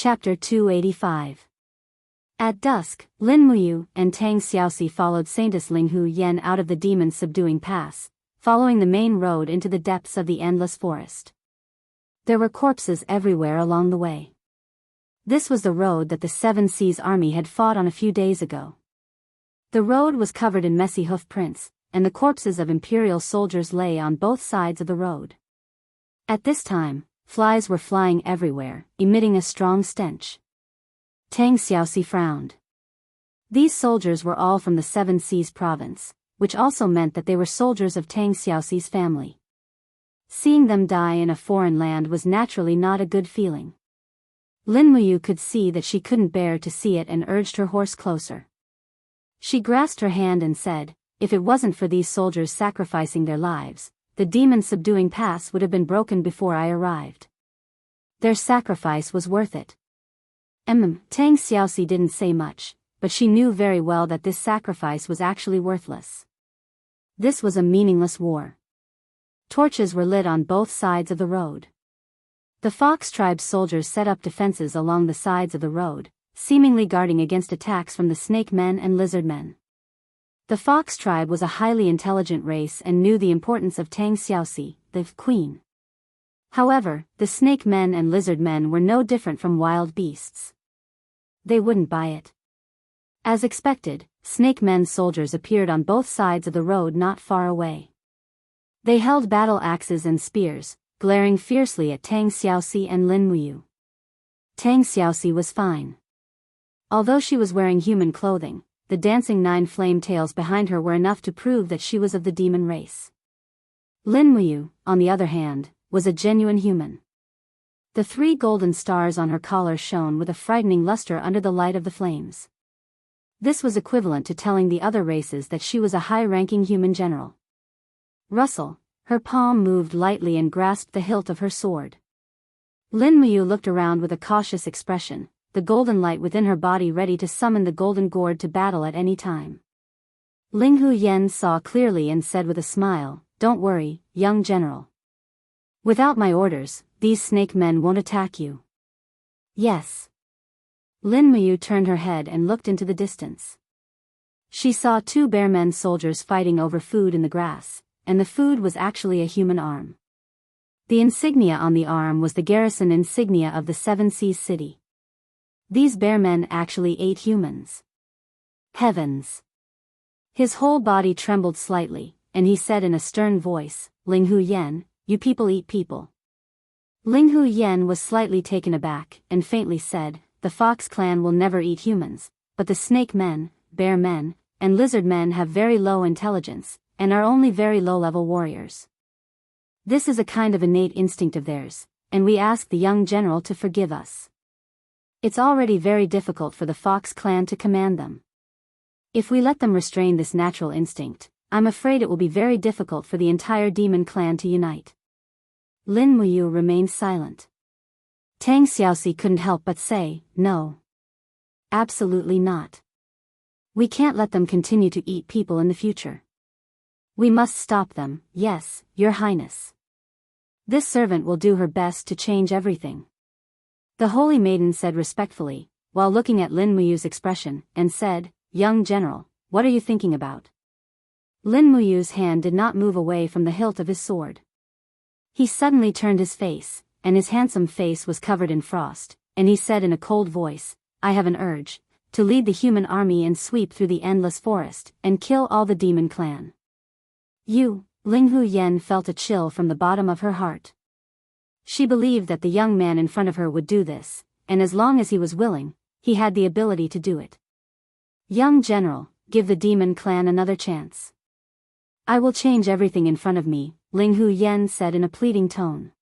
Chapter 285. At dusk, Lin Muyu and Tang Xiaoxi followed Saintess Linghu Yan out of the demon-subduing pass, following the main road into the depths of the endless forest. There were corpses everywhere along the way. This was the road that the Seven Seas army had fought on a few days ago. The road was covered in messy hoof prints, and the corpses of imperial soldiers lay on both sides of the road. At this time, flies were flying everywhere, emitting a strong stench. Tang Xiaoxi frowned. These soldiers were all from the Seven Seas province, which also meant that they were soldiers of Tang Xiaoxi's family. Seeing them die in a foreign land was naturally not a good feeling. Lin Muyu could see that she couldn't bear to see it and urged her horse closer. She grasped her hand and said, "If it wasn't for these soldiers sacrificing their lives, the demon-subduing pass would have been broken before I arrived. Their sacrifice was worth it." Tang Xiaoxi didn't say much, but she knew very well that this sacrifice was actually worthless. This was a meaningless war. Torches were lit on both sides of the road. The Fox tribe's soldiers set up defenses along the sides of the road, seemingly guarding against attacks from the snake men and lizard men. The Fox tribe was a highly intelligent race and knew the importance of Tang Xiaoxi, the queen. However, the snake men and lizard men were no different from wild beasts. They wouldn't buy it. As expected, snake men's soldiers appeared on both sides of the road not far away. They held battle axes and spears, glaring fiercely at Tang Xiaoxi and Lin Muyu. Tang Xiaoxi was fine. Although she was wearing human clothing, the dancing 9 flame tails behind her were enough to prove that she was of the demon race. Lin Muyu, on the other hand, was a genuine human. The 3 golden stars on her collar shone with a frightening luster under the light of the flames. This was equivalent to telling the other races that she was a high-ranking human general. Rustle, her palm moved lightly and grasped the hilt of her sword. Lin Muyu looked around with a cautious expression, the golden light within her body ready to summon the golden gourd to battle at any time. Linghu Yan saw clearly and said with a smile, "Don't worry, young general. Without my orders, these snake men won't attack you." "Yes." Lin Muyu turned her head and looked into the distance. She saw 2 bearmen soldiers fighting over food in the grass, and the food was actually a human arm. The insignia on the arm was the garrison insignia of the Seven Seas city. These bearmen actually ate humans. Heavens! His whole body trembled slightly, and he said in a stern voice, "Linghu Yan, you people eat people." Linghu Yan was slightly taken aback, and faintly said, "The Fox clan will never eat humans, but the snake men, bear men, and lizard men have very low intelligence, and are only very low-level warriors. This is a kind of innate instinct of theirs, and we ask the young general to forgive us. It's already very difficult for the Fox clan to command them. If we let them restrain this natural instinct, I'm afraid it will be very difficult for the entire demon clan to unite." Lin Muyu remained silent. Tang Xiaoxi couldn't help but say, "No. Absolutely not. We can't let them continue to eat people in the future. We must stop them, yes, Your Highness. This servant will do her best to change everything." The holy maiden said respectfully, while looking at Lin Muyu's expression, and said, "Young general, what are you thinking about?" Lin Muyu's hand did not move away from the hilt of his sword. He suddenly turned his face, and his handsome face was covered in frost, and he said in a cold voice, "I have an urge to lead the human army and sweep through the endless forest, and kill all the demon clan." "You," Linghu Yan felt a chill from the bottom of her heart. She believed that the young man in front of her would do this, and as long as he was willing, he had the ability to do it. "Young general, give the demon clan another chance." "I will change everything in front of me," Linghu Yan said in a pleading tone.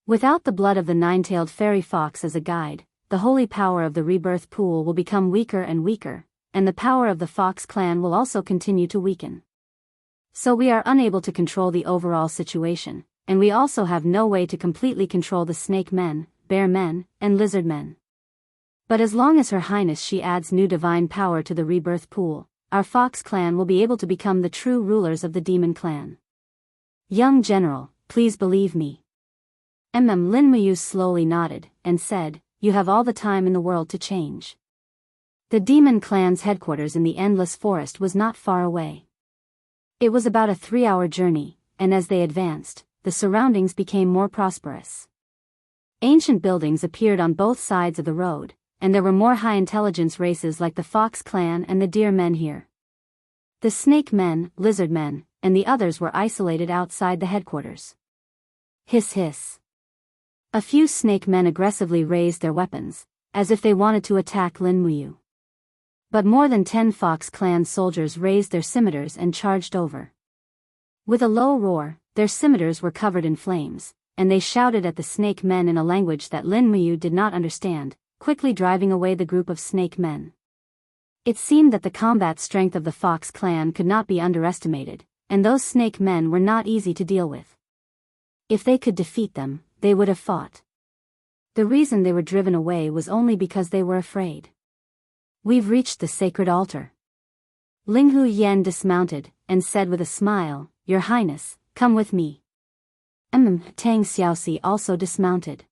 "Without the blood of the 9-tailed fairy fox as a guide, the holy power of the rebirth pool will become weaker and weaker, and the power of the Fox clan will also continue to weaken. So we are unable to control the overall situation, and we also have no way to completely control the snake men, bear men, and lizard men. But as long as Her Highness she adds new divine power to the rebirth pool, our Fox clan will be able to become the true rulers of the demon clan. Young general, please believe me." Lin Muyu slowly nodded, and said, you have all the time in the world to change. The demon clan's headquarters in the endless forest was not far away. It was about a 3-hour journey, and as they advanced, the surroundings became more prosperous. Ancient buildings appeared on both sides of the road, and there were more high-intelligence races like the Fox Clan and the Deer Men here. The Snake Men, Lizard Men, and the others were isolated outside the headquarters. Hiss hiss. A few Snake Men aggressively raised their weapons, as if they wanted to attack Lin Muyu. But more than 10 Fox Clan soldiers raised their scimitars and charged over. With a low roar, their scimitars were covered in flames, and they shouted at the Snake Men in a language that Lin Muyu did not understand, quickly driving away the group of Snake Men. It seemed that the combat strength of the Fox Clan could not be underestimated, and those Snake Men were not easy to deal with. If they could defeat them, they would have fought. The reason they were driven away was only because they were afraid. We've reached the sacred altar. Ling Hu Yen dismounted, and said with a smile, Your Highness, come with me. Tang Xiaoxi also dismounted.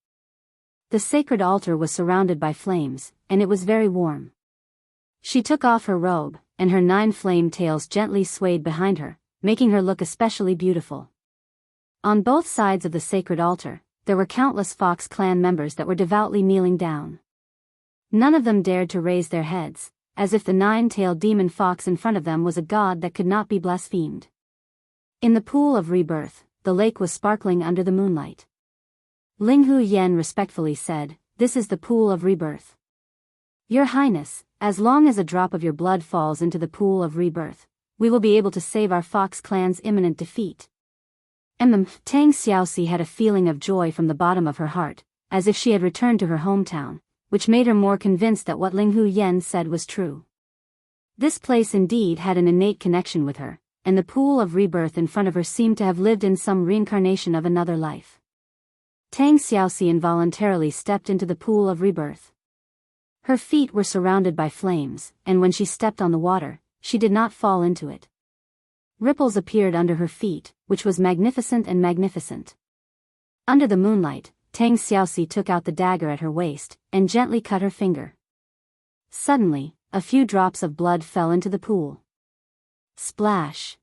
The sacred altar was surrounded by flames, and it was very warm. She took off her robe, and her 9 flame tails gently swayed behind her, making her look especially beautiful. On both sides of the sacred altar, there were countless Fox Clan members that were devoutly kneeling down. None of them dared to raise their heads, as if the 9-tailed demon fox in front of them was a god that could not be blasphemed. In the pool of rebirth, the lake was sparkling under the moonlight. Ling Hu Yen respectfully said, This is the pool of rebirth. Your Highness, as long as a drop of your blood falls into the pool of rebirth, we will be able to save our Fox Clan's imminent defeat. Tang Xiaoxi had a feeling of joy from the bottom of her heart, as if she had returned to her hometown, which made her more convinced that what Ling Hu Yen said was true. This place indeed had an innate connection with her, and the pool of rebirth in front of her seemed to have lived in some reincarnation of another life. Tang Xiaoxi involuntarily stepped into the pool of rebirth. Her feet were surrounded by flames, and when she stepped on the water, she did not fall into it. Ripples appeared under her feet, which was magnificent and magnificent. Under the moonlight, Tang Xiaoxi took out the dagger at her waist, and gently cut her finger. Suddenly, a few drops of blood fell into the pool. Splash!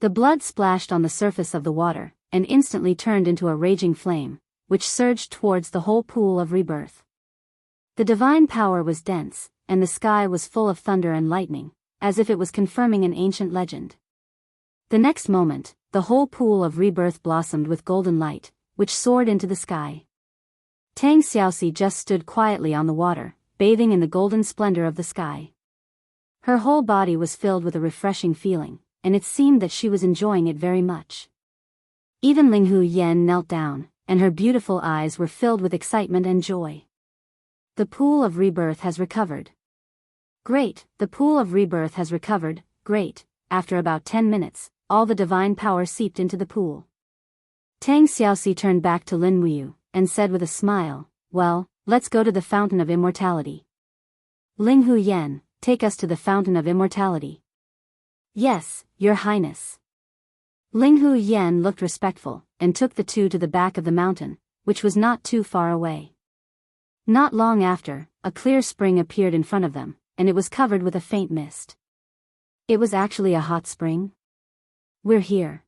The blood splashed on the surface of the water, and instantly turned into a raging flame, which surged towards the whole pool of rebirth. The divine power was dense, and the sky was full of thunder and lightning, as if it was confirming an ancient legend. The next moment, the whole pool of rebirth blossomed with golden light, which soared into the sky. Tang Xiaoxi just stood quietly on the water, bathing in the golden splendor of the sky. Her whole body was filled with a refreshing feeling, and it seemed that she was enjoying it very much. Even Ling Hu Yen knelt down, and her beautiful eyes were filled with excitement and joy. The pool of rebirth has recovered. Great, the pool of rebirth has recovered, great. After about 10 minutes, all the divine power seeped into the pool. Tang Xiaoxi turned back to Lin Muyu, and said with a smile, Well, let's go to the Fountain of Immortality. Ling Hu Yen, take us to the Fountain of Immortality. Yes, Your Highness. Ling Hu Yen looked respectful, and took the two to the back of the mountain, which was not too far away. Not long after, a clear spring appeared in front of them, and it was covered with a faint mist. It was actually a hot spring. We're here.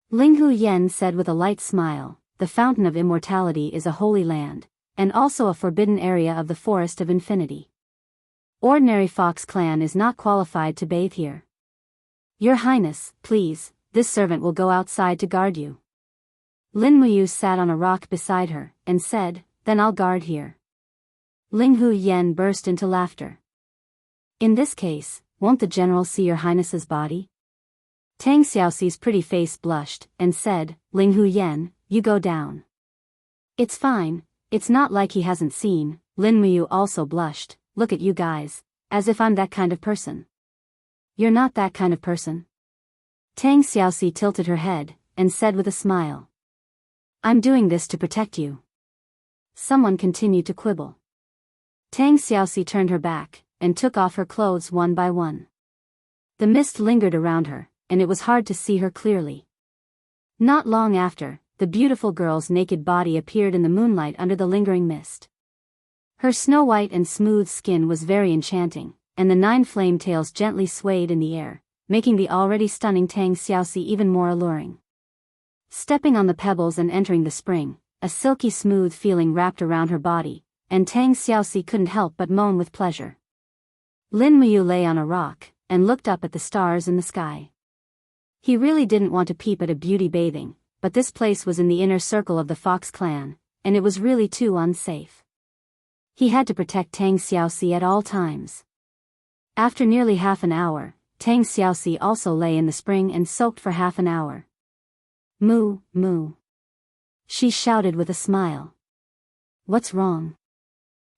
Ling Hu Yen said with a light smile, The Fountain of Immortality is a holy land, and also a forbidden area of the Forest of Infinity. Ordinary Fox Clan is not qualified to bathe here. Your Highness, please, this servant will go outside to guard you. Lin Muyu sat on a rock beside her, and said, Then I'll guard here. Ling Hu Yen burst into laughter. In this case, won't the general see Your Highness's body? Tang Xiaoxi's pretty face blushed, and said, Ling Hu Yen, you go down. It's fine, it's not like he hasn't seen. Lin Muyu also blushed, Look at you guys, as if I'm that kind of person. You're not that kind of person. Tang Xiaoxi tilted her head, and said with a smile, I'm doing this to protect you. Someone continued to quibble. Tang Xiaoxi turned her back, and took off her clothes one by one. The mist lingered around her, and it was hard to see her clearly. Not long after, the beautiful girl's naked body appeared in the moonlight under the lingering mist. Her snow-white and smooth skin was very enchanting, and the 9 flame tails gently swayed in the air, making the already stunning Tang Xiaoxi even more alluring. Stepping on the pebbles and entering the spring, a silky smooth feeling wrapped around her body, and Tang Xiaoxi couldn't help but moan with pleasure. Lin Muyu lay on a rock, and looked up at the stars in the sky. He really didn't want to peep at a beauty bathing, but this place was in the inner circle of the Fox clan, and it was really too unsafe. He had to protect Tang Xiaoxi at all times. After nearly half an hour, Tang Xiaoxi also lay in the spring and soaked for half an hour. Moo, moo. She shouted with a smile. What's wrong?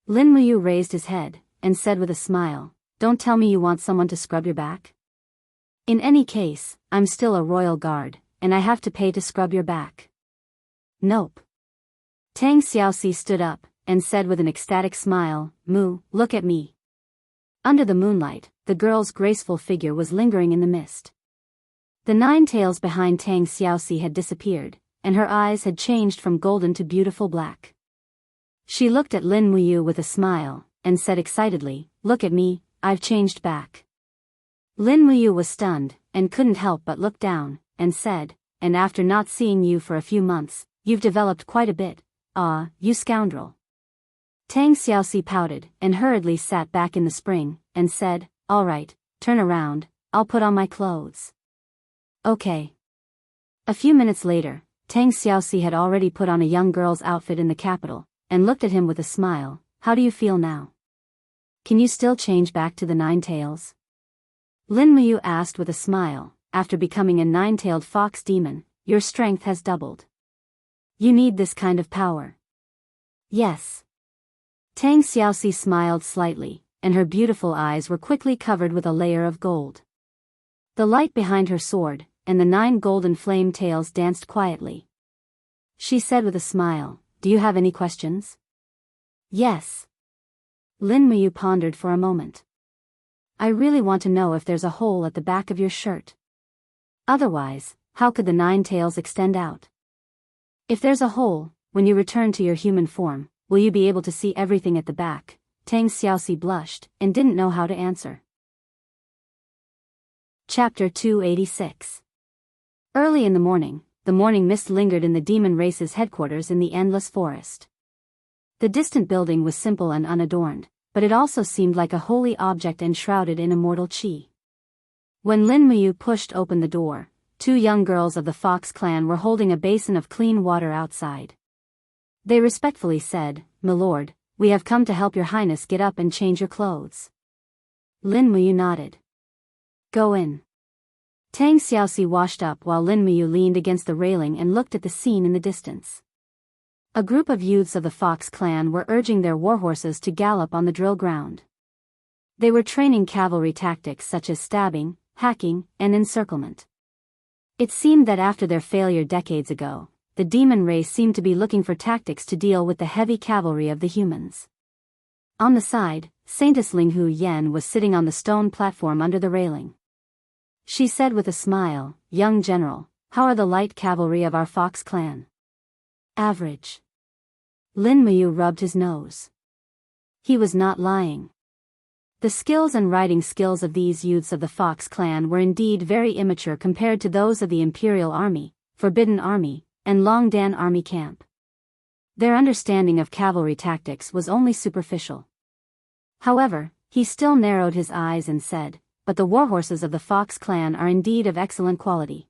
Lin Muyu raised his head, and said with a smile, don't tell me you want someone to scrub your back? In any case, I'm still a royal guard, and I have to pay to scrub your back. Nope. Tang Xiaoxi stood up, and said with an ecstatic smile, Moo, look at me. Under the moonlight, the girl's graceful figure was lingering in the mist. The 9 tails behind Tang Xiaoxi had disappeared, and her eyes had changed from golden to beautiful black. She looked at Lin Muyu with a smile, and said excitedly, look at me, I've changed back. Lin Muyu was stunned, and couldn't help but look down, and said, and after not seeing you for a few months, you've developed quite a bit. Ah, you scoundrel. Tang Xiaoxi pouted, and hurriedly sat back in the spring, and said, all right, turn around, I'll put on my clothes. Okay. A few minutes later, Tang Xiaoxi had already put on a young girl's outfit in the capital, and looked at him with a smile, how do you feel now? Can you still change back to the 9 tails? Lin Muyu asked with a smile, after becoming a 9-tailed fox demon, your strength has doubled. You need this kind of power. Yes. Tang Xiaoxi smiled slightly, and her beautiful eyes were quickly covered with a layer of gold. The light behind her soared, and the 9 golden flame tails danced quietly. She said with a smile, do you have any questions? Yes. Lin Muyu pondered for a moment. I really want to know if there's a hole at the back of your shirt. Otherwise, how could the 9 tails extend out? If there's a hole, when you return to your human form, will you be able to see everything at the back? Tang Xiaoxi blushed, and didn't know how to answer. Chapter 286. Early in the morning mist lingered in the demon race's headquarters in the endless forest. The distant building was simple and unadorned, but it also seemed like a holy object enshrouded in immortal qi. When Lin Muyu pushed open the door, 2 young girls of the Fox clan were holding a basin of clean water outside. They respectfully said, My lord, we have come to help your highness get up and change your clothes. Lin Muyu nodded. Go in. Tang Xiaoxi washed up while Lin Muyu leaned against the railing and looked at the scene in the distance. A group of youths of the Fox clan were urging their warhorses to gallop on the drill ground. They were training cavalry tactics such as stabbing, hacking, and encirclement. It seemed that after their failure decades ago, the demon race seemed to be looking for tactics to deal with the heavy cavalry of the humans. On the side, Saintess Linghu Yen was sitting on the stone platform under the railing. She said with a smile, Young general, how are the light cavalry of our Fox clan? Average. Lin Muyu rubbed his nose. He was not lying. The skills and riding skills of these youths of the Fox clan were indeed very immature compared to those of the Imperial Army, Forbidden Army, and Longdan Army Camp. Their understanding of cavalry tactics was only superficial. However, he still narrowed his eyes and said, but the warhorses of the Fox clan are indeed of excellent quality.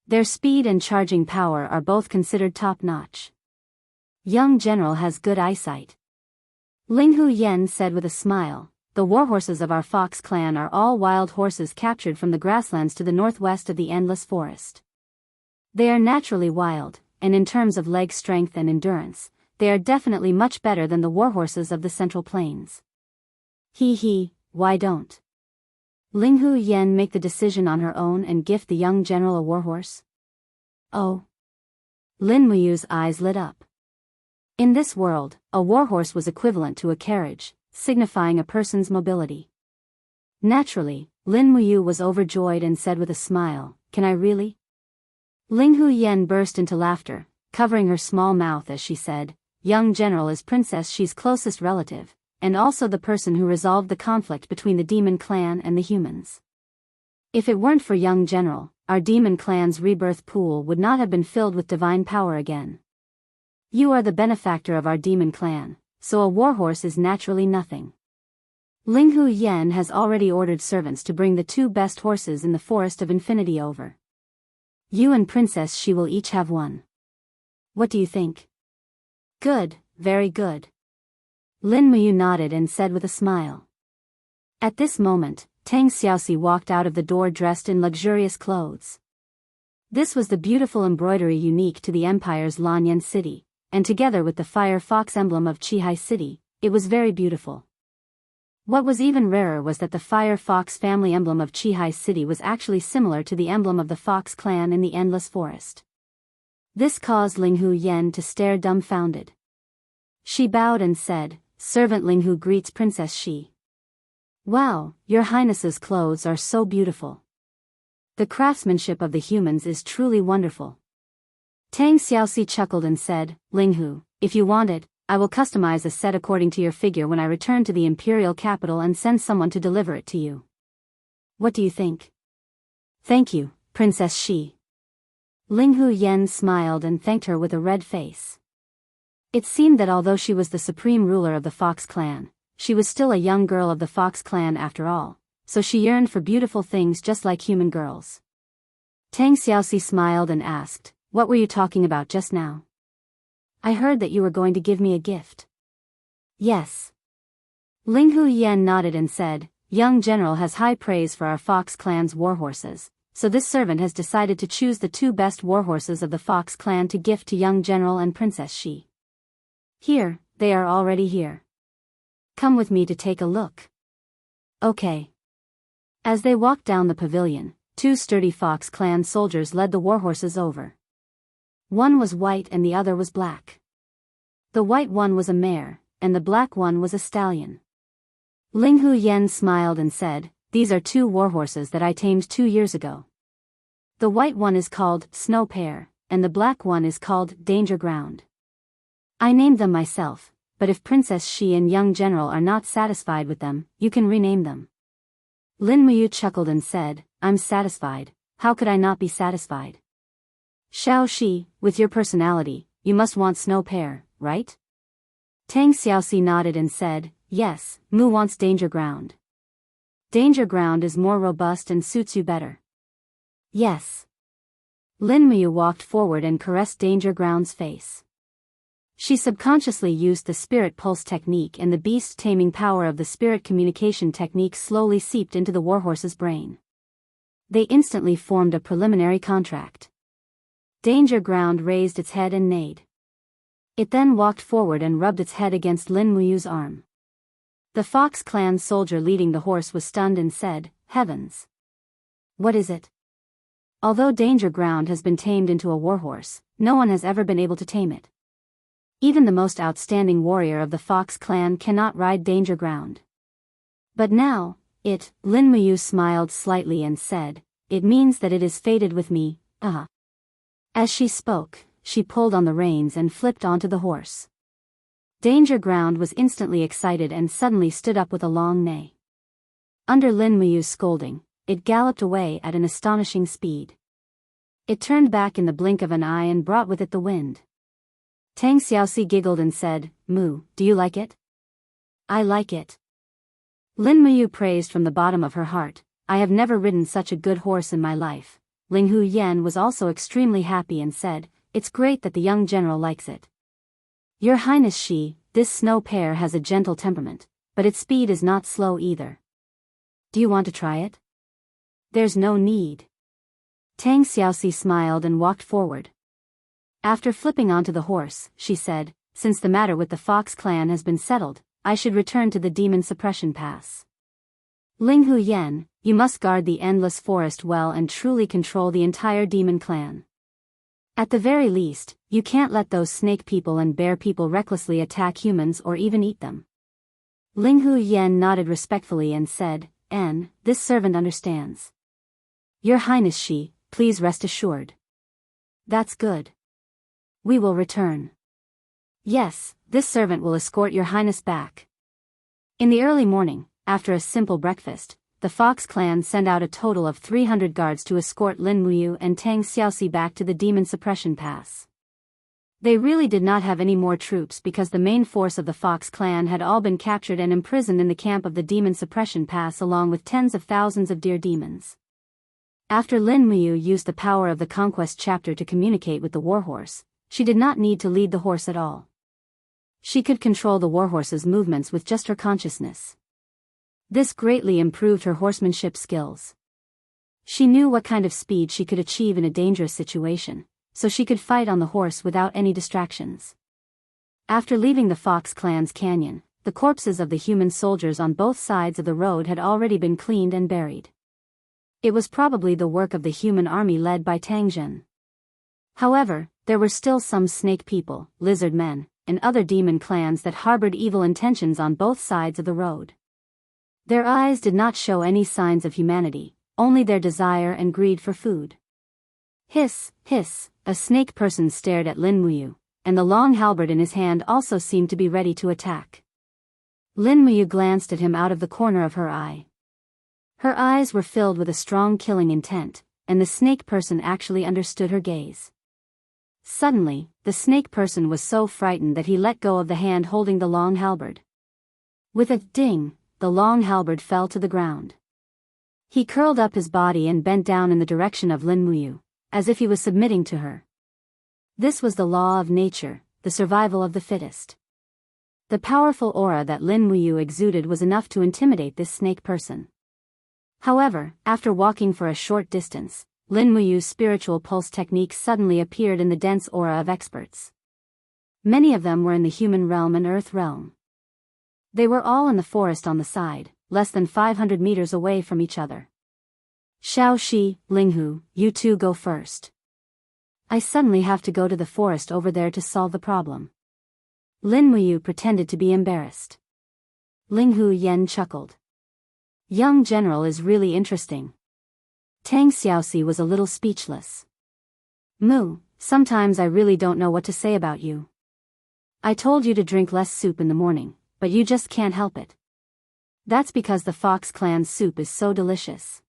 Their speed and charging power are both considered top-notch. Young general has good eyesight. Linghu Yen said with a smile, the warhorses of our Fox clan are all wild horses captured from the grasslands to the northwest of the endless forest. They are naturally wild, and in terms of leg strength and endurance, they are definitely much better than the warhorses of the Central Plains. Why don't Linghu Yen make the decision on her own and gift the young general a warhorse? Oh. Lin Muyu's eyes lit up. In this world, a warhorse was equivalent to a carriage, signifying a person's mobility. Naturally, Lin Muyu was overjoyed and said with a smile, Can I really? Linghu Yen burst into laughter, covering her small mouth as she said, young general is Princess Shi's closest relative, and also the person who resolved the conflict between the demon clan and the humans. If it weren't for young general, our demon clan's rebirth pool would not have been filled with divine power again. You are the benefactor of our demon clan, so a warhorse is naturally nothing. Linghu Yan has already ordered servants to bring the 2 best horses in the Forest of Infinity over. You and Princess Shi will each have one. What do you think? Good, very good. Lin Muyu nodded and said with a smile. At this moment, Tang Xiaoxi walked out of the door dressed in luxurious clothes. This was the beautiful embroidery unique to the Empire's Lanyan city, and together with the fire fox emblem of Qihai City, it was very beautiful. What was even rarer was that the fire fox family emblem of Qihai City was actually similar to the emblem of the Fox clan in the Endless Forest. This caused Linghu Yan to stare dumbfounded. She bowed and said, "Servant Linghu greets Princess Shi." "Wow, your highness's clothes are so beautiful. The craftsmanship of the humans is truly wonderful." Tang Xiaoxi chuckled and said, "Linghu, if you want it, I will customize a set according to your figure when I return to the imperial capital and send someone to deliver it to you. What do you think?" "Thank you, Princess Shi." Linghu Yan smiled and thanked her with a red face. It seemed that although she was the supreme ruler of the Fox clan, she was still a young girl of the Fox clan after all, so she yearned for beautiful things just like human girls. Tang Xiaoxi smiled and asked, "What were you talking about just now?" "I heard that you were going to give me a gift." "Yes." Linghu Yan nodded and said, "Young general has high praise for our Fox clan's warhorses, so this servant has decided to choose the 2 best warhorses of the Fox clan to gift to young general and Princess Shi. Here, they are already here. Come with me to take a look." "Okay." As they walked down the pavilion, 2 sturdy Fox clan soldiers led the warhorses over. One was white and the other was black. The white one was a mare, and the black one was a stallion. Linghu Yan smiled and said, "These are 2 warhorses that I tamed 2 years ago. The white one is called Snow Pear, and the black one is called Danger Ground. I named them myself, but if Princess Shi and young general are not satisfied with them, you can rename them." Lin Muyu chuckled and said, "I'm satisfied, how could I not be satisfied? Xiao Shi, with your personality, you must want Snow Pear, right?" Tang Xiaoxi nodded and said, "Yes, Mu wants Danger Ground. Danger Ground is more robust and suits you better." "Yes." Lin Muyu walked forward and caressed Danger Ground's face. She subconsciously used the spirit pulse technique, and the beast taming power of the spirit communication technique slowly seeped into the warhorse's brain. They instantly formed a preliminary contract. Danger Ground raised its head and neighed. It then walked forward and rubbed its head against Lin Muyu's arm. The Fox clan soldier leading the horse was stunned and said, "Heavens! What is it?" Although Danger Ground has been tamed into a warhorse, no one has ever been able to tame it. Even the most outstanding warrior of the Fox clan cannot ride Danger Ground. But now, Lin Muyu smiled slightly and said, "It means that it is fated with me, As she spoke, she pulled on the reins and flipped onto the horse. Danger Ground was instantly excited and suddenly stood up with a long neigh. Under Lin Muyu's scolding, it galloped away at an astonishing speed. It turned back in the blink of an eye and brought with it the wind. Tang Xiaoxi giggled and said, "Mu, do you like it?" "I like it." Lin Muyu praised from the bottom of her heart, "I have never ridden such a good horse in my life." Linghu Yan was also extremely happy and said, "It's great that the young general likes it. Your Highness Shi, this Snow Pear has a gentle temperament, but its speed is not slow either. Do you want to try it?" "There's no need." Tang Xiaoxi smiled and walked forward. After flipping onto the horse, she said, "Since the matter with the Fox clan has been settled, I should return to the Demon Suppression Pass. Linghu Yan, you must guard the Endless Forest well and truly control the entire demon clan. At the very least, you can't let those snake people and bear people recklessly attack humans or even eat them." Linghu Yan nodded respectfully and said, "This servant understands. Your Highness Shi, please rest assured." "That's good. We will return." "Yes, this servant will escort your highness back. In the early morning, after a simple breakfast, the Fox clan sent out a total of 300 guards to escort Lin Muyu and Tang Xiaoxi back to the Demon Suppression Pass. They really did not have any more troops because the main force of the Fox clan had all been captured and imprisoned in the camp of the Demon Suppression Pass along with tens of thousands of deer demons. After Lin Muyu used the power of the Conquest chapter to communicate with the warhorse, she did not need to lead the horse at all. She could control the warhorse's movements with just her consciousness. This greatly improved her horsemanship skills. She knew what kind of speed she could achieve in a dangerous situation, so she could fight on the horse without any distractions. After leaving the Fox clan's canyon, the corpses of the human soldiers on both sides of the road had already been cleaned and buried. It was probably the work of the human army led by Tang Zhen. However, there were still some snake people, lizard men, and other demon clans that harbored evil intentions on both sides of the road. Their eyes did not show any signs of humanity, only their desire and greed for food. Hiss, hiss, a snake person stared at Lin Muyu, and the long halberd in his hand also seemed to be ready to attack. Lin Muyu glanced at him out of the corner of her eye. Her eyes were filled with a strong killing intent, and the snake person actually understood her gaze. Suddenly, the snake person was so frightened that he let go of the hand holding the long halberd. With a ding, the long halberd fell to the ground. He curled up his body and bent down in the direction of Lin Muyu, as if he was submitting to her. This was the law of nature, the survival of the fittest. The powerful aura that Lin Muyu exuded was enough to intimidate this snake person. However, after walking for a short distance, Lin Muyu's spiritual pulse technique suddenly appeared in the dense aura of experts. Many of them were in the human realm and earth realm. They were all in the forest on the side, less than 500 meters away from each other. Xiao Shi, Linghu, you two go first. I suddenly have to go to the forest over there to solve the problem. Lin Muyu pretended to be embarrassed. Linghu Yen chuckled. Young general is really interesting. Tang Xiaoxi was a little speechless. Mu, sometimes I really don't know what to say about you. I told you to drink less soup in the morning, but you just can't help it. That's because the Fox clan's soup is so delicious.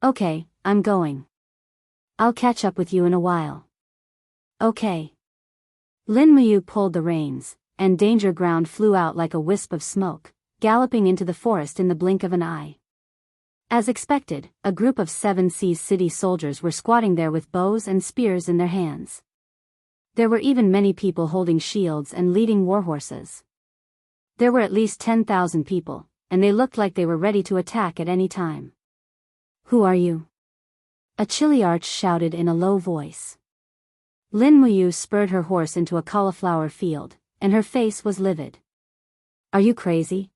Okay, I'm going. I'll catch up with you in a while. Okay. Lin Muyu pulled the reins, and Danger Ground flew out like a wisp of smoke, galloping into the forest in the blink of an eye. As expected, a group of 7 Seas City soldiers were squatting there with bows and spears in their hands. There were even many people holding shields and leading warhorses. There were at least 10,000 people, and they looked like they were ready to attack at any time. Who are you? A Chiliarch shouted in a low voice. Lin Muyu spurred her horse into a cauliflower field, and her face was livid. Are you crazy?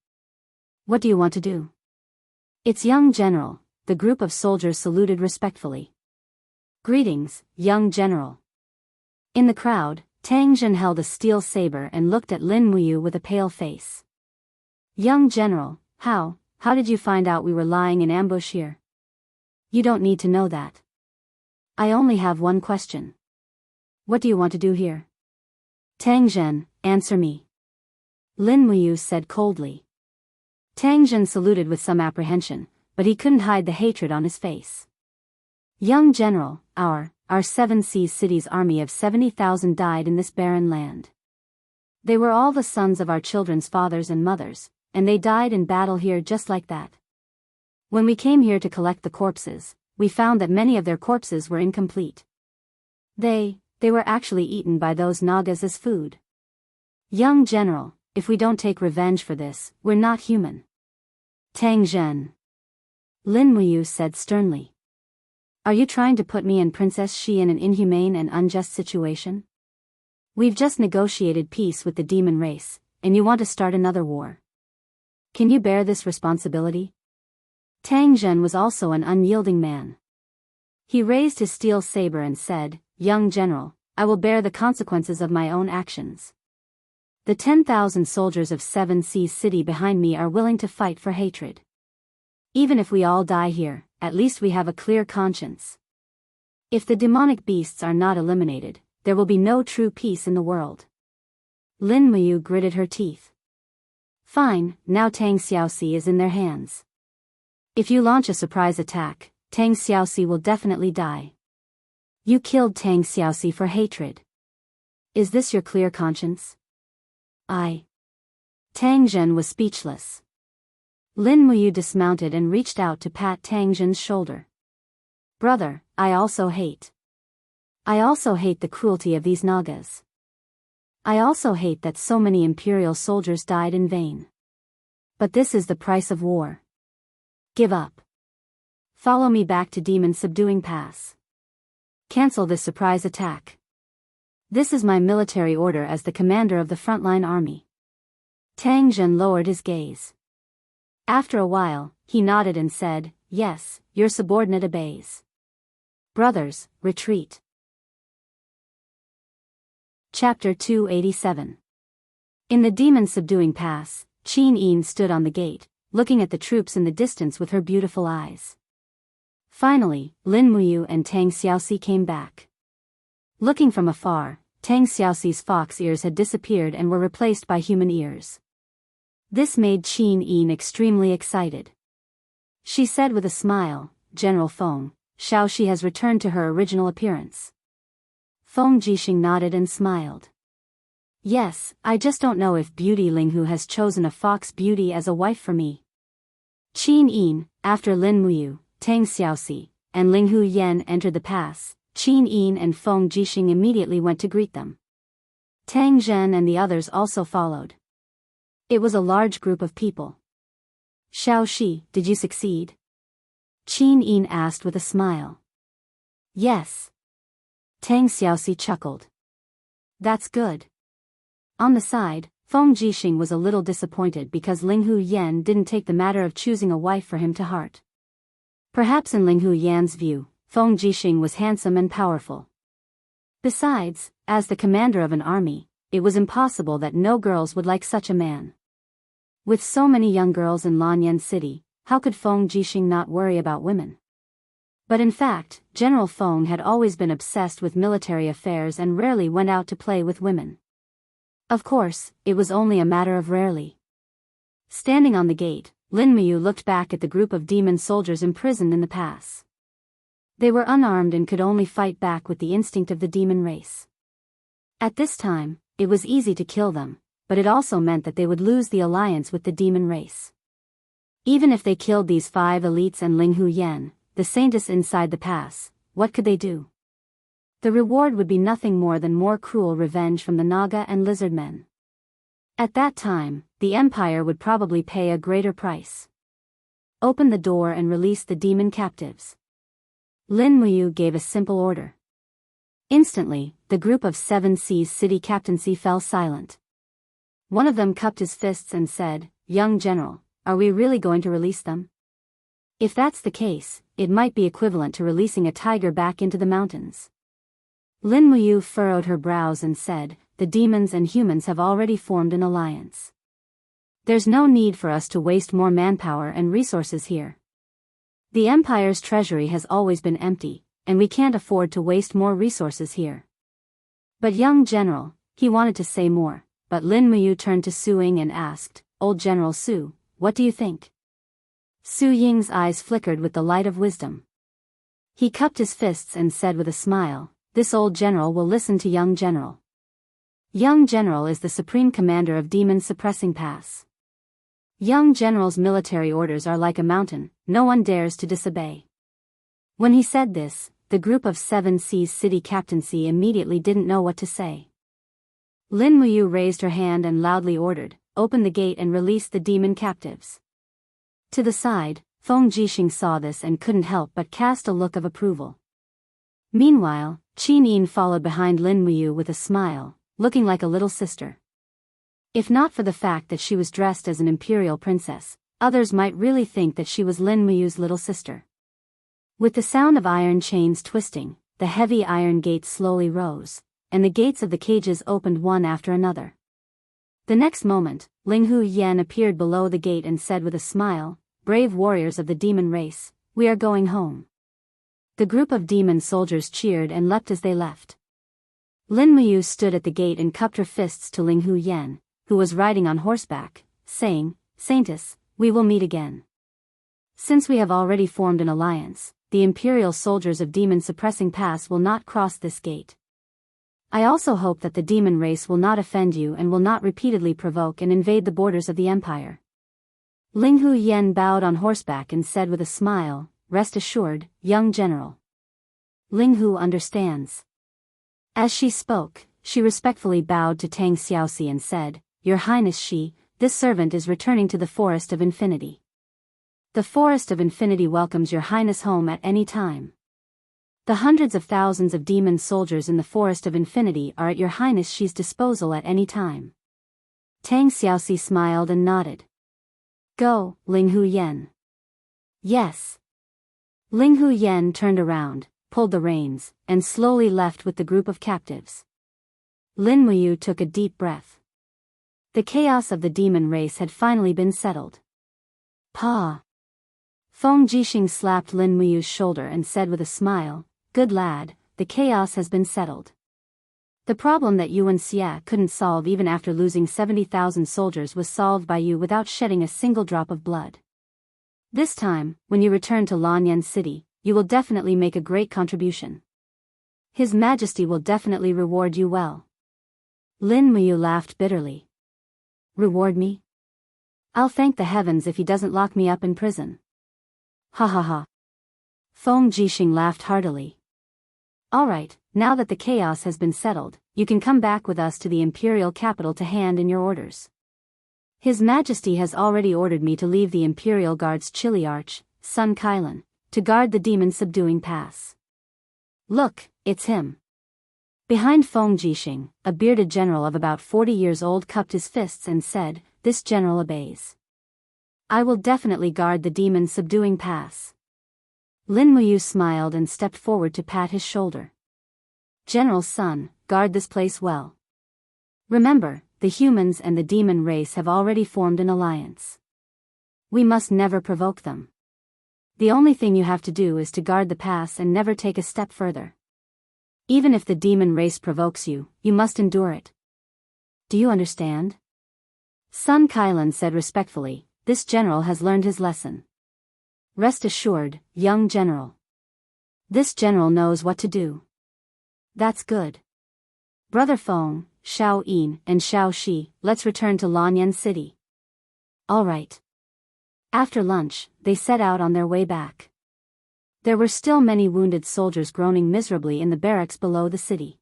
What do you want to do? It's young general, the group of soldiers saluted respectfully. Greetings, young general. In the crowd, Tang Zhen held a steel saber and looked at Lin Muyu with a pale face. Young general, how did you find out we were lying in ambush here? You don't need to know that. I only have one question. What do you want to do here? Tang Zhen, answer me. Lin Muyu said coldly. Tang Zhen saluted with some apprehension, but he couldn't hide the hatred on his face. Young general, our 7 Seas City's army of 70,000 died in this barren land. They were all the sons of our children's fathers and mothers, and they died in battle here just like that. When we came here to collect the corpses, we found that many of their corpses were incomplete. They were actually eaten by those Nagas as food. Young general, if we don't take revenge for this, we're not human. Tang Zhen. Lin Muyu said sternly. Are you trying to put me and Princess Shi in an inhumane and unjust situation? We've just negotiated peace with the demon race, and you want to start another war. Can you bear this responsibility? Tang Zhen was also an unyielding man. He raised his steel saber and said, Young general, I will bear the consequences of my own actions. The 10,000 soldiers of 7 Seas City behind me are willing to fight for hatred. Even if we all die here, at least we have a clear conscience. If the demonic beasts are not eliminated, there will be no true peace in the world. Lin Muyu gritted her teeth. Fine, now Tang Xiaoxi is in their hands. If you launch a surprise attack, Tang Xiaoxi will definitely die. You killed Tang Xiaoxi for hatred. Is this your clear conscience? Tang Zhen was speechless. Lin Muyu dismounted and reached out to pat Tang Zhen's shoulder. Brother, I also hate the cruelty of these Nagas. I also hate that so many imperial soldiers died in vain. But this is the price of war. Give up. Follow me back to Demon Subduing Pass. Cancel this surprise attack. This is my military order as the commander of the frontline army. Tang Zhen lowered his gaze. After a while, he nodded and said, Yes, your subordinate obeys. Brothers, retreat. Chapter 287. In the Demon Subduing Pass, Qin Yin stood on the gate, looking at the troops in the distance with her beautiful eyes. Finally, Lin Muyu and Tang Xiaoxi came back. Looking from afar, Tang Xiaoxi's fox ears had disappeared and were replaced by human ears. This made Qin Yin extremely excited. She said with a smile, General Feng, Xiaoxi has returned to her original appearance. Feng Jixing nodded and smiled. Yes, I just don't know if Beauty Linghu has chosen a fox beauty as a wife for me. Qin Yin, after Lin Muyu, Tang Xiaoxi, and Linghu Yan entered the pass, Qin Yin and Feng Jixing immediately went to greet them. Tang Zhen and the others also followed. It was a large group of people. Xiaoxi, did you succeed? Qin Yin asked with a smile. Yes. Tang Xiaoxi chuckled. That's good. On the side, Feng Jixing was a little disappointed because Linghu Yan didn't take the matter of choosing a wife for him to heart. Perhaps in Linghu Yan's view, Feng Jixing was handsome and powerful. Besides, as the commander of an army, it was impossible that no girls would like such a man. With so many young girls in Lanyan City, how could Feng Jixing not worry about women? But in fact, General Feng had always been obsessed with military affairs and rarely went out to play with women. Of course, it was only a matter of rarely. Standing on the gate, Lin Muyu looked back at the group of demon soldiers imprisoned in the pass. They were unarmed and could only fight back with the instinct of the demon race. At this time, it was easy to kill them, but it also meant that they would lose the alliance with the demon race. Even if they killed these 5 elites and Linghu Yan, the saintess inside the pass, what could they do? The reward would be nothing more than more cruel revenge from the Naga and lizard men. At that time, the Empire would probably pay a greater price. Open the door and release the demon captives. Lin Muyu gave a simple order. Instantly, the group of 7 Seas city captaincy fell silent. One of them cupped his fists and said, Young General, are we really going to release them? If that's the case, it might be equivalent to releasing a tiger back into the mountains. Lin Muyu furrowed her brows and said, The demons and humans have already formed an alliance. There's no need for us to waste more manpower and resources here. The Empire's treasury has always been empty, and we can't afford to waste more resources here. But young General, he wanted to say more, but Lin Muyu turned to Su Ying and asked, Old General Su, what do you think? Su Ying's eyes flickered with the light of wisdom. He cupped his fists and said with a smile, This old general will listen to young general. Young general is the supreme commander of Demon Suppressing Pass. Young general's military orders are like a mountain, no one dares to disobey. When he said this, the group of 7 Seas city captaincy immediately didn't know what to say. Lin Muyu raised her hand and loudly ordered, Open the gate and release the demon captives. To the side, Feng Jixing saw this and couldn't help but cast a look of approval. Meanwhile, Qin Yin followed behind Lin Muyu with a smile, looking like a little sister. If not for the fact that she was dressed as an imperial princess, others might really think that she was Lin Muyu's little sister. With the sound of iron chains twisting, the heavy iron gates slowly rose, and the gates of the cages opened one after another. The next moment, Linghu Yan appeared below the gate and said with a smile, Brave warriors of the demon race, we are going home. The group of demon soldiers cheered and leapt as they left. Lin Muyu stood at the gate and cupped her fists to Ling Hu Yan, who was riding on horseback, saying, Saintess, we will meet again. Since we have already formed an alliance, the Imperial soldiers of Demon Suppressing Pass will not cross this gate. I also hope that the demon race will not offend you and will not repeatedly provoke and invade the borders of the Empire. Ling Hu Yan bowed on horseback and said with a smile, Rest assured, young general. Ling Hu understands. As she spoke, she respectfully bowed to Tang Xiaoxi and said, Your Highness this servant is returning to the Forest of Infinity. The Forest of Infinity welcomes Your Highness home at any time. The hundreds of thousands of demon soldiers in the Forest of Infinity are at Your Highness Xi's disposal at any time. Tang Xiaoxi smiled and nodded. Go, Ling Hu Yan. Yes. Ling Hu Yan turned around, pulled the reins, and slowly left with the group of captives. Lin Muyu took a deep breath. The chaos of the demon race had finally been settled. Pa. Feng Jixing slapped Lin Muyu's shoulder and said with a smile, Good lad, the chaos has been settled. The problem that Yuan Xia couldn't solve even after losing 70,000 soldiers was solved by you without shedding a single drop of blood. This time, when you return to Lanyan City, you will definitely make a great contribution. His Majesty will definitely reward you well. Lin Muyu laughed bitterly. Reward me? I'll thank the heavens if he doesn't lock me up in prison. Ha ha ha. Feng Jixing laughed heartily. Alright, now that the chaos has been settled, you can come back with us to the Imperial capital to hand in your orders. His Majesty has already ordered me to leave the Imperial Guard's Chili Arch, Sun Kailan, to guard the demon subduing pass. Look, it's him. Behind Feng Jixing, a bearded general of about 40 years old cupped his fists and said, This general obeys. I will definitely guard the demon subduing pass. Lin Muyu smiled and stepped forward to pat his shoulder. General's son, guard this place well. Remember, the humans and the demon race have already formed an alliance. We must never provoke them. The only thing you have to do is to guard the pass and never take a step further. Even if the demon race provokes you, you must endure it. Do you understand? Sun Kailan said respectfully, This general has learned his lesson. Rest assured, young general. This general knows what to do. That's good. Brother Feng, Xiao Yin and Xiao Shi, let's return to Lanyan City. All right. After lunch, they set out on their way back. There were still many wounded soldiers groaning miserably in the barracks below the city.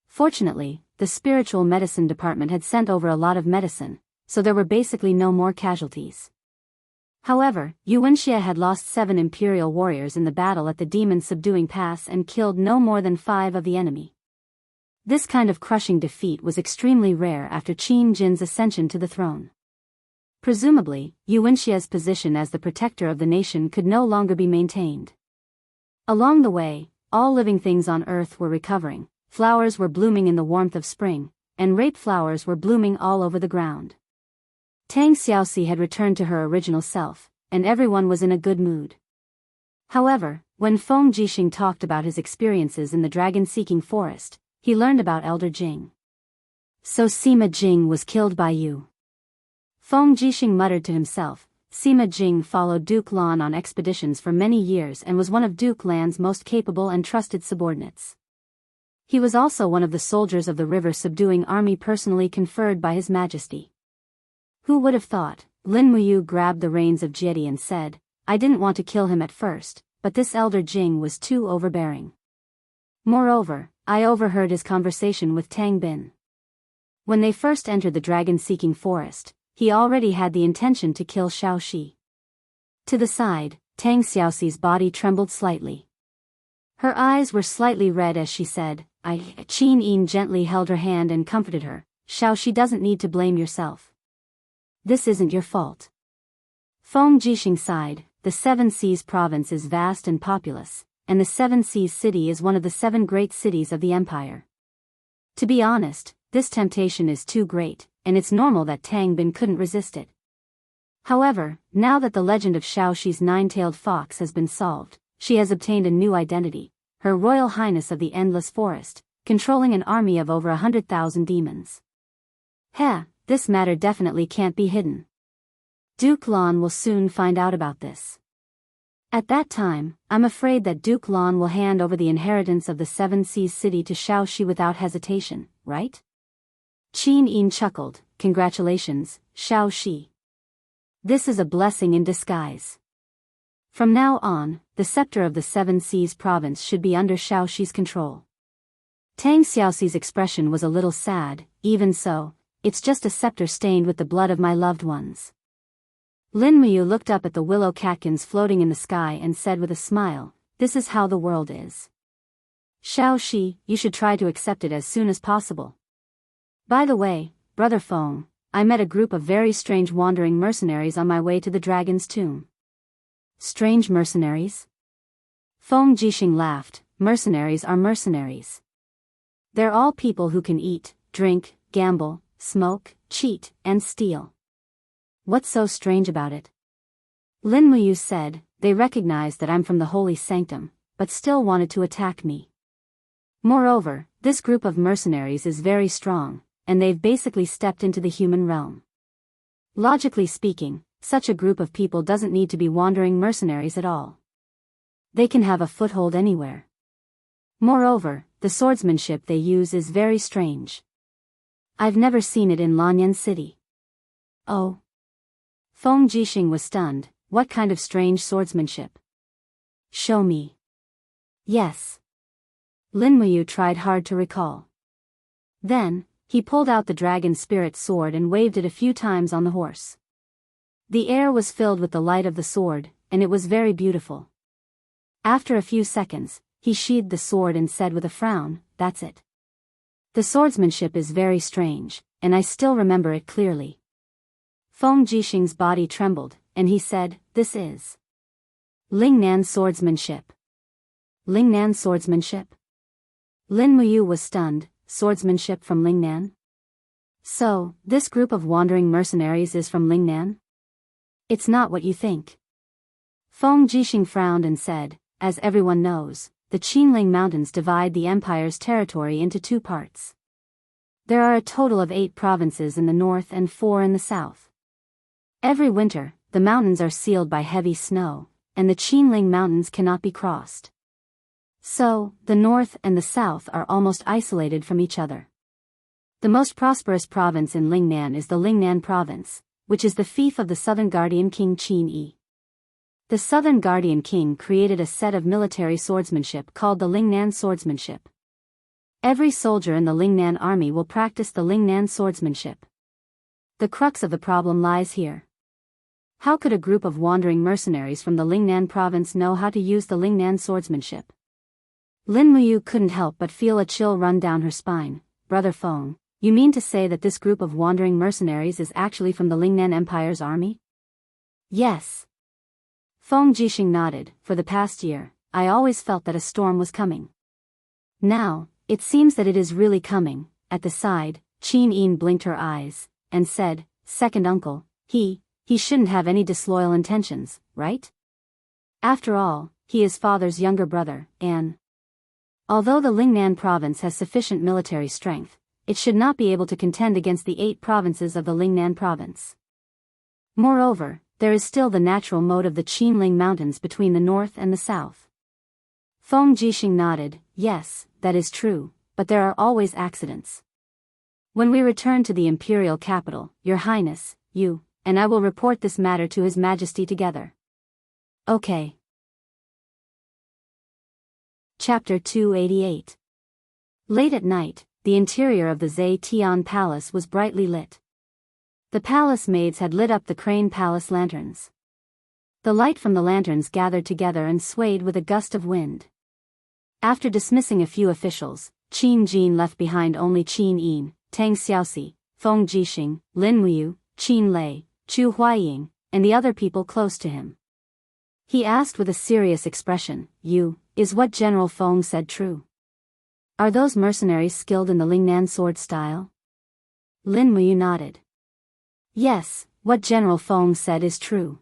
Fortunately, the spiritual medicine department had sent over a lot of medicine, so there were basically no more casualties. However, Yuan Xia had lost 7 imperial warriors in the battle at the demon subduing pass and killed no more than 5 of the enemy. This kind of crushing defeat was extremely rare after Qin Jin's ascension to the throne. Presumably, Yuan Xia's position as the protector of the nation could no longer be maintained. Along the way, all living things on Earth were recovering, flowers were blooming in the warmth of spring, and rape flowers were blooming all over the ground. Tang Xiaoxi had returned to her original self, and everyone was in a good mood. However, when Feng Jixing talked about his experiences in the dragon-seeking forest, he learned about Elder Jing. So Sima Jing was killed by you. Feng Jixing muttered to himself. Sima Jing followed Duke Lan on expeditions for many years and was one of Duke Lan's most capable and trusted subordinates. He was also one of the soldiers of the river-subduing army personally conferred by His Majesty. Who would have thought? Lin Muyu grabbed the reins of Jiedi and said, I didn't want to kill him at first, but this Elder Jing was too overbearing. Moreover, I overheard his conversation with Tang Bin. When they first entered the dragon-seeking forest, he already had the intention to kill Xiao Shi. To the side, Tang Xiaoxi's body trembled slightly. Her eyes were slightly red as she said, Qin Yin gently held her hand and comforted her. Xiao Shi doesn't need to blame yourself. This isn't your fault. Feng Jixing sighed. The Seven Seas province is vast and populous, and the Seven Seas city is one of the 7 great cities of the empire. To be honest, this temptation is too great, and it's normal that Tang Bin couldn't resist it. However, now that the legend of Xiao Shi's 9-tailed fox has been solved, she has obtained a new identity, Her Royal Highness of the Endless Forest, controlling an army of over 100,000 demons. Heh, this matter definitely can't be hidden. Duke Lan will soon find out about this. At that time, I'm afraid that Duke Lan will hand over the inheritance of the Seven Seas city to Xiaoxi without hesitation, right? Qin Yin chuckled. Congratulations, Xiaoxi. This is a blessing in disguise. From now on, the scepter of the Seven Seas province should be under Xiaoxi's control. Tang Xiaoxi's expression was a little sad. Even so, it's just a scepter stained with the blood of my loved ones. Lin Muyu looked up at the willow catkins floating in the sky and said with a smile, this is how the world is. Xiaoxi, you should try to accept it as soon as possible. By the way, Brother Feng, I met a group of very strange wandering mercenaries on my way to the dragon's tomb. Strange mercenaries? Feng Jixing laughed. Mercenaries are mercenaries. They're all people who can eat, drink, gamble, smoke, cheat, and steal. What's so strange about it? Lin Muyu said, they recognized that I'm from the holy sanctum, but still wanted to attack me. Moreover, this group of mercenaries is very strong, and they've basically stepped into the human realm. Logically speaking, such a group of people doesn't need to be wandering mercenaries at all. They can have a foothold anywhere. Moreover, the swordsmanship they use is very strange. I've never seen it in Lanyan City. Oh. Feng Jixing was stunned. What kind of strange swordsmanship? Show me. Yes. Lin Muyu tried hard to recall. Then, he pulled out the dragon spirit sword and waved it a few times on the horse. The air was filled with the light of the sword, and it was very beautiful. After a few seconds, he sheathed the sword and said with a frown, that's it. The swordsmanship is very strange, and I still remember it clearly. Feng Jixing's body trembled, and he said, this is Lingnan swordsmanship. Lingnan swordsmanship? Lin Muyu was stunned. Swordsmanship from Lingnan? So, this group of wandering mercenaries is from Lingnan? It's not what you think. Feng Jixing frowned and said, as everyone knows, the Qinling Mountains divide the empire's territory into two parts. There are a total of 8 provinces in the north and 4 in the south. Every winter, the mountains are sealed by heavy snow, and the Qinling Mountains cannot be crossed. So, the north and the south are almost isolated from each other. The most prosperous province in Lingnan is the Lingnan province, which is the fief of the Southern Guardian King Qin Yi. The Southern Guardian King created a set of military swordsmanship called the Lingnan swordsmanship. Every soldier in the Lingnan army will practice the Lingnan swordsmanship. The crux of the problem lies here. How could a group of wandering mercenaries from the Lingnan province know how to use the Lingnan swordsmanship? Lin Muyu couldn't help but feel a chill run down her spine. Brother Feng, you mean to say that this group of wandering mercenaries is actually from the Lingnan Empire's army? Yes. Feng Jixing nodded. For the past year, I always felt that a storm was coming. Now, it seems that it is really coming. At the side, Qin Yin blinked her eyes, and said, second uncle, he shouldn't have any disloyal intentions, right? After all, he is father's younger brother, and although the Lingnan province has sufficient military strength, it should not be able to contend against the 8 provinces of the Lingnan province. Moreover, there is still the natural moat of the Qinling Mountains between the north and the south. Feng Jixing nodded. Yes, that is true, but there are always accidents. When we return to the imperial capital, Your Highness, you and I will report this matter to His Majesty together. Okay. Chapter 288. Late at night, the interior of the Zetian Palace was brightly lit. The palace maids had lit up the Crane Palace lanterns. The light from the lanterns gathered together and swayed with a gust of wind. After dismissing a few officials, Qin Jin left behind only Qin Yin, Tang Xiaoxi, Feng Jixing, Lin Muyu, Qin Lei, Chu Huaying, and the other people close to him. He asked with a serious expression, is what General Feng said true? Are those mercenaries skilled in the Lingnan sword style? Lin Muyu nodded. Yes, what General Feng said is true.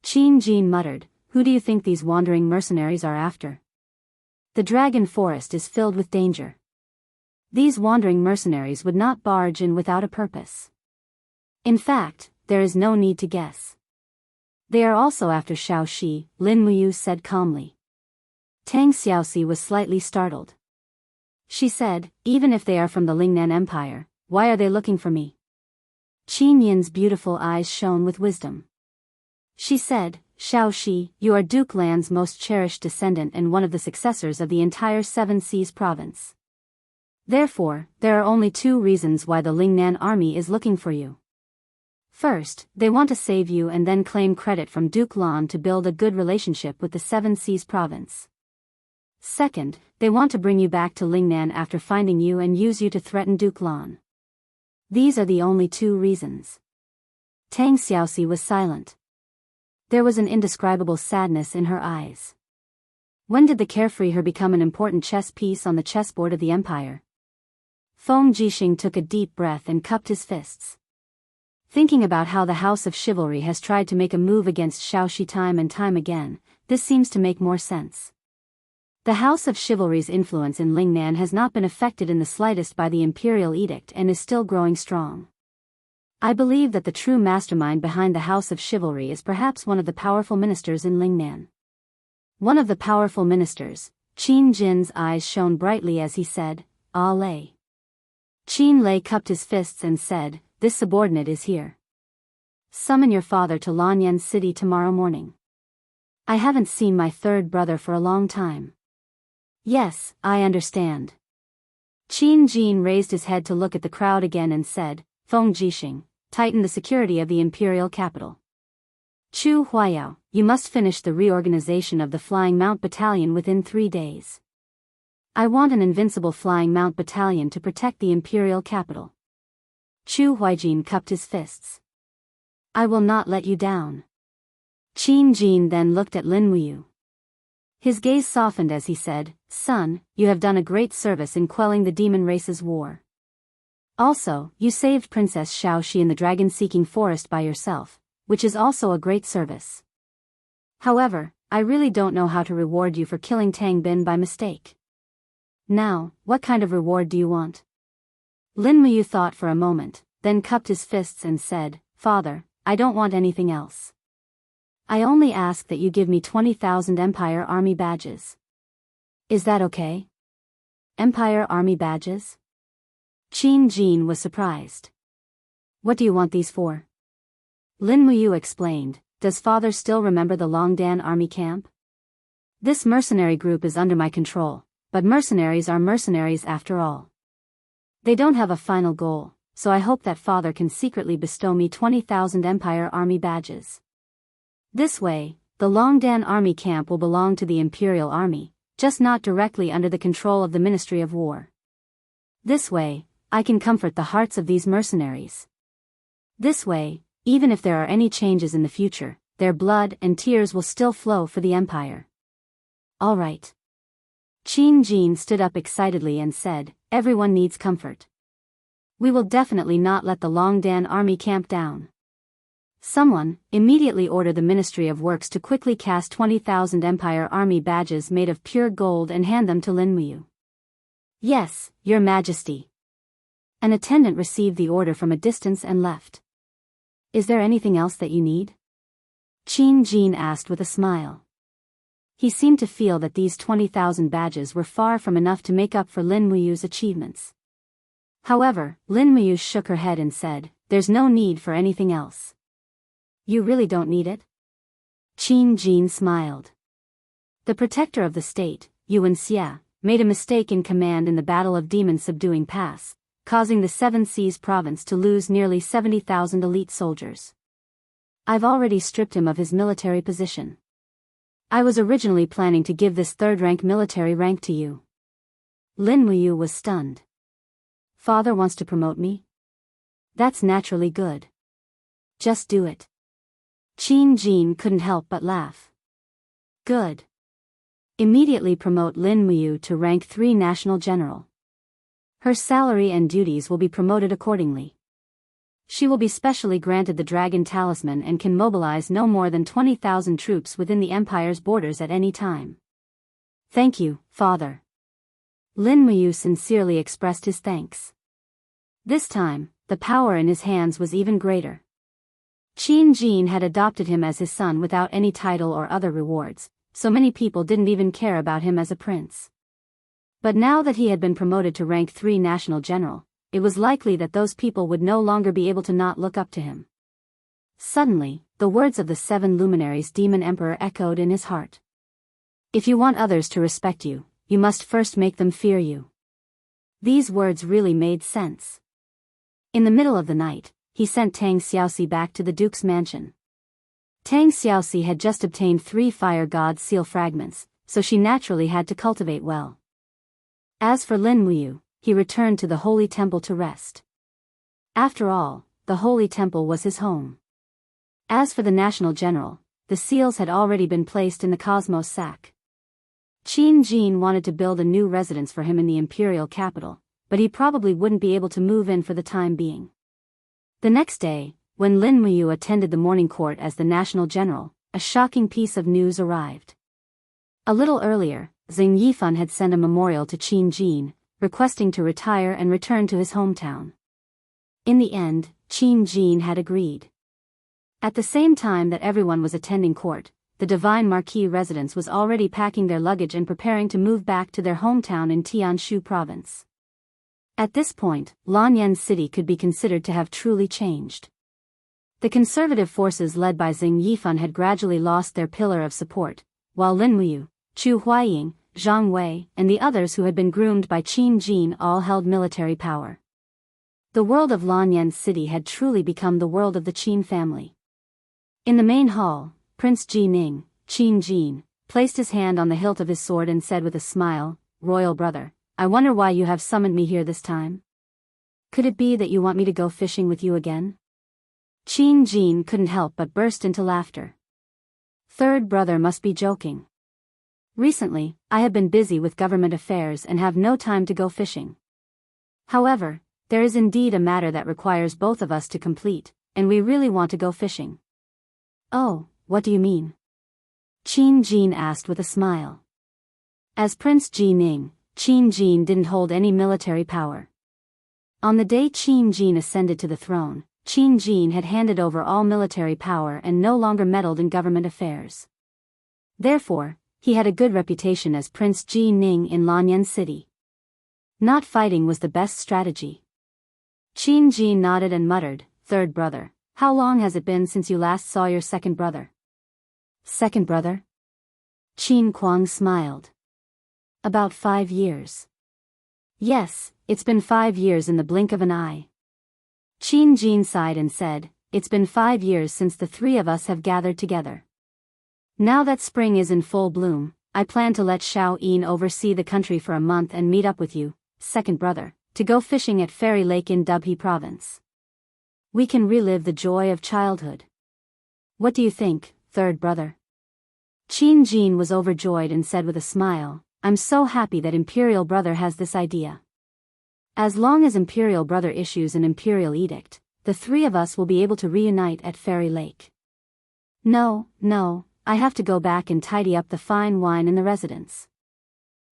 Qin Jin muttered, who do you think these wandering mercenaries are after? The dragon forest is filled with danger. These wandering mercenaries would not barge in without a purpose. In fact, there is no need to guess. They are also after Xiaoxi, Lin Muyu said calmly. Tang Xiaoxi was slightly startled. She said, even if they are from the Lingnan Empire, why are they looking for me? Qin Yin's beautiful eyes shone with wisdom. She said, Xiaoxi, you are Duke Lan's most cherished descendant and one of the successors of the entire Seven Seas province. Therefore, there are only two reasons why the Lingnan army is looking for you. First, they want to save you and then claim credit from Duke Lan to build a good relationship with the Seven Seas province. Second, they want to bring you back to Lingnan after finding you and use you to threaten Duke Lan. These are the only two reasons. Tang Xiaoxi was silent. There was an indescribable sadness in her eyes. When did the carefree her become an important chess piece on the chessboard of the empire? Feng Jixing took a deep breath and cupped his fists. Thinking about how the House of Chivalry has tried to make a move against Xiaoxi time and time again, this seems to make more sense. The House of Chivalry's influence in Lingnan has not been affected in the slightest by the imperial edict and is still growing strong. I believe that the true mastermind behind the House of Chivalry is perhaps one of the powerful ministers in Lingnan. One of the powerful ministers, Qin Jin's eyes shone brightly as he said, Ah Lei. Qin Lei cupped his fists and said, this subordinate is here. Summon your father to Lanyan City tomorrow morning. I haven't seen my third brother for a long time. Yes, I understand. Qin Jin raised his head to look at the crowd again and said, Feng Jixing, tighten the security of the imperial capital. Chu Huayao, you must finish the reorganization of the Flying Mount Battalion within 3 days. I want an invincible Flying Mount Battalion to protect the imperial capital. Chu Huaijin cupped his fists. I will not let you down. Qin Jin then looked at Lin Muyu. His gaze softened as he said, Son, you have done a great service in quelling the demon race's war. Also, you saved Princess Xiaoxi in the dragon-seeking forest by yourself, which is also a great service. However, I really don't know how to reward you for killing Tang Bin by mistake. Now, what kind of reward do you want? Lin Muyu thought for a moment, then cupped his fists and said, Father, I don't want anything else. I only ask that you give me 20,000 Empire Army badges. Is that okay? Empire Army badges? Qin Jin was surprised. What do you want these for? Lin Muyu explained, does father still remember the Longdan army camp? This mercenary group is under my control, but mercenaries are mercenaries after all. They don't have a final goal, so I hope that father can secretly bestow me 20,000 Empire Army badges. This way, the Longdan army camp will belong to the Imperial Army, just not directly under the control of the Ministry of War. This way, I can comfort the hearts of these mercenaries. This way, even if there are any changes in the future, their blood and tears will still flow for the Empire. All right. Qin Jin stood up excitedly and said, everyone needs comfort. We will definitely not let the Longdan army camp down. Someone, immediately order the Ministry of Works to quickly cast 20,000 Empire Army badges made of pure gold and hand them to Lin Muyu. Yes, Your Majesty. An attendant received the order from a distance and left. Is there anything else that you need? Qin Jin asked with a smile. He seemed to feel that these 20,000 badges were far from enough to make up for Lin Muyu's achievements. However, Lin Muyu shook her head and said, there's no need for anything else. You really don't need it? Qin Jin smiled. The protector of the state, Yuan Xia, made a mistake in command in the Battle of Demon Subduing Pass, causing the Seven Seas province to lose nearly 70,000 elite soldiers. I've already stripped him of his military position. I was originally planning to give this third-rank military rank to you. Lin Muyu was stunned. Father wants to promote me? That's naturally good. Just do it. Qin Jin couldn't help but laugh. Good. Immediately promote Lin Muyu to rank 3 National General. Her salary and duties will be promoted accordingly. She will be specially granted the Dragon Talisman and can mobilize no more than 20,000 troops within the Empire's borders at any time. Thank you, Father. Lin Muyu sincerely expressed his thanks. This time, the power in his hands was even greater. Qin Jin had adopted him as his son without any title or other rewards, so many people didn't even care about him as a prince. But now that he had been promoted to rank 3 national general, it was likely that those people would no longer be able to not look up to him. Suddenly, the words of the 7 luminaries demon emperor echoed in his heart. If you want others to respect you, you must first make them fear you. These words really made sense. In the middle of the night, he sent Tang Xiaoxi back to the duke's mansion. Tang Xiaoxi had just obtained 3 fire god seal fragments, so she naturally had to cultivate well. As for Lin Muyu, he returned to the holy temple to rest. After all, the holy temple was his home. As for the national general, the seals had already been placed in the cosmos sack. Qin Jin wanted to build a new residence for him in the imperial capital, but he probably wouldn't be able to move in for the time being. The next day, when Lin Muyu attended the morning court as the national general, a shocking piece of news arrived. A little earlier, Xing Yifan had sent a memorial to Qin Jin, requesting to retire and return to his hometown. In the end, Qin Jin had agreed. At the same time that everyone was attending court, the Divine Marquis residence was already packing their luggage and preparing to move back to their hometown in Tianshu province. At this point, Lanyan City could be considered to have truly changed. The conservative forces led by Xing Yifan had gradually lost their pillar of support, while Lin Muyu, Chu Huaying, Zhang Wei, and the others who had been groomed by Qin Jin all held military power. The world of Lanyan City had truly become the world of the Qin family. In the main hall, Prince Ji Ning, Qin Jin, placed his hand on the hilt of his sword and said with a smile, "Royal brother, I wonder why you have summoned me here this time. Could it be that you want me to go fishing with you again?" Qin Jin couldn't help but burst into laughter. Third brother must be joking. Recently, I have been busy with government affairs and have no time to go fishing. However, there is indeed a matter that requires both of us to complete, and we really want to go fishing. "Oh, what do you mean?" Qin Jin asked with a smile. As Prince Ji Ning, Qin Jin didn't hold any military power. On the day Qin Jin ascended to the throne, Qin Jin had handed over all military power and no longer meddled in government affairs. Therefore, he had a good reputation as Prince Ji Ning in Lanyan City. Not fighting was the best strategy. Qin Jin nodded and muttered, "Third brother, how long has it been since you last saw your second brother?" "Second brother?" Qin Kuang smiled. "About 5 years. Yes, it's been 5 years in the blink of an eye." Qin Jin sighed and said, "It's been 5 years since the 3 of us have gathered together. Now that spring is in full bloom, I plan to let Xiao Yin oversee the country for a month and meet up with you, second brother, to go fishing at Fairy Lake in Dubhe province. We can relive the joy of childhood. What do you think, third brother?" Qin Jin was overjoyed and said with a smile, "I'm so happy that Imperial Brother has this idea. As long as Imperial Brother issues an Imperial Edict, the 3 of us will be able to reunite at Fairy Lake. No, I have to go back and tidy up the fine wine in the residence.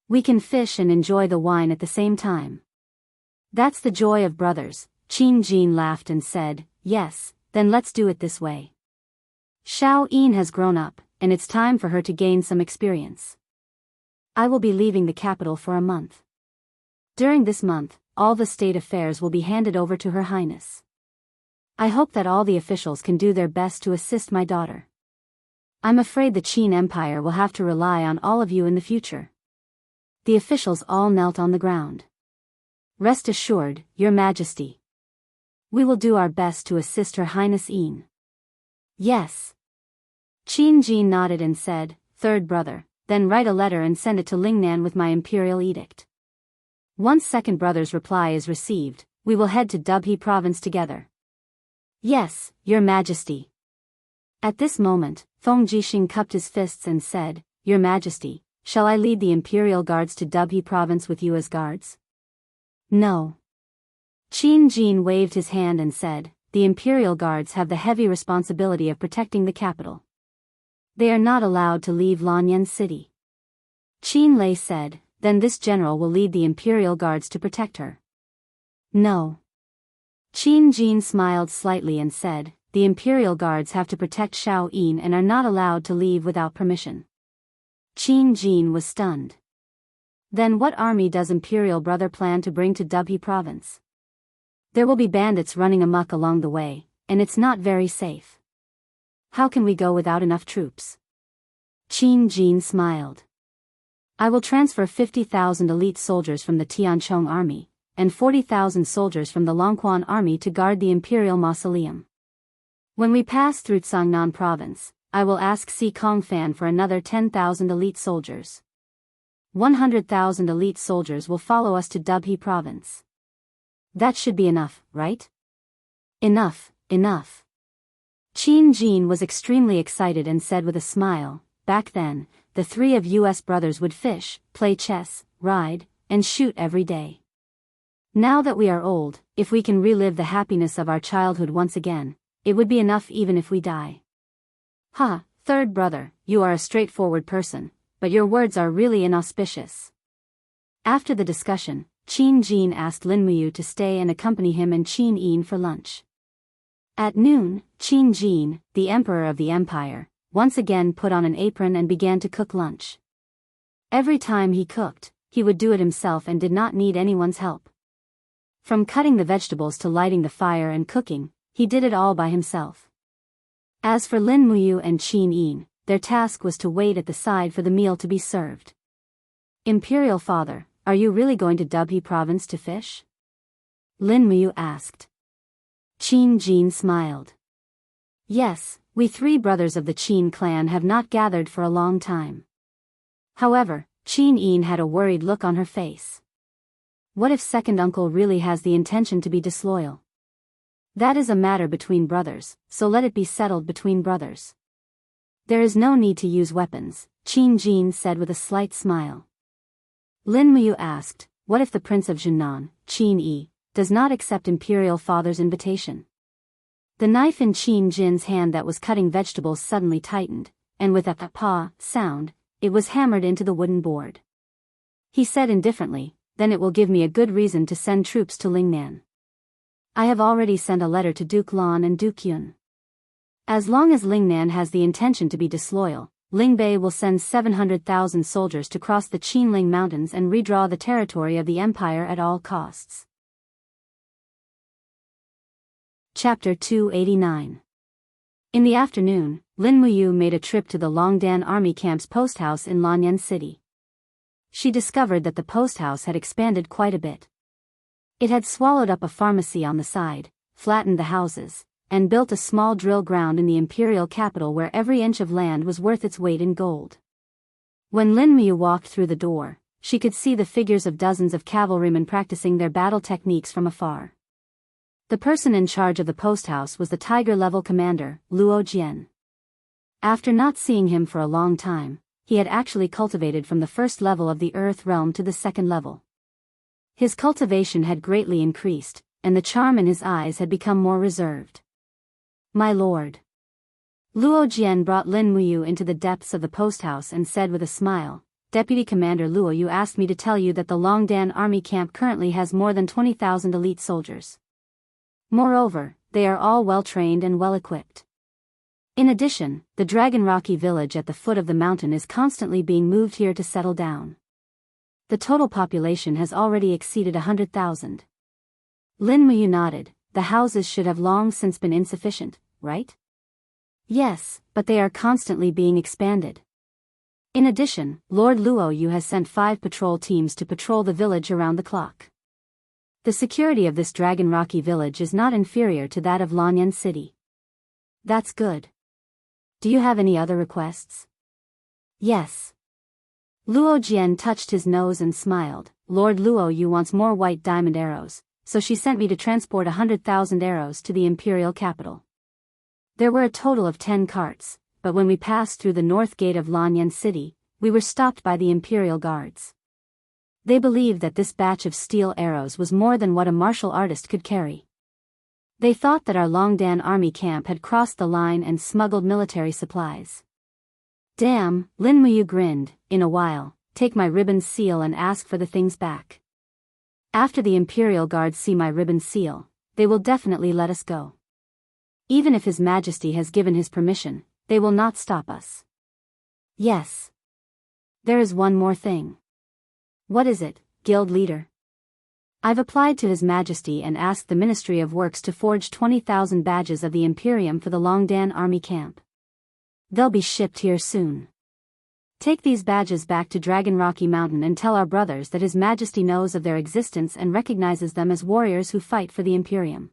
We can fish and enjoy the wine at the same time." "That's the joy of brothers," Qin Jin laughed and said, "Yes, then let's do it this way. Xiao Yin has grown up, and it's time for her to gain some experience. I will be leaving the capital for a month. During this month, all the state affairs will be handed over to Her Highness. I hope that all the officials can do their best to assist my daughter. I'm afraid the Qin Empire will have to rely on all of you in the future." The officials all knelt on the ground. "Rest assured, Your Majesty. We will do our best to assist Her Highness Yin." "Yes." Qin Jin nodded and said, "Third brother, then write a letter and send it to Lingnan with my imperial edict. Once second brother's reply is received, we will head to Dubhe province together." "Yes, Your Majesty." At this moment, Feng Jixing cupped his fists and said, "Your Majesty, shall I lead the Imperial Guards to Dubhe province with you as guards?" "No." Qin Jin waved his hand and said, "The Imperial Guards have the heavy responsibility of protecting the capital. They are not allowed to leave Lanyan City." Qin Lei said, then this general will lead the Imperial Guards to protect her. No. Qin Jin smiled slightly and said, the Imperial Guards have to protect Xiao Yin and are not allowed to leave without permission. Qin Jin was stunned. Then what army does Imperial Brother plan to bring to Dubhe province? There will be bandits running amok along the way, and it's not very safe. How can we go without enough troops? Qin Jin smiled. I will transfer 50,000 elite soldiers from the Tianchong army, and 40,000 soldiers from the Longquan army to guard the Imperial Mausoleum. When we pass through Tsangnan province, I will ask Si Kongfan for another 10,000 elite soldiers. 100,000 elite soldiers will follow us to Dubhe province. That should be enough, right? Enough, enough. Qin Jin was extremely excited and said with a smile, back then, the three of us brothers would fish, play chess, ride, and shoot every day. Now that we are old, if we can relive the happiness of our childhood once again, it would be enough even if we die. Ha, third brother, you are a straightforward person, but your words are really inauspicious. After the discussion, Qin Jin asked Lin Muyu to stay and accompany him and Qin Yin for lunch. At noon, Qin Jin, the emperor of the empire, once again put on an apron and began to cook lunch. Every time he cooked, he would do it himself and did not need anyone's help. From cutting the vegetables to lighting the fire and cooking, he did it all by himself. As for Lin Muyu and Qin Yin, their task was to wait at the side for the meal to be served. Imperial Father, are you really going to Dubhe province to fish? Lin Muyu asked. Qin Jin smiled. Yes, we three brothers of the Qin clan have not gathered for a long time. However, Qin Yin had a worried look on her face. What if second uncle really has the intention to be disloyal? That is a matter between brothers, so let it be settled between brothers. There is no need to use weapons, Qin Jin said with a slight smile. Lin Muyu asked, what if the Prince of Jinan, Qin Yi, does not accept Imperial Father's invitation? The knife in Qin Jin's hand that was cutting vegetables suddenly tightened, and with a pa sound, it was hammered into the wooden board. He said indifferently, then it will give me a good reason to send troops to Lingnan. I have already sent a letter to Duke Lan and Duke Yun. As long as Lingnan has the intention to be disloyal, Lingbei will send 700,000 soldiers to cross the Qinling Mountains and redraw the territory of the empire at all costs. Chapter 289. In the afternoon, Lin Muyu made a trip to the Longdan Army Camp's post house in Lanyan City. She discovered that the post house had expanded quite a bit. It had swallowed up a pharmacy on the side, flattened the houses, and built a small drill ground in the imperial capital where every inch of land was worth its weight in gold. When Lin Muyu walked through the door, she could see the figures of dozens of cavalrymen practicing their battle techniques from afar. The person in charge of the post house was the Tiger-level commander, Luo Jian. After not seeing him for a long time, he had actually cultivated from the first level of the Earth realm to the second level. His cultivation had greatly increased, and the charm in his eyes had become more reserved. My lord. Luo Jian brought Lin Muyu into the depths of the post house and said with a smile, Deputy Commander Luo, you asked me to tell you that the Longdan army camp currently has more than 20,000 elite soldiers. Moreover, they are all well-trained and well-equipped. In addition, the Dragon Rocky village at the foot of the mountain is constantly being moved here to settle down. The total population has already exceeded 100,000. Lin Muyu nodded. The houses should have long since been insufficient, right? Yes, but they are constantly being expanded. In addition, Lord Luo Yu has sent 5 patrol teams to patrol the village around the clock. The security of this Dragon Rocky village is not inferior to that of Lanyan City. That's good. Do you have any other requests? Yes. Luo Jian touched his nose and smiled. Lord Luo Yu wants more white diamond arrows, so she sent me to transport 100,000 arrows to the imperial capital. There were a total of 10 carts, but when we passed through the north gate of Lanyan City, we were stopped by the imperial guards. They believed that this batch of steel arrows was more than what a martial artist could carry. They thought that our Longdan army camp had crossed the line and smuggled military supplies. Damn, Lin Muyu grinned. In a while, take my ribbon seal and ask for the things back. After the Imperial Guards see my ribbon seal, they will definitely let us go. Even if His Majesty has given his permission, they will not stop us. Yes. There is one more thing. What is it, Guild Leader? I've applied to His Majesty and asked the Ministry of Works to forge 20,000 badges of the Imperium for the Longdan army camp. They'll be shipped here soon. Take these badges back to Dragon Rocky Mountain and tell our brothers that His Majesty knows of their existence and recognizes them as warriors who fight for the Imperium.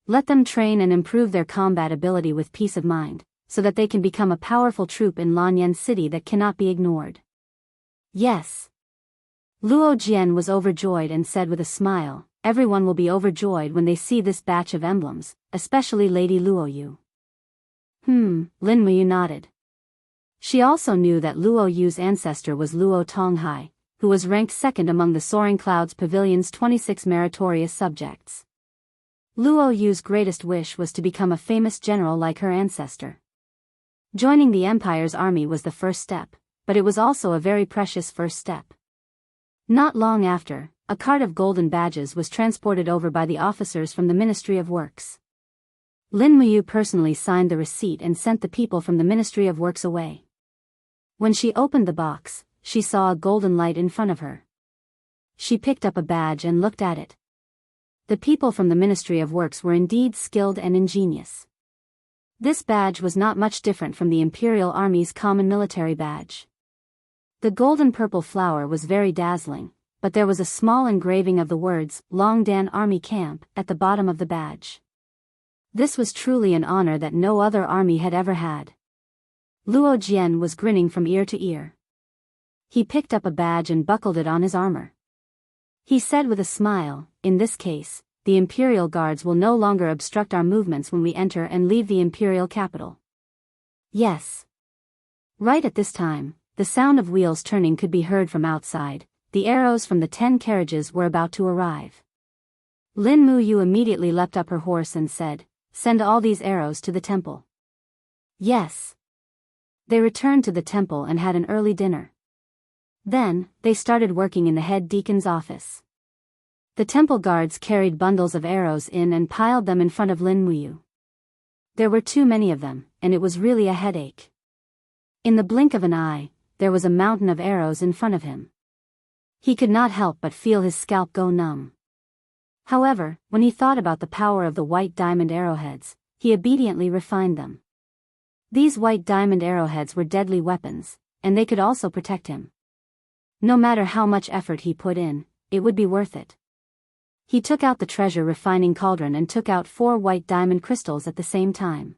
Let them train and improve their combat ability with peace of mind, so that they can become a powerful troop in Lanyan City that cannot be ignored. Yes. Luo Jian was overjoyed and said with a smile, everyone will be overjoyed when they see this batch of emblems, especially Lady Luo Yu. Lin Muyu nodded. She also knew that Luo Yu's ancestor was Luo Tonghai, who was ranked second among the Soaring Clouds Pavilion's 26 meritorious subjects. Luo Yu's greatest wish was to become a famous general like her ancestor. Joining the Empire's army was the first step, but it was also a very precious first step. Not long after, a cart of golden badges was transported over by the officers from the Ministry of Works. Lin Muyu personally signed the receipt and sent the people from the Ministry of Works away. When she opened the box, she saw a golden light in front of her. She picked up a badge and looked at it. The people from the Ministry of Works were indeed skilled and ingenious. This badge was not much different from the Imperial Army's common military badge. The golden purple flower was very dazzling, but there was a small engraving of the words, Longdan Army Camp, at the bottom of the badge. This was truly an honor that no other army had ever had. Luo Jian was grinning from ear to ear. He picked up a badge and buckled it on his armor. He said with a smile, in this case, the Imperial Guards will no longer obstruct our movements when we enter and leave the Imperial capital. Yes. Right at this time, the sound of wheels turning could be heard from outside. The arrows from the 10 carriages were about to arrive. Lin Muyu immediately leapt up her horse and said, send all these arrows to the temple. Yes. They returned to the temple and had an early dinner. Then, they started working in the head deacon's office. The temple guards carried bundles of arrows in and piled them in front of Lin Muyu. There were too many of them, and it was really a headache. In the blink of an eye, there was a mountain of arrows in front of him. He could not help but feel his scalp go numb. However, when he thought about the power of the white diamond arrowheads, he obediently refined them. These white diamond arrowheads were deadly weapons, and they could also protect him. No matter how much effort he put in, it would be worth it. He took out the treasure refining cauldron and took out 4 white diamond crystals at the same time.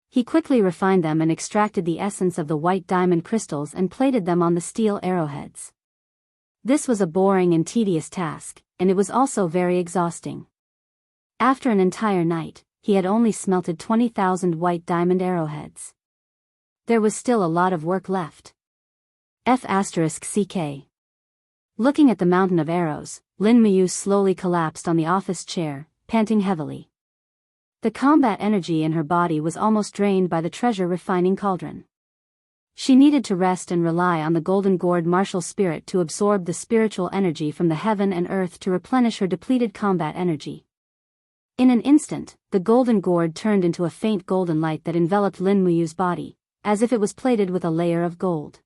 He quickly refined them and extracted the essence of the white diamond crystals and plated them on the steel arrowheads. This was a boring and tedious task, and it was also very exhausting. After an entire night, he had only smelted 20,000 white diamond arrowheads. There was still a lot of work left. F***CK. Looking at the mountain of arrows, Lin Muyu slowly collapsed on the office chair, panting heavily. The combat energy in her body was almost drained by the treasure refining cauldron. She needed to rest and rely on the golden gourd martial spirit to absorb the spiritual energy from the heaven and earth to replenish her depleted combat energy. In an instant, the golden gourd turned into a faint golden light that enveloped Lin Muyu's body, as if it was plated with a layer of gold.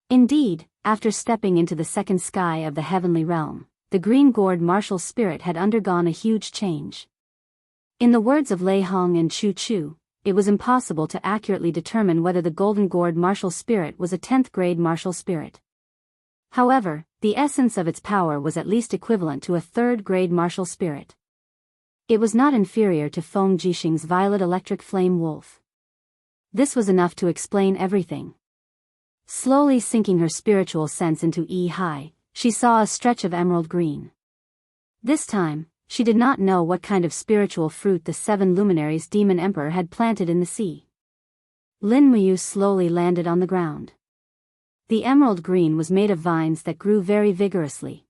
Indeed, after stepping into the second sky of the heavenly realm, the green gourd martial spirit had undergone a huge change. In the words of Lei Hong and Chu Chu, it was impossible to accurately determine whether the golden gourd martial spirit was a 10th grade martial spirit. However, the essence of its power was at least equivalent to a 3rd grade martial spirit. It was not inferior to Feng Jixing's violet electric flame wolf. This was enough to explain everything. Slowly sinking her spiritual sense into Yi, she saw a stretch of emerald green. This time, she did not know what kind of spiritual fruit the 7 luminaries demon emperor had planted in the sea. Lin Muyu slowly landed on the ground. The emerald green was made of vines that grew very vigorously.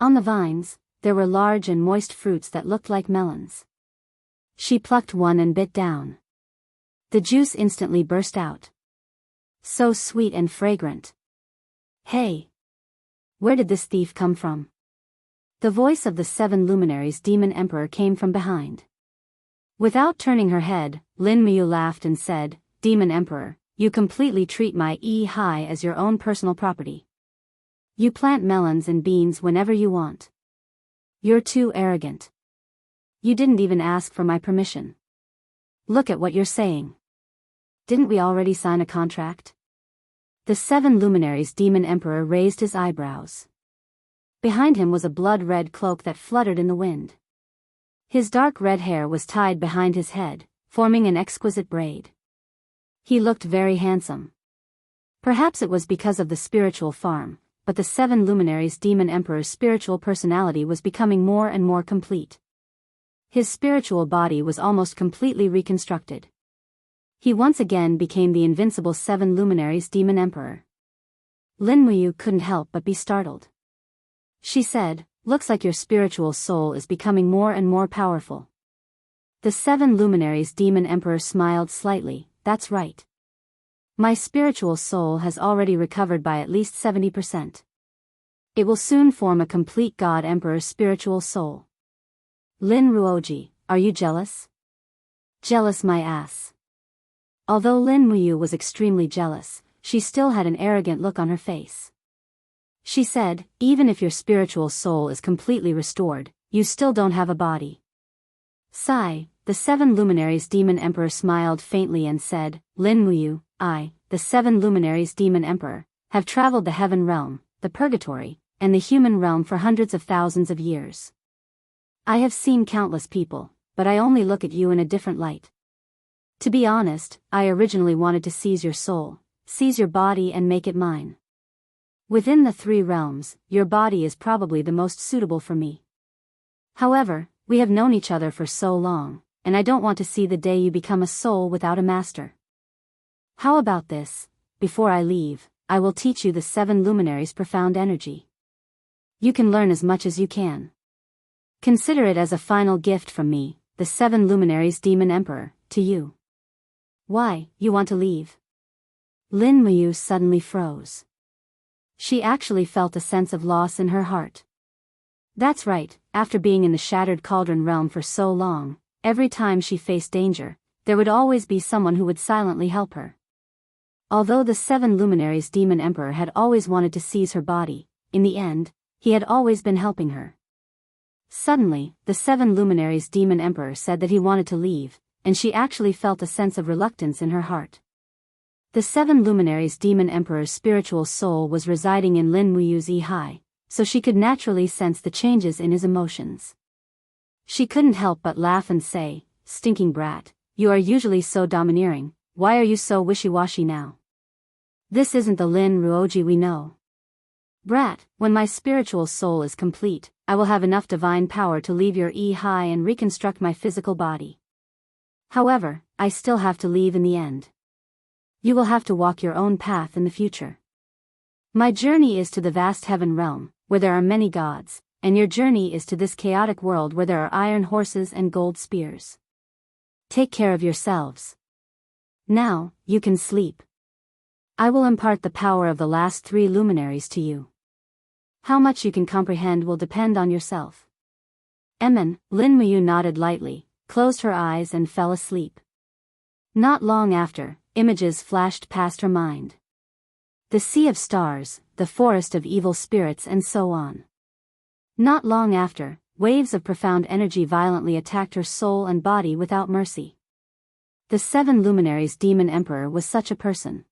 On the vines, there were large and moist fruits that looked like melons. She plucked one and bit down. The juice instantly burst out. So sweet and fragrant. Hey! Where did this thief come from? The voice of the 7 luminaries demon emperor came from behind. Without turning her head, Lin Muyu laughed and said, Demon Emperor, you completely treat my high as your own personal property. You plant melons and beans whenever you want. You're too arrogant. You didn't even ask for my permission. Look at what you're saying. Didn't we already sign a contract? The 7 luminaries demon emperor raised his eyebrows. Behind him was a blood-red cloak that fluttered in the wind. His dark red hair was tied behind his head, forming an exquisite braid. He looked very handsome. Perhaps it was because of the spiritual farm, but the 7 luminaries demon emperor's spiritual personality was becoming more and more complete. His spiritual body was almost completely reconstructed. He once again became the invincible 7 luminaries demon emperor. Lin Muyu couldn't help but be startled. She said, looks like your spiritual soul is becoming more and more powerful. The 7 luminaries demon emperor smiled slightly, that's right. My spiritual soul has already recovered by at least 70%. It will soon form a complete God Emperor's spiritual soul. Lin Ruoji, are you jealous? Jealous my ass. Although Lin Muyu was extremely jealous, she still had an arrogant look on her face. She said, even if your spiritual soul is completely restored, you still don't have a body. Sigh, the 7 luminaries demon emperor smiled faintly and said, Lin Muyu, I, the 7 luminaries demon emperor, have traveled the heaven realm, the purgatory, and the human realm for hundreds of thousands of years. I have seen countless people, but I only look at you in a different light. To be honest, I originally wanted to seize your soul, seize your body and make it mine. Within the 3 realms, your body is probably the most suitable for me. However, we have known each other for so long, and I don't want to see the day you become a soul without a master. How about this? Before I leave, I will teach you the 7 luminaries' profound energy. You can learn as much as you can. Consider it as a final gift from me, the 7 luminaries demon emperor, to you. Why, you want to leave? Lin Muyu suddenly froze. She actually felt a sense of loss in her heart. That's right, after being in the Shattered Cauldron realm for so long, every time she faced danger, there would always be someone who would silently help her. Although the 7 luminaries demon emperor had always wanted to seize her body, in the end, he had always been helping her. Suddenly, the 7 luminaries demon emperor said that he wanted to leave, and she actually felt a sense of reluctance in her heart. The 7 luminaries demon emperor's spiritual soul was residing in Lin Muyu's high, so she could naturally sense the changes in his emotions. She couldn't help but laugh and say, stinking brat, you are usually so domineering, why are you so wishy-washy now? This isn't the Lin Ruoji we know. Brat, when my spiritual soul is complete, I will have enough divine power to leave your high and reconstruct my physical body. However, I still have to leave in the end. You will have to walk your own path in the future. My journey is to the vast heaven realm, where there are many gods, and your journey is to this chaotic world where there are iron horses and gold spears. Take care of yourselves. Now, you can sleep. I will impart the power of the last 3 luminaries to you. How much you can comprehend will depend on yourself. Lin Muyu nodded lightly, closed her eyes and fell asleep. Not long after, images flashed past her mind. The sea of stars, the forest of evil spirits and so on. Not long after, waves of profound energy violently attacked her soul and body without mercy. The 7 luminaries demon emperor was such a person.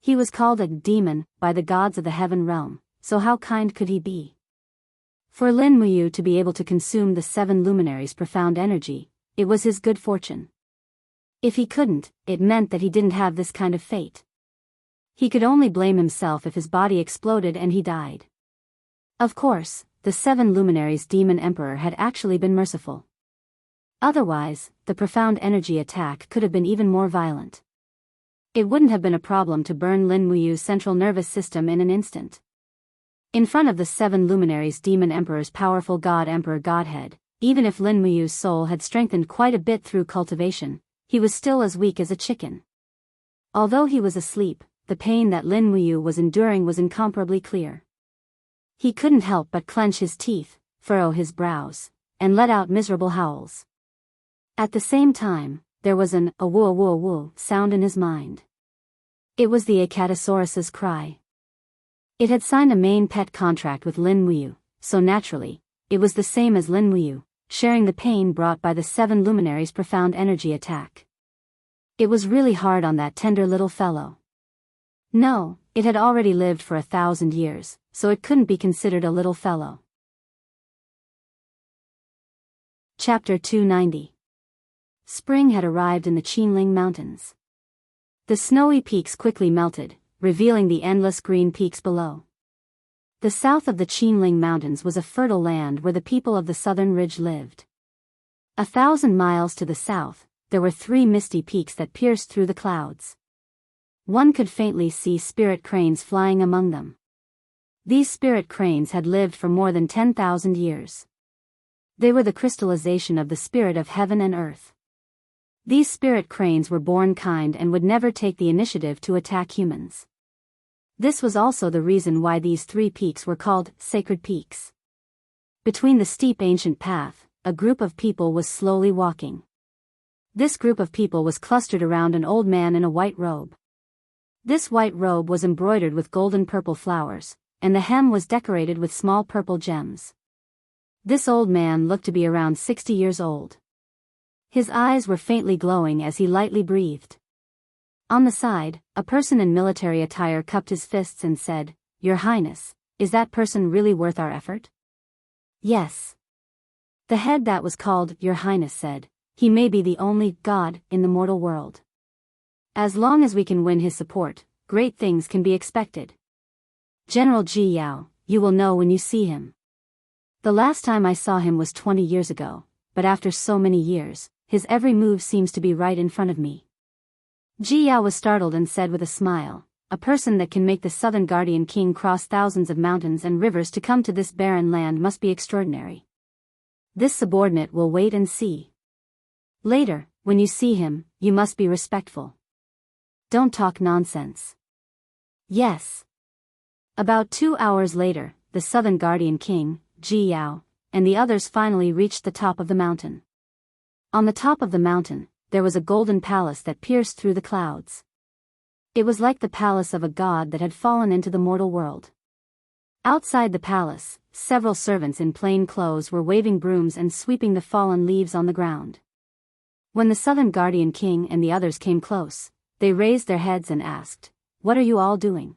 He was called a demon by the gods of the heaven realm, so how kind could he be? For Lin Muyu to be able to consume the 7 luminaries' profound energy, it was his good fortune. If he couldn't, it meant that he didn't have this kind of fate. He could only blame himself if his body exploded and he died. Of course, the 7 luminaries demon emperor had actually been merciful. Otherwise, the profound energy attack could have been even more violent. It wouldn't have been a problem to burn Lin Muyu's central nervous system in an instant. In front of the 7 luminaries demon emperor's powerful god emperor godhead, even if Lin Muyu's soul had strengthened quite a bit through cultivation, he was still as weak as a chicken. Although he was asleep, the pain that Lin Muyu was enduring was incomparably clear. He couldn't help but clench his teeth, furrow his brows, and let out miserable howls. At the same time, there was an "a-woo-a-woo-a-woo" sound in his mind. It was the Acatosaurus's cry. It had signed a main pet contract with Lin Muyu, so naturally, it was the same as Lin Muyu, sharing the pain brought by the seven luminaries' profound energy attack. It was really hard on that tender little fellow. No, it had already lived for 1,000 years, so it couldn't be considered a little fellow. Chapter 290. Spring had arrived in the Qinling Mountains. The snowy peaks quickly melted, revealing the endless green peaks below. The south of the Qinling Mountains was a fertile land where the people of the southern ridge lived. 1,000 miles to the south, there were 3 misty peaks that pierced through the clouds. One could faintly see spirit cranes flying among them. These spirit cranes had lived for more than 10,000 years. They were the crystallization of the spirit of heaven and earth. These spirit cranes were born kind and would never take the initiative to attack humans. This was also the reason why these 3 peaks were called sacred peaks. Between the steep ancient path, a group of people was slowly walking. This group of people was clustered around an old man in a white robe. This white robe was embroidered with golden purple flowers, and the hem was decorated with small purple gems. This old man looked to be around 60 years old. His eyes were faintly glowing as he lightly breathed. On the side, a person in military attire cupped his fists and said, "Your Highness, is that person really worth our effort?" "Yes." The head that was called Your Highness said, "He may be the only god in the mortal world. As long as we can win his support, great things can be expected. General Ji Yao, you will know when you see him. The last time I saw him was 20 years ago, but after so many years, his every move seems to be right in front of me." Ji Yao was startled and said with a smile, "A person that can make the Southern Guardian King cross thousands of mountains and rivers to come to this barren land must be extraordinary. This subordinate will wait and see. Later, when you see him, you must be respectful. Don't talk nonsense." "Yes." About 2 hours later, the Southern Guardian King, Ji Yao, and the others finally reached the top of the mountain. On the top of the mountain, there was a golden palace that pierced through the clouds. It was like the palace of a god that had fallen into the mortal world. Outside the palace, several servants in plain clothes were waving brooms and sweeping the fallen leaves on the ground. When the Southern Guardian King and the others came close, they raised their heads and asked, "What are you all doing?"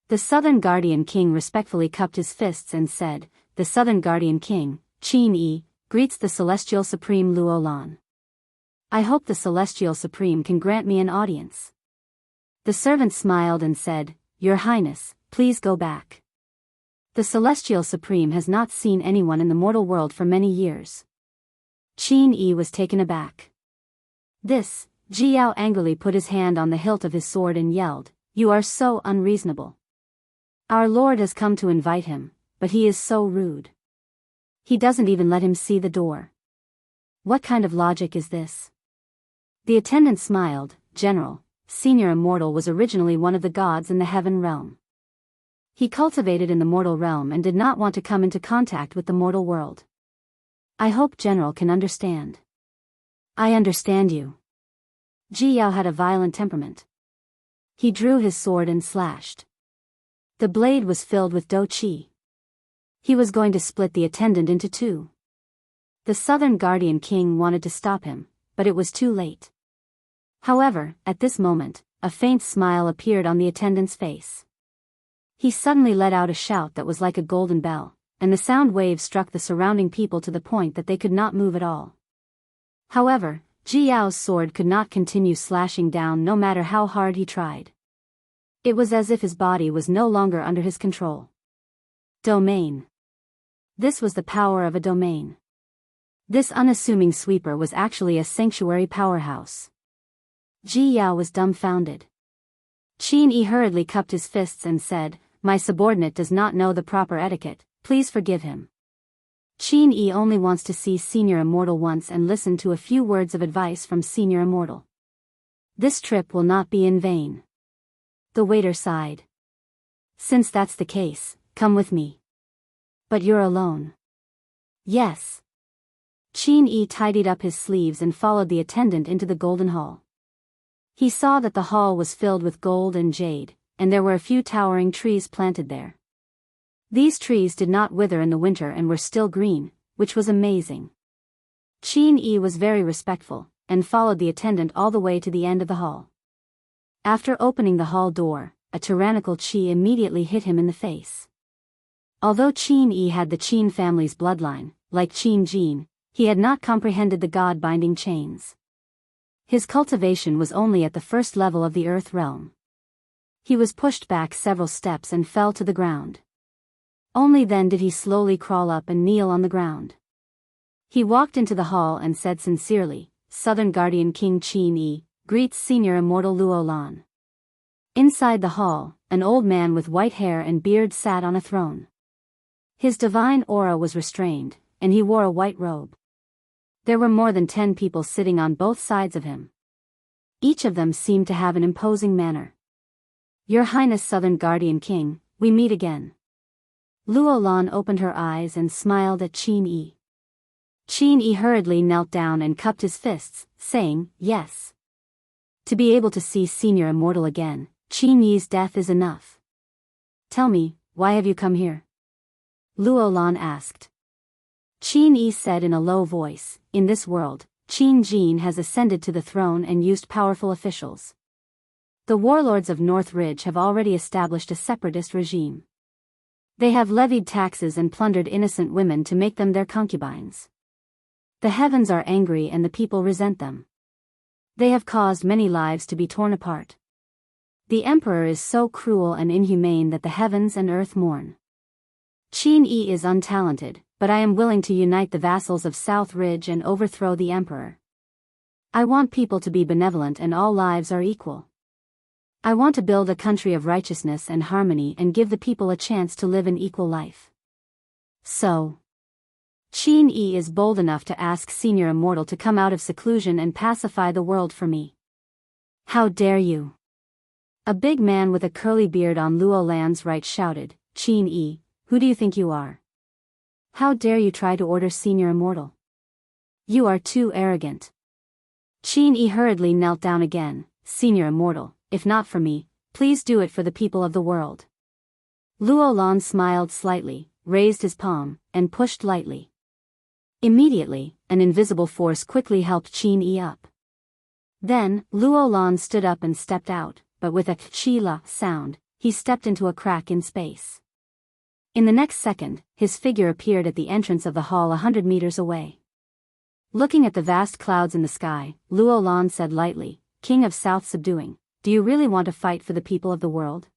The Southern Guardian King respectfully cupped his fists and said, "The Southern Guardian King, Qin Yi, greets the Celestial Supreme Luolan. I hope the Celestial Supreme can grant me an audience." The servant smiled and said, "Your Highness, please go back. The Celestial Supreme has not seen anyone in the mortal world for many years." Qin Yi was taken aback. This, Ji Yao angrily put his hand on the hilt of his sword and yelled, "You are so unreasonable. Our Lord has come to invite him, but he is so rude. He doesn't even let him see the door. What kind of logic is this?" The attendant smiled, "General, Senior Immortal was originally one of the gods in the heaven realm. He cultivated in the mortal realm and did not want to come into contact with the mortal world. I hope General can understand." "I understand you." Ji Yao had a violent temperament. He drew his sword and slashed. The blade was filled with dou qi. He was going to split the attendant into 2. The Southern Guardian King wanted to stop him, but it was too late. However, at this moment, a faint smile appeared on the attendant's face. He suddenly let out a shout that was like a golden bell, and the sound waves struck the surrounding people to the point that they could not move at all. However, Ji Yao's sword could not continue slashing down no matter how hard he tried. It was as if his body was no longer under his control. Domain. This was the power of a domain. This unassuming sweeper was actually a sanctuary powerhouse. Ji Yao was dumbfounded. Qin Yi hurriedly cupped his fists and said, "My subordinate does not know the proper etiquette, please forgive him. Qin Yi only wants to see Senior Immortal once and listen to a few words of advice from Senior Immortal. This trip will not be in vain." The waiter sighed. Since that's the case, come with me. But you're alone. Yes. Qin-Yi tidied up his sleeves and followed the attendant into the golden hall. He saw that the hall was filled with gold and jade, and there were a few towering trees planted there. These trees did not wither in the winter and were still green, which was amazing. Qin-Yi was very respectful, and followed the attendant all the way to the end of the hall. After opening the hall door, a tyrannical Qi immediately hit him in the face. Although Qin-Yi had the Qin family's bloodline, like Qin-Jin, he had not comprehended the god-binding chains. His cultivation was only at the first level of the earth realm. He was pushed back several steps and fell to the ground. Only then did he slowly crawl up and kneel on the ground. He walked into the hall and said sincerely, "Southern Guardian King Qin-Yi, greets Senior Immortal Luo Lan." Inside the hall, an old man with white hair and beard sat on a throne. His divine aura was restrained, and he wore a white robe. There were more than 10 people sitting on both sides of him. Each of them seemed to have an imposing manner. "Your Highness Southern Guardian King, we meet again." Luo Lan opened her eyes and smiled at Qin-Yi. Qin-Yi hurriedly knelt down and cupped his fists, saying, "Yes." To be able to see Senior Immortal again, Qin-Yi's death is enough. "Tell me, why have you come here?" Luo Lan asked. Qin-Yi said in a low voice, "In this world, Qin-Jin has ascended to the throne and used powerful officials. The warlords of North Ridge have already established a separatist regime. They have levied taxes and plundered innocent women to make them their concubines. The heavens are angry and the people resent them. They have caused many lives to be torn apart. The emperor is so cruel and inhumane that the heavens and earth mourn. Qin-Yi is untalented, but I am willing to unite the vassals of South Ridge and overthrow the emperor. I want people to be benevolent and all lives are equal. I want to build a country of righteousness and harmony and give the people a chance to live an equal life." So, Qin-Yi is bold enough to ask Senior Immortal to come out of seclusion and pacify the world for me. "How dare you!" A big man with a curly beard on Luo Lan's right shouted, "Qin-Yi, who do you think you are? How dare you try to order Senior Immortal? You are too arrogant." Qin-Yi hurriedly knelt down again, "Senior Immortal, if not for me, please do it for the people of the world." Luo Lan smiled slightly, raised his palm, and pushed lightly. Immediately, an invisible force quickly helped Qin-Yi up. Then, Luo Lan stood up and stepped out, but with a "Qi-la" sound, he stepped into a crack in space. In the next second, his figure appeared at the entrance of the hall 100 meters away. Looking at the vast clouds in the sky, Luo Lan said lightly, "King of South Subduing, do you really want to fight for the people of the world?"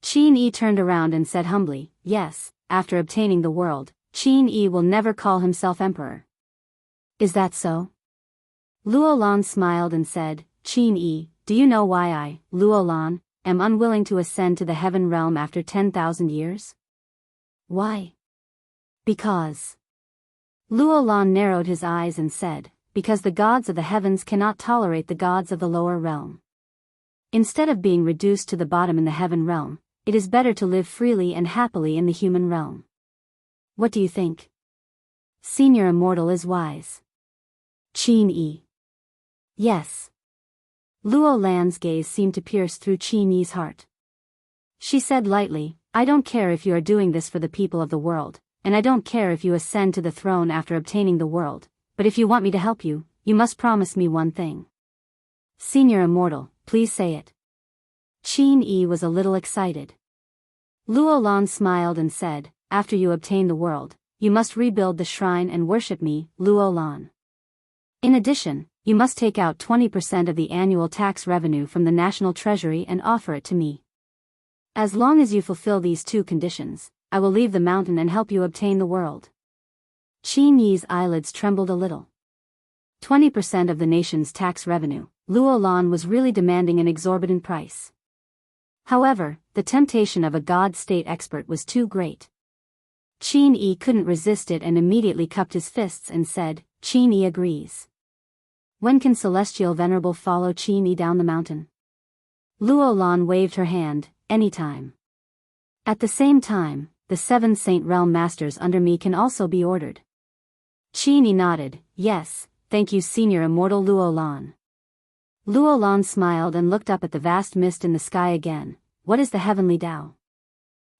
Qin-Yi turned around and said humbly, "Yes, after obtaining the world, Qin-Yi will never call himself emperor." "Is that so?" Luo Lan smiled and said, "Qin-Yi, do you know why I, Luo Lan, am unwilling to ascend to the heaven realm after 10,000 years? "Why?" "Because." Luo Lan narrowed his eyes and said, "Because the gods of the heavens cannot tolerate the gods of the lower realm. Instead of being reduced to the bottom in the heaven realm, it is better to live freely and happily in the human realm. What do you think?" "Senior Immortal is wise." Qin-Yi. "Yes." Luo Lan's gaze seemed to pierce through Qin-Yi's heart. She said lightly, "I don't care if you are doing this for the people of the world, and I don't care if you ascend to the throne after obtaining the world, but if you want me to help you, you must promise me one thing." "Senior Immortal, please say it." Qin-Yi was a little excited. Luo Lan smiled and said, "After you obtain the world, you must rebuild the shrine and worship me, Luo Lan. In addition, you must take out 20% of the annual tax revenue from the national treasury and offer it to me. As long as you fulfill these 2 conditions, I will leave the mountain and help you obtain the world." Qin-Yi's eyelids trembled a little. 20% of the nation's tax revenue. Luo Lan was really demanding an exorbitant price. However, the temptation of a god-state expert was too great. Qin-Yi couldn't resist it and immediately cupped his fists and said, "Qin-Yi agrees." "When can Celestial Venerable follow Qin-Yi down the mountain?" Luo Lan waved her hand, anytime. At the same time, the 7 Saint Realm Masters under me can also be ordered. Qini nodded, yes, thank you Senior Immortal Luo Lan. Luo Lan smiled and looked up at the vast mist in the sky again. What is the heavenly Tao?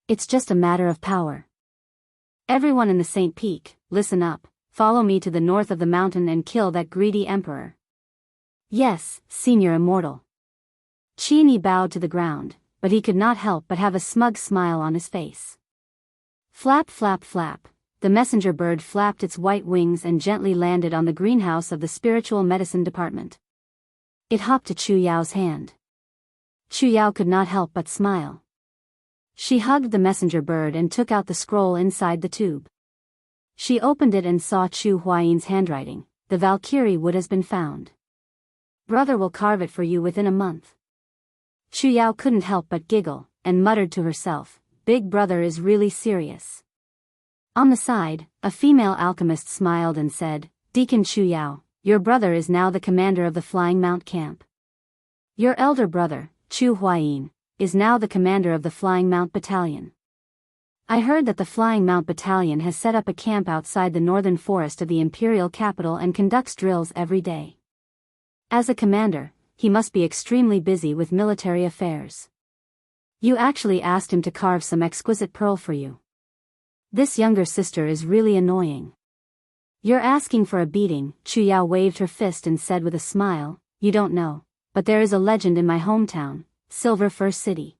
It's just a matter of power. Everyone in the Saint Peak, listen up, follow me to the north of the mountain and kill that greedy emperor. Yes, Senior Immortal. Qini bowed to the ground, but he could not help but have a smug smile on his face. Flap flap flap, the messenger bird flapped its white wings and gently landed on the greenhouse of the spiritual medicine department. It hopped to Chu Yao's hand. Chu Yao could not help but smile. She hugged the messenger bird and took out the scroll inside the tube. She opened it and saw Chu Huayin's handwriting. The Valkyrie wood has been found. Brother will carve it for you within a month. Chu Yao couldn't help but giggle, and muttered to herself, Big brother is really serious. On the side, a female alchemist smiled and said, Deacon Chu Yao, your brother is now the commander of the Flying Mount camp. Your elder brother, Chu Huayin, is now the commander of the Flying Mount Battalion. I heard that the Flying Mount Battalion has set up a camp outside the northern forest of the imperial capital and conducts drills every day. As a commander, he must be extremely busy with military affairs. You actually asked him to carve some exquisite pearl for you. This younger sister is really annoying. You're asking for a beating, Chu Yao waved her fist and said with a smile, You don't know, but there is a legend in my hometown, Silver Fir City.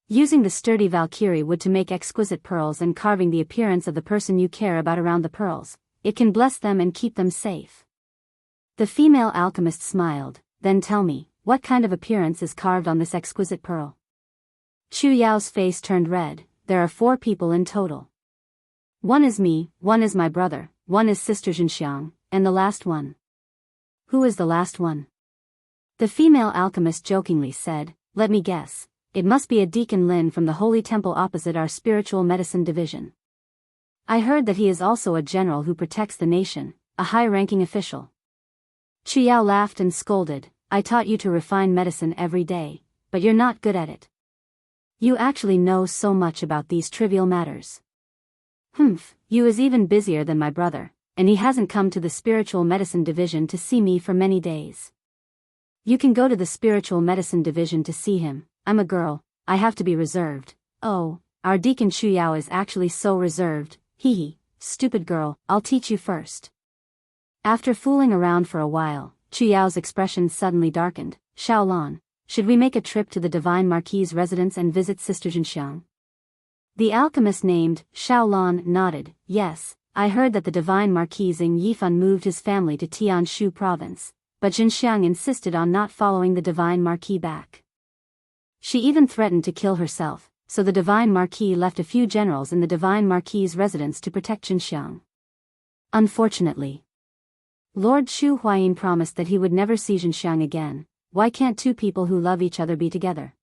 Using the sturdy Valkyrie wood to make exquisite pearls and carving the appearance of the person you care about around the pearls, it can bless them and keep them safe. The female alchemist smiled, then tell me, what kind of appearance is carved on this exquisite pearl? Chu Yao's face turned red. There are 4 people in total. One is me, one is my brother, one is Sister Xinxiang, and the last one. Who is the last one? The female alchemist jokingly said, Let me guess, it must be a Deacon Lin from the Holy Temple opposite our spiritual medicine division. I heard that he is also a general who protects the nation, a high-ranking official. Chu Yao laughed and scolded, I taught you to refine medicine every day, but you're not good at it. You actually know so much about these trivial matters. You is even busier than my brother, and he hasn't come to the spiritual medicine division to see me for many days. You can go to the spiritual medicine division to see him. I'm a girl, I have to be reserved. Oh, our Deacon Chu Yao is actually so reserved, stupid girl, I'll teach you first. After fooling around for a while, Chu Yao's expression suddenly darkened. Shaolan, should we make a trip to the Divine Marquis's residence and visit Sister Xinxiang? The alchemist named Shaolan nodded, yes, I heard that the Divine Marquis Xing Yifan moved his family to Tianshu province, but Xinxiang insisted on not following the Divine Marquis back. She even threatened to kill herself, so the Divine Marquis left a few generals in the Divine Marquis's residence to protect Xinxiang. Unfortunately, Lord Chu Huayin promised that he would never see Xinxiang again. Why can't 2 people who love each other be together?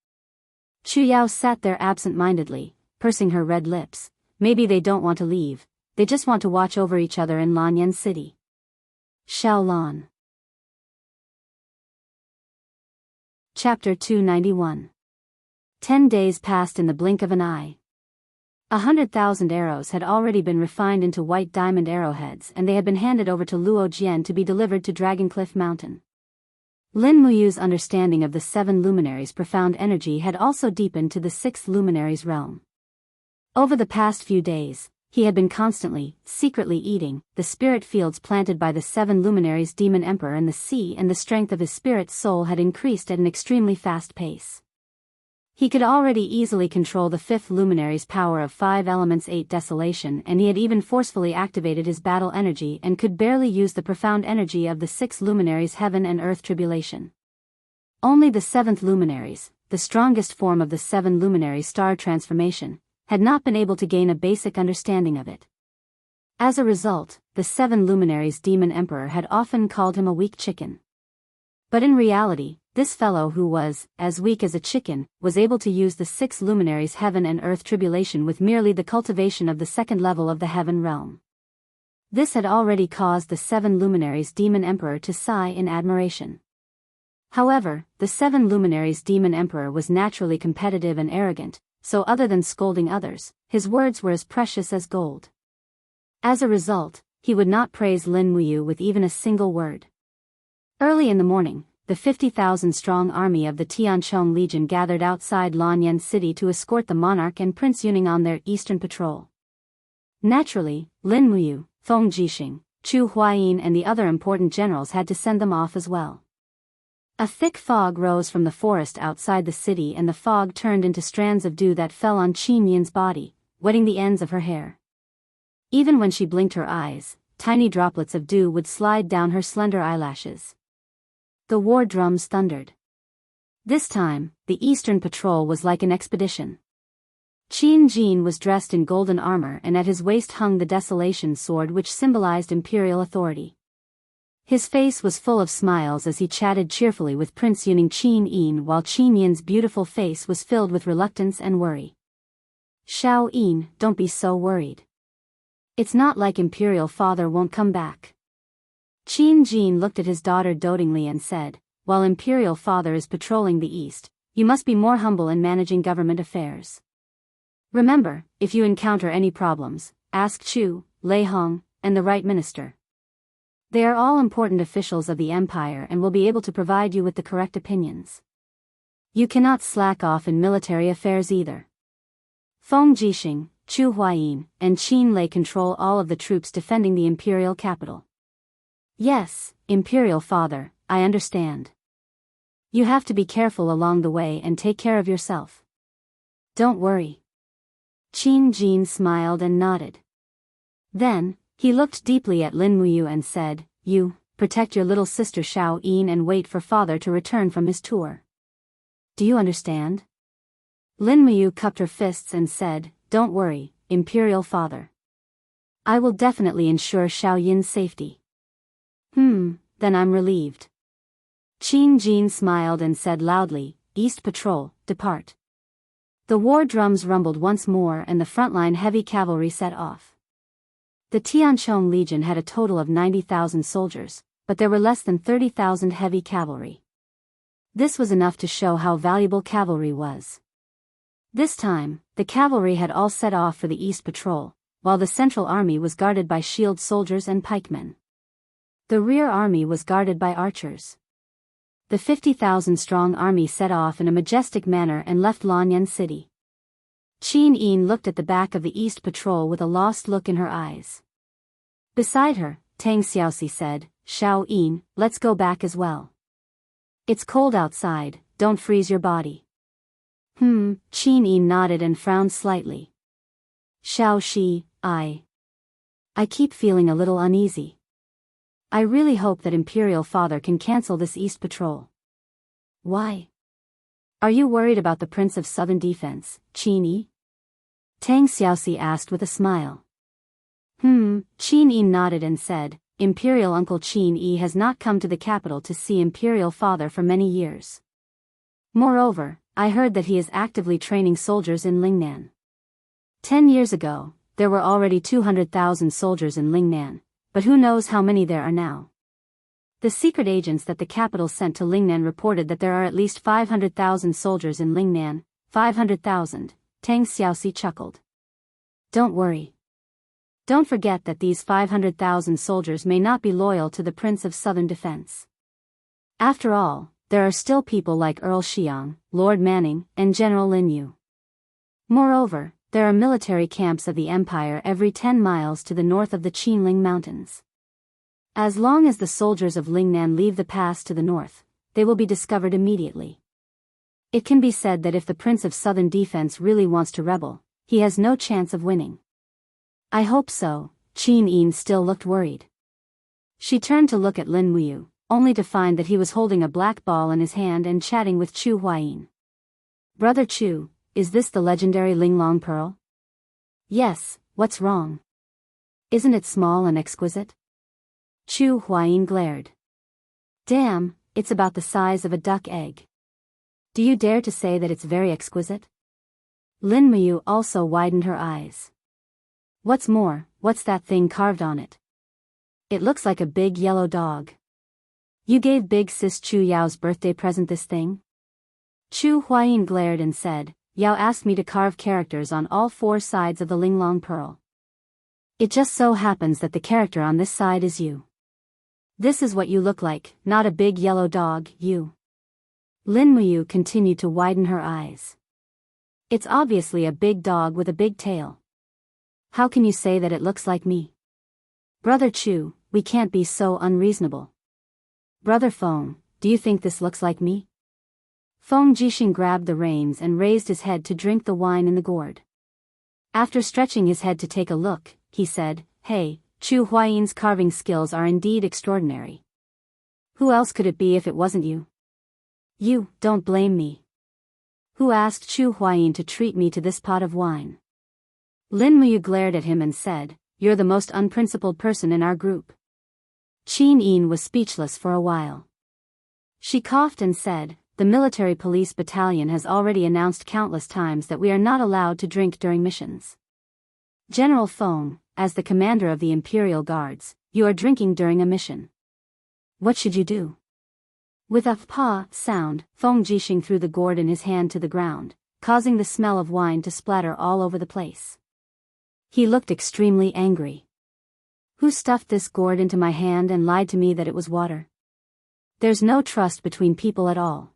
Chu Yao sat there absent-mindedly, pursing her red lips. Maybe they don't want to leave, they just want to watch over each other in Lanyan City. Shaolan. Chapter 291. 10 days passed in the blink of an eye. 100,000 arrows had already been refined into white diamond arrowheads and they had been handed over to Luo Jian to be delivered to Dragoncliff Mountain. Lin Muyu's understanding of the 7 luminaries' profound energy had also deepened to the 6th luminary's realm. Over the past few days, he had been constantly, secretly eating the spirit fields planted by the 7 luminaries' demon emperor in the sea, and the strength of his spirit soul had increased at an extremely fast pace. He could already easily control the 5th luminary's power of 5 elements 8 desolation, and he had even forcefully activated his battle energy and could barely use the profound energy of the 6 luminaries' heaven and earth tribulation. Only the 7th luminaries, the strongest form of the 7 luminary star transformation, had not been able to gain a basic understanding of it. As a result, the 7 luminaries' demon emperor had often called him a weak chicken. But in reality, this fellow who was as weak as a chicken was able to use the 6 luminaries' heaven and earth tribulation with merely the cultivation of the 2nd level of the heaven realm. This had already caused the 7 luminaries' demon emperor to sigh in admiration. However, the seven luminaries' demon emperor was naturally competitive and arrogant, so other than scolding others, his words were as precious as gold. As a result, he would not praise Lin Muyu with even a single word. Early in the morning, the 50,000-strong army of the Tianchong Legion gathered outside Lanyan City to escort the monarch and Prince Yuning on their eastern patrol. Naturally, Lin Muyu, Feng Jixing, Chu Huayin and the other important generals had to send them off as well. A thick fog rose from the forest outside the city and the fog turned into strands of dew that fell on Qin Yin's body, wetting the ends of her hair. Even when she blinked her eyes, tiny droplets of dew would slide down her slender eyelashes. The war drums thundered. This time, the Eastern Patrol was like an expedition. Qin Jin was dressed in golden armor and at his waist hung the Desolation sword which symbolized imperial authority. His face was full of smiles as he chatted cheerfully with Prince Yuning Qin Yin while Qin Yin's beautiful face was filled with reluctance and worry. Xiao Yin, don't be so worried. It's not like Imperial Father won't come back. Qin Jin looked at his daughter dotingly and said, while Imperial Father is patrolling the east, you must be more humble in managing government affairs. Remember, if you encounter any problems, ask Chu, Lei Hong, and the right minister. They are all important officials of the empire and will be able to provide you with the correct opinions. You cannot slack off in military affairs either. Feng Jixing, Chu Huayin, and Qin Lei control all of the troops defending the imperial capital. Yes, Imperial Father, I understand. You have to be careful along the way and take care of yourself. Don't worry. Qin Jin smiled and nodded. Then, he looked deeply at Lin Muyu and said, You, protect your little sister Xiao Yin and wait for father to return from his tour. Do you understand? Lin Muyu cupped her fists and said, Don't worry, Imperial Father. I will definitely ensure Xiao Yin's safety. Then I'm relieved. Qin Jin smiled and said loudly, East Patrol, depart. The war drums rumbled once more and the frontline heavy cavalry set off. The Tianchong Legion had a total of 90,000 soldiers, but there were less than 30,000 heavy cavalry. This was enough to show how valuable cavalry was. This time, the cavalry had all set off for the East Patrol, while the Central Army was guarded by shield soldiers and pikemen. The rear army was guarded by archers. The 50,000-strong army set off in a majestic manner and left Lanyan City. Qin Yin looked at the back of the East Patrol with a lost look in her eyes. Beside her, Tang Xiaoxi said, Xiao Yin, let's go back as well. It's cold outside, don't freeze your body. Qin Yin nodded and frowned slightly. Xiao Shi, I keep feeling a little uneasy. I really hope that Imperial Father can cancel this East Patrol. Why? Are you worried about the Prince of Southern Defense, Qin Yi? Tang Xiaoxi asked with a smile. Qin Yi nodded and said, Imperial Uncle Qin Yi has not come to the capital to see Imperial Father for many years. Moreover, I heard that he is actively training soldiers in Lingnan. 10 years ago, there were already 200,000 soldiers in Lingnan. But who knows how many there are now. The secret agents that the capital sent to Lingnan reported that there are at least 500,000 soldiers in Lingnan. 500,000, Tang Xiaoxi chuckled. Don't worry. Don't forget that these 500,000 soldiers may not be loyal to the Prince of Southern Defense. After all, there are still people like Earl Xiang, Lord Manning, and General Lin Yu. Moreover, there are military camps of the Empire every 10 miles to the north of the Qinling Mountains. As long as the soldiers of Lingnan leave the pass to the north, they will be discovered immediately. It can be said that if the Prince of Southern Defense really wants to rebel, he has no chance of winning. I hope so. Qin Yin still looked worried. She turned to look at Lin Muyu, only to find that he was holding a black ball in his hand and chatting with Chu Huayin. Brother Chu, is this the legendary Linglong Pearl? Yes, what's wrong? Isn't it small and exquisite? Chu Huayin glared. Damn, it's about the size of a duck egg. Do you dare to say that it's very exquisite? Lin Muyu also widened her eyes. What's more, what's that thing carved on it? It looks like a big yellow dog. You gave big sis Chu Yao's birthday present this thing? Chu Huayin glared and said, Yao asked me to carve characters on all 4 sides of the Linglong Pearl. It just so happens that the character on this side is you. This is what you look like, not a big yellow dog, you. Lin Muyu continued to widen her eyes. It's obviously a big dog with a big tail. How can you say that it looks like me? Brother Chu, we can't be so unreasonable. Brother Feng, do you think this looks like me? Feng Jixing grabbed the reins and raised his head to drink the wine in the gourd. After stretching his head to take a look, he said, Hey, Chu Huayin's carving skills are indeed extraordinary. Who else could it be if it wasn't you? You, don't blame me. Who asked Chu Huayin to treat me to this pot of wine? Lin Muyu glared at him and said, You're the most unprincipled person in our group. Qin Yin was speechless for a while. She coughed and said, The military police battalion has already announced countless times that we are not allowed to drink during missions. General Feng, as the commander of the Imperial Guards, you are drinking during a mission. What should you do? With a pa sound, Feng Jixing threw the gourd in his hand to the ground, causing the smell of wine to splatter all over the place. He looked extremely angry. Who stuffed this gourd into my hand and lied to me that it was water? There's no trust between people at all.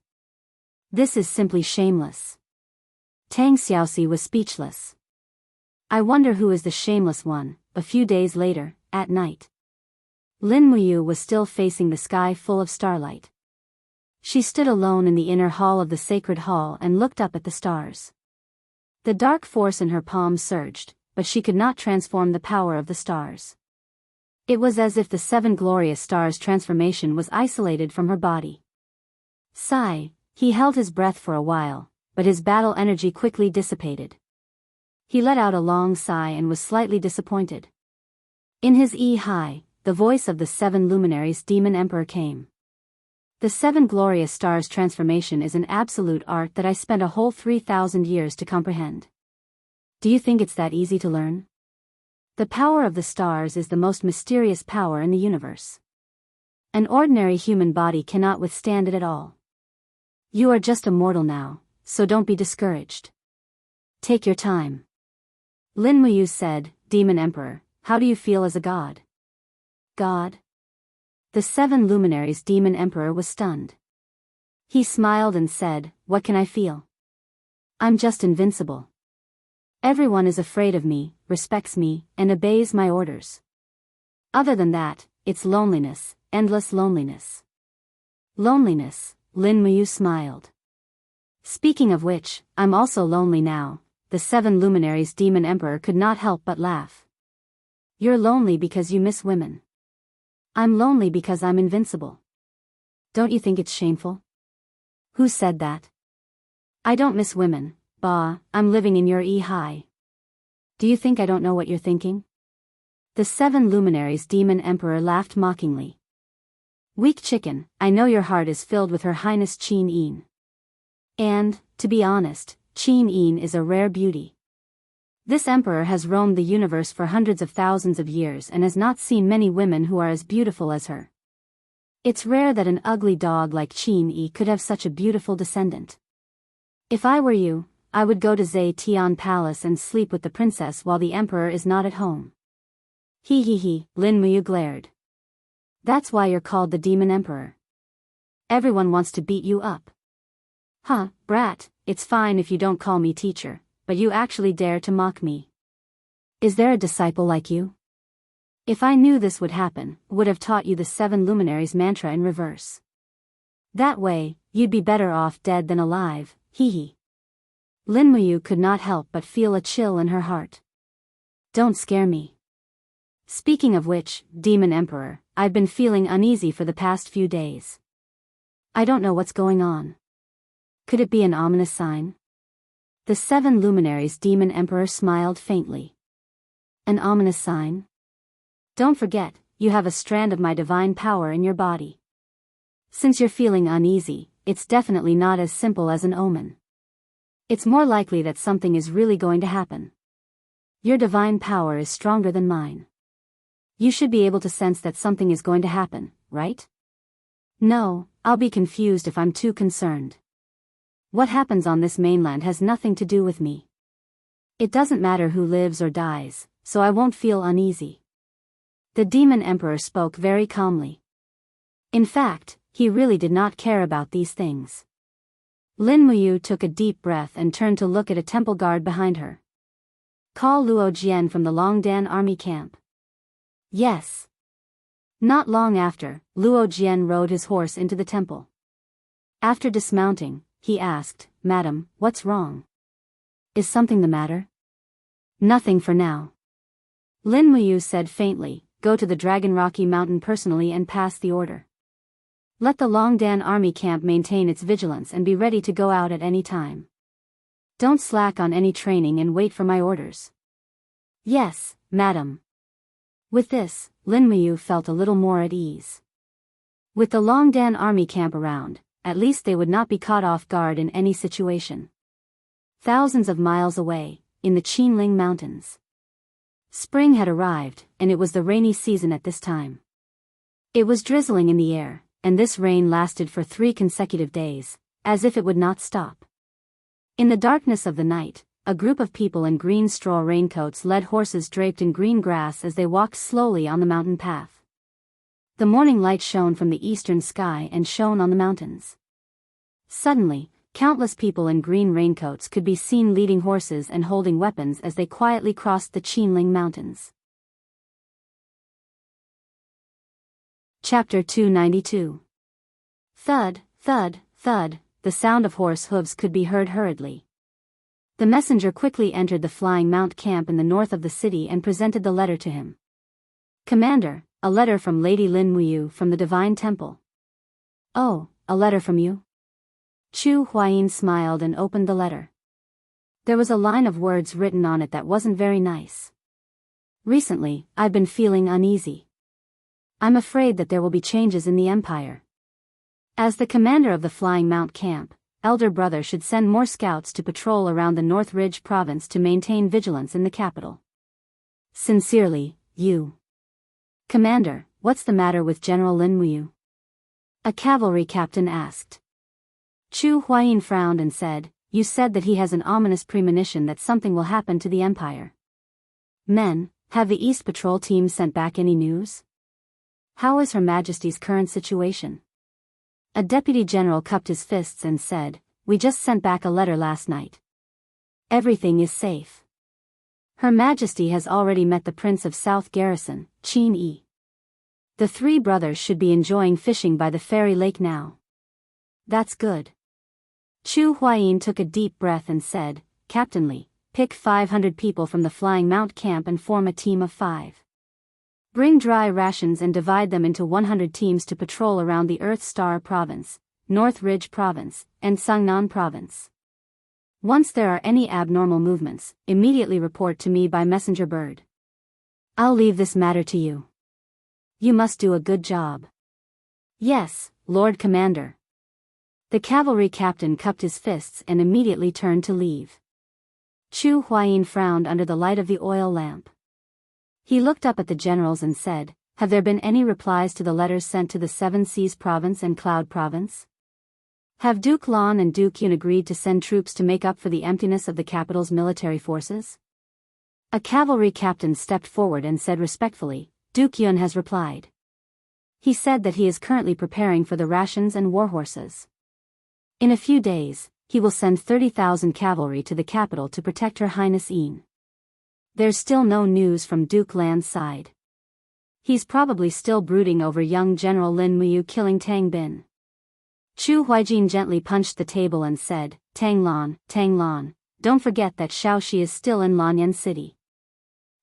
This is simply shameless. Tang Xiaoxi was speechless. I wonder who is the shameless one. A few days later, at night. Lin Muyu was still facing the sky full of starlight. She stood alone in the inner hall of the sacred hall and looked up at the stars. The dark force in her palm surged, but she could not transform the power of the stars. It was as if the 7 glorious stars' transformation was isolated from her body. Sigh, he held his breath for a while, but his battle energy quickly dissipated. He let out a long sigh and was slightly disappointed. In his high, the voice of the 7 luminaries Demon Emperor came. The 7 glorious stars' transformation is an absolute art that I spent a whole 3,000 years to comprehend. Do you think it's that easy to learn? The power of the stars is the most mysterious power in the universe. An ordinary human body cannot withstand it at all. You are just a mortal now, so don't be discouraged. Take your time. Lin Muyu said, Demon Emperor, how do you feel as a god? God? The 7 luminaries Demon Emperor was stunned. He smiled and said, What can I feel? I'm just invincible. Everyone is afraid of me, respects me, and obeys my orders. Other than that, it's loneliness, endless loneliness. Loneliness, Lin Muyu smiled. Speaking of which, I'm also lonely now. The 7 luminaries Demon Emperor could not help but laugh. You're lonely because you miss women. I'm lonely because I'm invincible. Don't you think it's shameful? Who said that? I don't miss women, bah, I'm living in your high. Do you think I don't know what you're thinking? The 7 luminaries Demon Emperor laughed mockingly. Weak chicken, I know your heart is filled with Her Highness Qin Yin. And, to be honest, Qin Yin is a rare beauty. This emperor has roamed the universe for hundreds of thousands of years and has not seen many women who are as beautiful as her. It's rare that an ugly dog like Qin Yi could have such a beautiful descendant. If I were you, I would go to Zhe Tian Palace and sleep with the princess while the emperor is not at home. He, Lin Muyu glared. That's why you're called the Demon Emperor. Everyone wants to beat you up. Huh, brat, it's fine if you don't call me teacher, but you actually dare to mock me. Is there a disciple like you? If I knew this would happen, would have taught you the 7 luminaries mantra in reverse. That way, you'd be better off dead than alive, hee. Lin Muyu could not help but feel a chill in her heart. Don't scare me. Speaking of which, Demon Emperor, I've been feeling uneasy for the past few days. I don't know what's going on. Could it be an ominous sign? The 7 luminaries Demon Emperor smiled faintly. An ominous sign? Don't forget, you have a strand of my divine power in your body. Since you're feeling uneasy, it's definitely not as simple as an omen. It's more likely that something is really going to happen. Your divine power is stronger than mine. You should be able to sense that something is going to happen, right? No, I'll be confused if I'm too concerned. What happens on this mainland has nothing to do with me. It doesn't matter who lives or dies, so I won't feel uneasy. The demon emperor spoke very calmly. In fact, he really did not care about these things. Lin Muyu took a deep breath and turned to look at a temple guard behind her. Call Luo Jian from the Longdan army camp. Yes. Not long after, Luo Jian rode his horse into the temple. After dismounting, he asked, Madam, what's wrong? Is something the matter? Nothing for now. Lin Muyu said faintly, go to the Dragon Rocky Mountain personally and pass the order. Let the Longdan army camp maintain its vigilance and be ready to go out at any time. Don't slack on any training and wait for my orders. Yes, madam. With this, Lin Muyu felt a little more at ease. With the Longdan army camp around, at least they would not be caught off guard in any situation. Thousands of miles away, in the Qinling Mountains. Spring had arrived, and it was the rainy season at this time. It was drizzling in the air, and this rain lasted for 3 consecutive days, as if it would not stop. In the darkness of the night, a group of people in green straw raincoats led horses draped in green grass as they walked slowly on the mountain path. The morning light shone from the eastern sky and shone on the mountains. Suddenly, countless people in green raincoats could be seen leading horses and holding weapons as they quietly crossed the Qinling Mountains. Chapter 292. Thud, thud, thud, the sound of horse hooves could be heard hurriedly. The messenger quickly entered the Flying Mount camp in the north of the city and presented the letter to him. Commander, a letter from Lady Lin Muyu from the Divine Temple. Oh, a letter from you? Chu Huayin smiled and opened the letter. There was a line of words written on it that wasn't very nice. Recently, I've been feeling uneasy. I'm afraid that there will be changes in the empire. As the commander of the Flying Mount camp, elder brother should send more scouts to patrol around the North Ridge province to maintain vigilance in the capital. Sincerely, you. Commander, what's the matter with General Lin Muyu? A cavalry captain asked. Chu Huayin frowned and said, you said that he has an ominous premonition that something will happen to the empire. Men, have the East Patrol team sent back any news? How is Her Majesty's current situation? A deputy general cupped his fists and said, we just sent back a letter last night. Everything is safe. Her Majesty has already met the Prince of South Garrison, Qin Yi. The 3 brothers should be enjoying fishing by the fairy lake now. That's good. Chu Huayin took a deep breath and said, Captain Li, pick 500 people from the Flying Mount camp and form a team of 5. Bring dry rations and divide them into 100 teams to patrol around the Earth Star Province, North Ridge Province, and Sangnan Province. Once there are any abnormal movements, immediately report to me by messenger bird. I'll leave this matter to you. You must do a good job. Yes, Lord Commander. The cavalry captain cupped his fists and immediately turned to leave. Chu Huayin frowned under the light of the oil lamp. He looked up at the generals and said, have there been any replies to the letters sent to the Seven Seas Province and Cloud Province? Have Duke Lan and Duke Yun agreed to send troops to make up for the emptiness of the capital's military forces? A cavalry captain stepped forward and said respectfully, Duke Yun has replied. He said that he is currently preparing for the rations and war horses. In a few days, he will send 30,000 cavalry to the capital to protect Her Highness Yin. There's still no news from Duke Lan's side. He's probably still brooding over young General Lin Muyu killing Tang Bin. Chu Huaijin gently punched the table and said, Tang Lan, don't forget that Shaoxi is still in Lanyan City.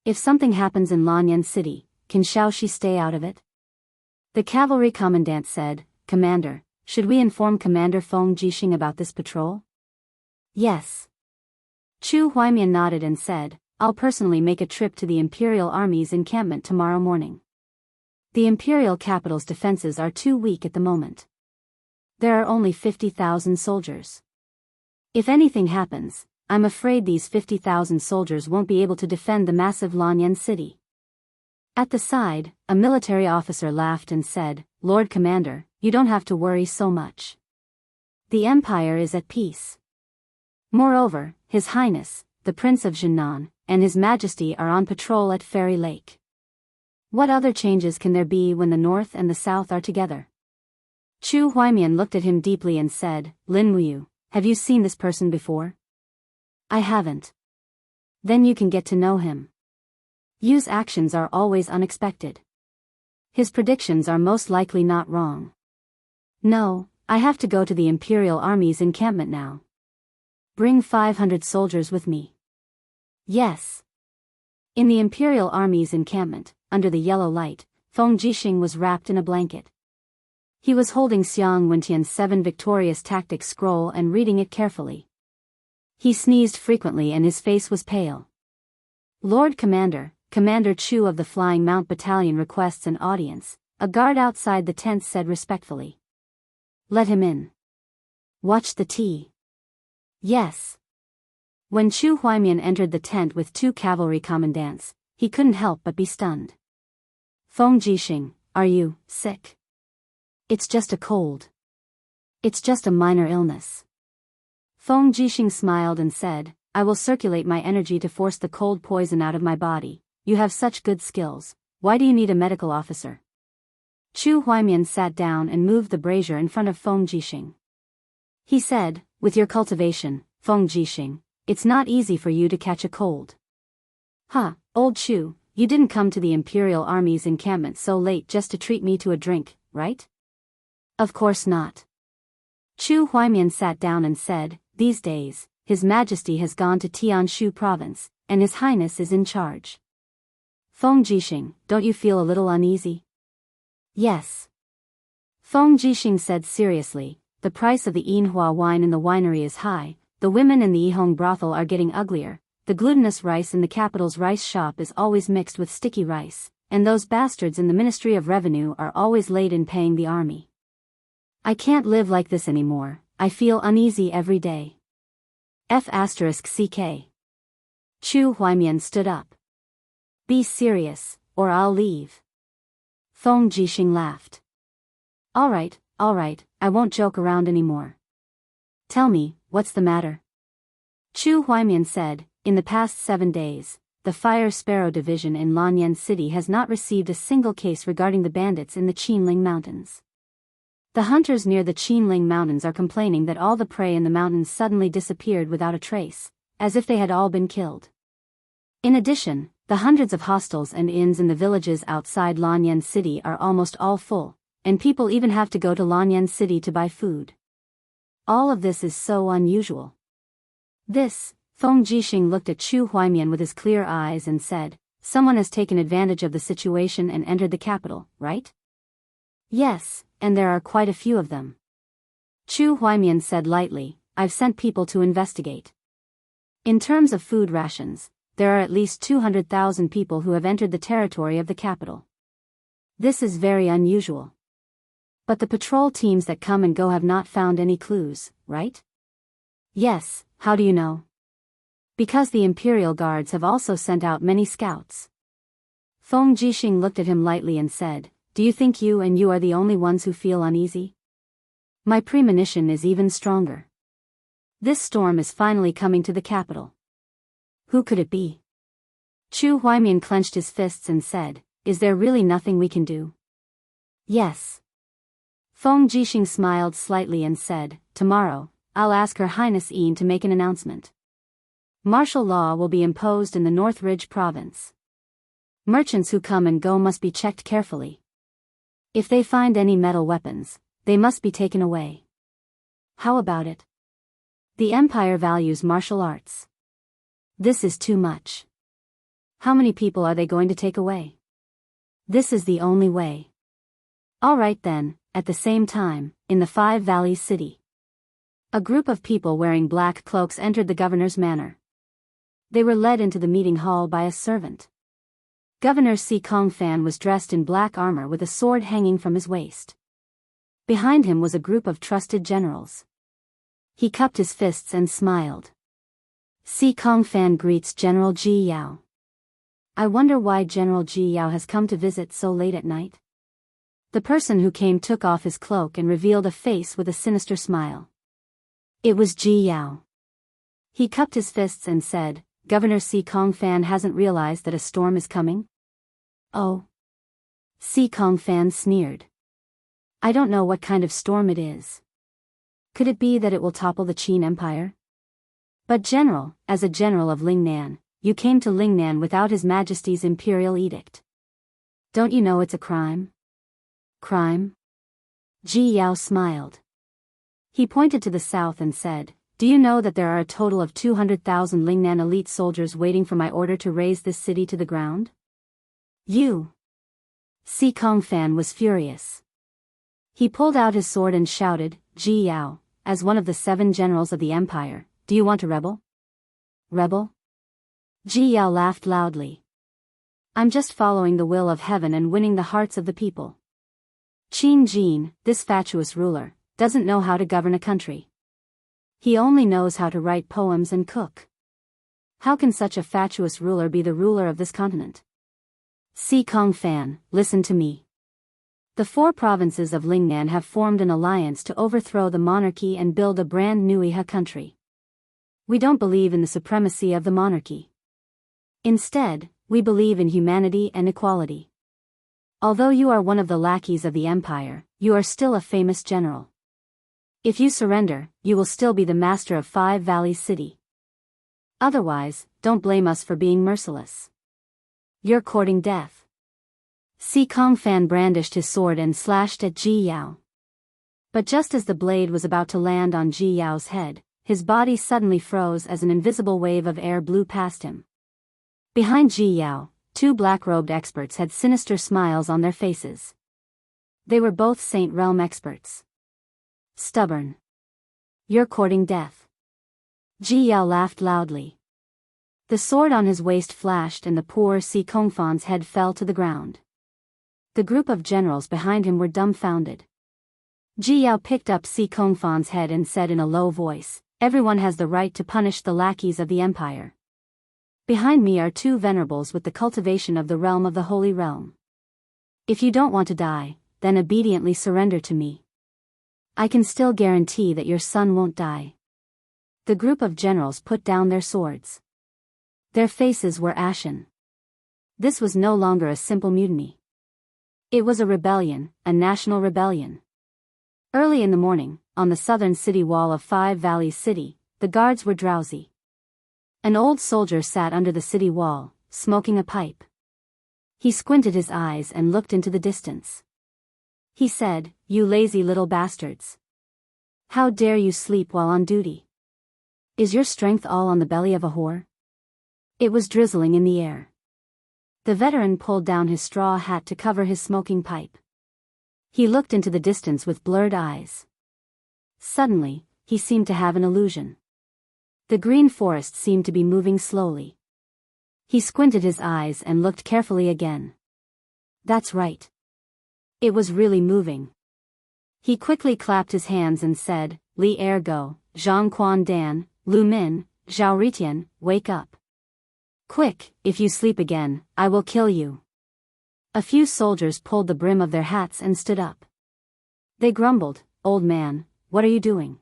If something happens in Lanyan City, can Shaoxi stay out of it? The cavalry commandant said, Commander, should we inform Commander Feng Jixing about this patrol? Yes. Chu Huaimian nodded and said, I'll personally make a trip to the Imperial Army's encampment tomorrow morning. The Imperial capital's defenses are too weak at the moment. There are only 50,000 soldiers. If anything happens, I'm afraid these 50,000 soldiers won't be able to defend the massive Lanyan city. At the side, a military officer laughed and said, Lord Commander, you don't have to worry so much. The Empire is at peace. Moreover, His Highness, the Prince of Jinan, and His Majesty are on patrol at Fairy Lake. What other changes can there be when the North and the South are together? Chu Huaimian looked at him deeply and said, Lin Muyu, have you seen this person before? I haven't. Then you can get to know him. Yu's actions are always unexpected. His predictions are most likely not wrong. No, I have to go to the Imperial Army's encampment now. Bring 500 soldiers with me. Yes. In the Imperial Army's encampment, under the yellow light, Feng Jixing was wrapped in a blanket. He was holding Xiang Wentian's 7 Victorious Tactics scroll and reading it carefully. He sneezed frequently and his face was pale. Lord Commander, Commander Chu of the Flying Mount Battalion requests an audience, a guard outside the tent said respectfully. Let him in. Watch the tea. Yes. When Chu Huaimian entered the tent with 2 cavalry commandants, he couldn't help but be stunned. Feng Jixing, are you sick? It's just a cold. It's just a minor illness. Feng Jixing smiled and said, I will circulate my energy to force the cold poison out of my body. You have such good skills, why do you need a medical officer? Chu Huaimian sat down and moved the brazier in front of Feng Jixing. He said, with your cultivation, Feng Jixing, it's not easy for you to catch a cold. Huh, old Chu, you didn't come to the Imperial Army's encampment so late just to treat me to a drink, right? Of course not. Chu Huaimian sat down and said, these days, His Majesty has gone to Tianshu province, and His Highness is in charge. Feng Jixing, don't you feel a little uneasy? Yes. Feng Jixing said seriously, the price of the Yinhua wine in the winery is high, the women in the Yihong brothel are getting uglier, the glutinous rice in the capital's rice shop is always mixed with sticky rice, and those bastards in the Ministry of Revenue are always late in paying the army. I can't live like this anymore, I feel uneasy every day. F***CK. Chu Huaimian stood up. Be serious, or I'll leave. Feng Jixing laughed. Alright, I won't joke around anymore. Tell me, what's the matter? Chu Huaimian said, in the past 7 days, the Fire Sparrow Division in Lanyan City has not received a single case regarding the bandits in the Qinling Mountains. The hunters near the Qinling Mountains are complaining that all the prey in the mountains suddenly disappeared without a trace, as if they had all been killed. In addition, the hundreds of hostels and inns in the villages outside Lanyan City are almost all full, and people even have to go to Lanyan City to buy food. All of this is so unusual. This, Feng Jixing looked at Chu Huaimian with his clear eyes and said, someone has taken advantage of the situation and entered the capital, right? Yes, and there are quite a few of them. Chu Huaimian said lightly, I've sent people to investigate. In terms of food rations, there are at least 200,000 people who have entered the territory of the capital. This is very unusual. But the patrol teams that come and go have not found any clues, right? Yes, how do you know? Because the Imperial Guards have also sent out many scouts. Feng Jixing looked at him lightly and said, do you think you are the only ones who feel uneasy? My premonition is even stronger. This storm is finally coming to the capital. Who could it be? Chu Huaimian clenched his fists and said, is there really nothing we can do? Yes. Feng Jixing smiled slightly and said, tomorrow, I'll ask Her Highness Yin to make an announcement. Martial law will be imposed in the North Ridge province. Merchants who come and go must be checked carefully. If they find any metal weapons, they must be taken away. How about it? The Empire values martial arts. This is too much. How many people are they going to take away? This is the only way. All right then, at the same time, in the Five Valleys city. A group of people wearing black cloaks entered the governor's manor. They were led into the meeting hall by a servant. Governor Si Kongfan was dressed in black armor with a sword hanging from his waist. Behind him was a group of trusted generals. He cupped his fists and smiled. Si Kongfan greets General Ji Yao. I wonder why General Ji Yao has come to visit so late at night. The person who came took off his cloak and revealed a face with a sinister smile. It was Ji Yao. He cupped his fists and said, "Governor Si Kong Fan hasn't realized that a storm is coming?" "Oh." Si Kong Fan sneered. "I don't know what kind of storm it is. Could it be that it will topple the Qin Empire?" "But General, as a general of Lingnan, you came to Lingnan without His Majesty's imperial edict. Don't you know it's a crime?" "Crime?" Ji Yao smiled. He pointed to the south and said, "Do you know that there are a total of 200,000 Lingnan elite soldiers waiting for my order to raze this city to the ground?" "You!" Si Kong Fan was furious. He pulled out his sword and shouted, "Ji Yao, as one of the 7 generals of the empire, do you want to rebel?" "Rebel?" Ji Yao laughed loudly. "I'm just following the will of heaven and winning the hearts of the people. Qin Jin, this fatuous ruler, doesn't know how to govern a country. He only knows how to write poems and cook. How can such a fatuous ruler be the ruler of this continent?" Si Kong Fan, listen to me. The 4 provinces of Lingnan have formed an alliance to overthrow the monarchy and build a brand new Iha country. We don't believe in the supremacy of the monarchy. Instead, we believe in humanity and equality. Although you are one of the lackeys of the empire, you are still a famous general. If you surrender, you will still be the master of 5 Valleys City. Otherwise, don't blame us for being merciless. You're courting death." Si Kong Fan brandished his sword and slashed at Ji Yao. But just as the blade was about to land on Ji Yao's head, his body suddenly froze as an invisible wave of air blew past him. Behind Ji Yao, 2 black-robed experts had sinister smiles on their faces. They were both Saint Realm experts. "Stubborn. You're courting death." Ji Yao laughed loudly. The sword on his waist flashed and the poor Si Kongfan's head fell to the ground. The group of generals behind him were dumbfounded. Ji Yao picked up Si Kongfan's head and said in a low voice, "Everyone has the right to punish the lackeys of the empire. Behind me are 2 venerables with the cultivation of the realm of the Holy Realm. If you don't want to die, then obediently surrender to me. I can still guarantee that your son won't die." The group of generals put down their swords. Their faces were ashen. This was no longer a simple mutiny. It was a rebellion, a national rebellion. Early in the morning, on the southern city wall of 5 Valleys City, the guards were drowsy. An old soldier sat under the city wall, smoking a pipe. He squinted his eyes and looked into the distance. He said, "You lazy little bastards. How dare you sleep while on duty? Is your strength all on the belly of a whore?" It was drizzling in the air. The veteran pulled down his straw hat to cover his smoking pipe. He looked into the distance with blurred eyes. Suddenly, he seemed to have an illusion. The green forest seemed to be moving slowly. He squinted his eyes and looked carefully again. That's right. It was really moving. He quickly clapped his hands and said, "Li Ergo, Zhang Quan Dan, Lu Min, Zhao Ritian, wake up. Quick, if you sleep again, I will kill you." A few soldiers pulled the brim of their hats and stood up. They grumbled, "Old man, what are you doing?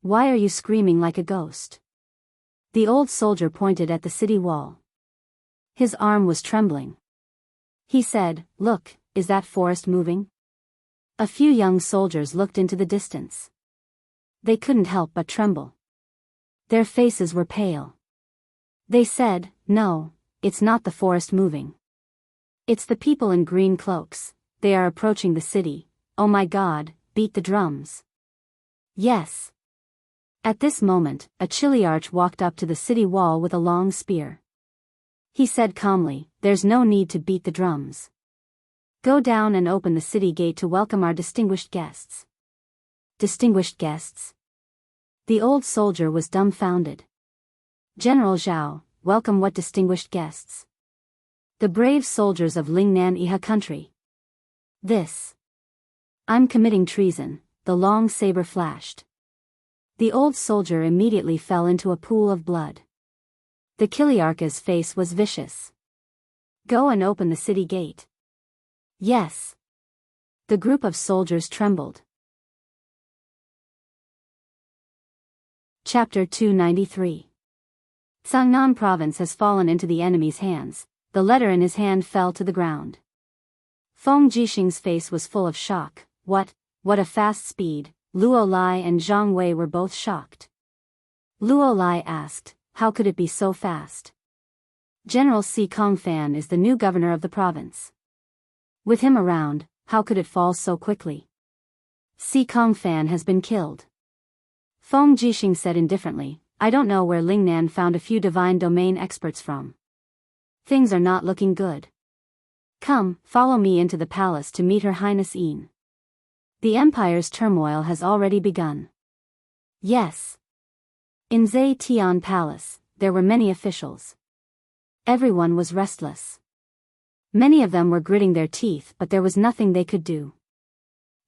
Why are you screaming like a ghost?" The old soldier pointed at the city wall. His arm was trembling. He said, "Look, is that forest moving?" A few young soldiers looked into the distance. They couldn't help but tremble. Their faces were pale. They said, "No, it's not the forest moving. It's the people in green cloaks. They are approaching the city. Oh my God, beat the drums." Yes. At this moment, a Chiliarch walked up to the city wall with a long spear. He said calmly, "There's no need to beat the drums. Go down and open the city gate to welcome our distinguished guests." Distinguished guests? The old soldier was dumbfounded. "General Zhao, welcome what distinguished guests?" "The brave soldiers of Lingnan Iha country." "This. I'm committing treason," the long saber flashed. The old soldier immediately fell into a pool of blood. The Kiliarcha's face was vicious. "Go and open the city gate." "Yes." The group of soldiers trembled. Chapter 293. Sangnan province has fallen into the enemy's hands. The letter in his hand fell to the ground. Feng Jixing's face was full of shock. What a fast speed! Luo Lai and Zhang Wei were both shocked. Luo Lai asked, how could it be so fast? General Si Kongfan is the new governor of the province. With him around, how could it fall so quickly? Si Kongfan has been killed. Feng Jixing said indifferently, I don't know where Lingnan found a few divine domain experts from. Things are not looking good. Come, follow me into the palace to meet Her Highness Yin. The empire's turmoil has already begun. Yes. In Zetian Palace, there were many officials. Everyone was restless. Many of them were gritting their teeth, but there was nothing they could do.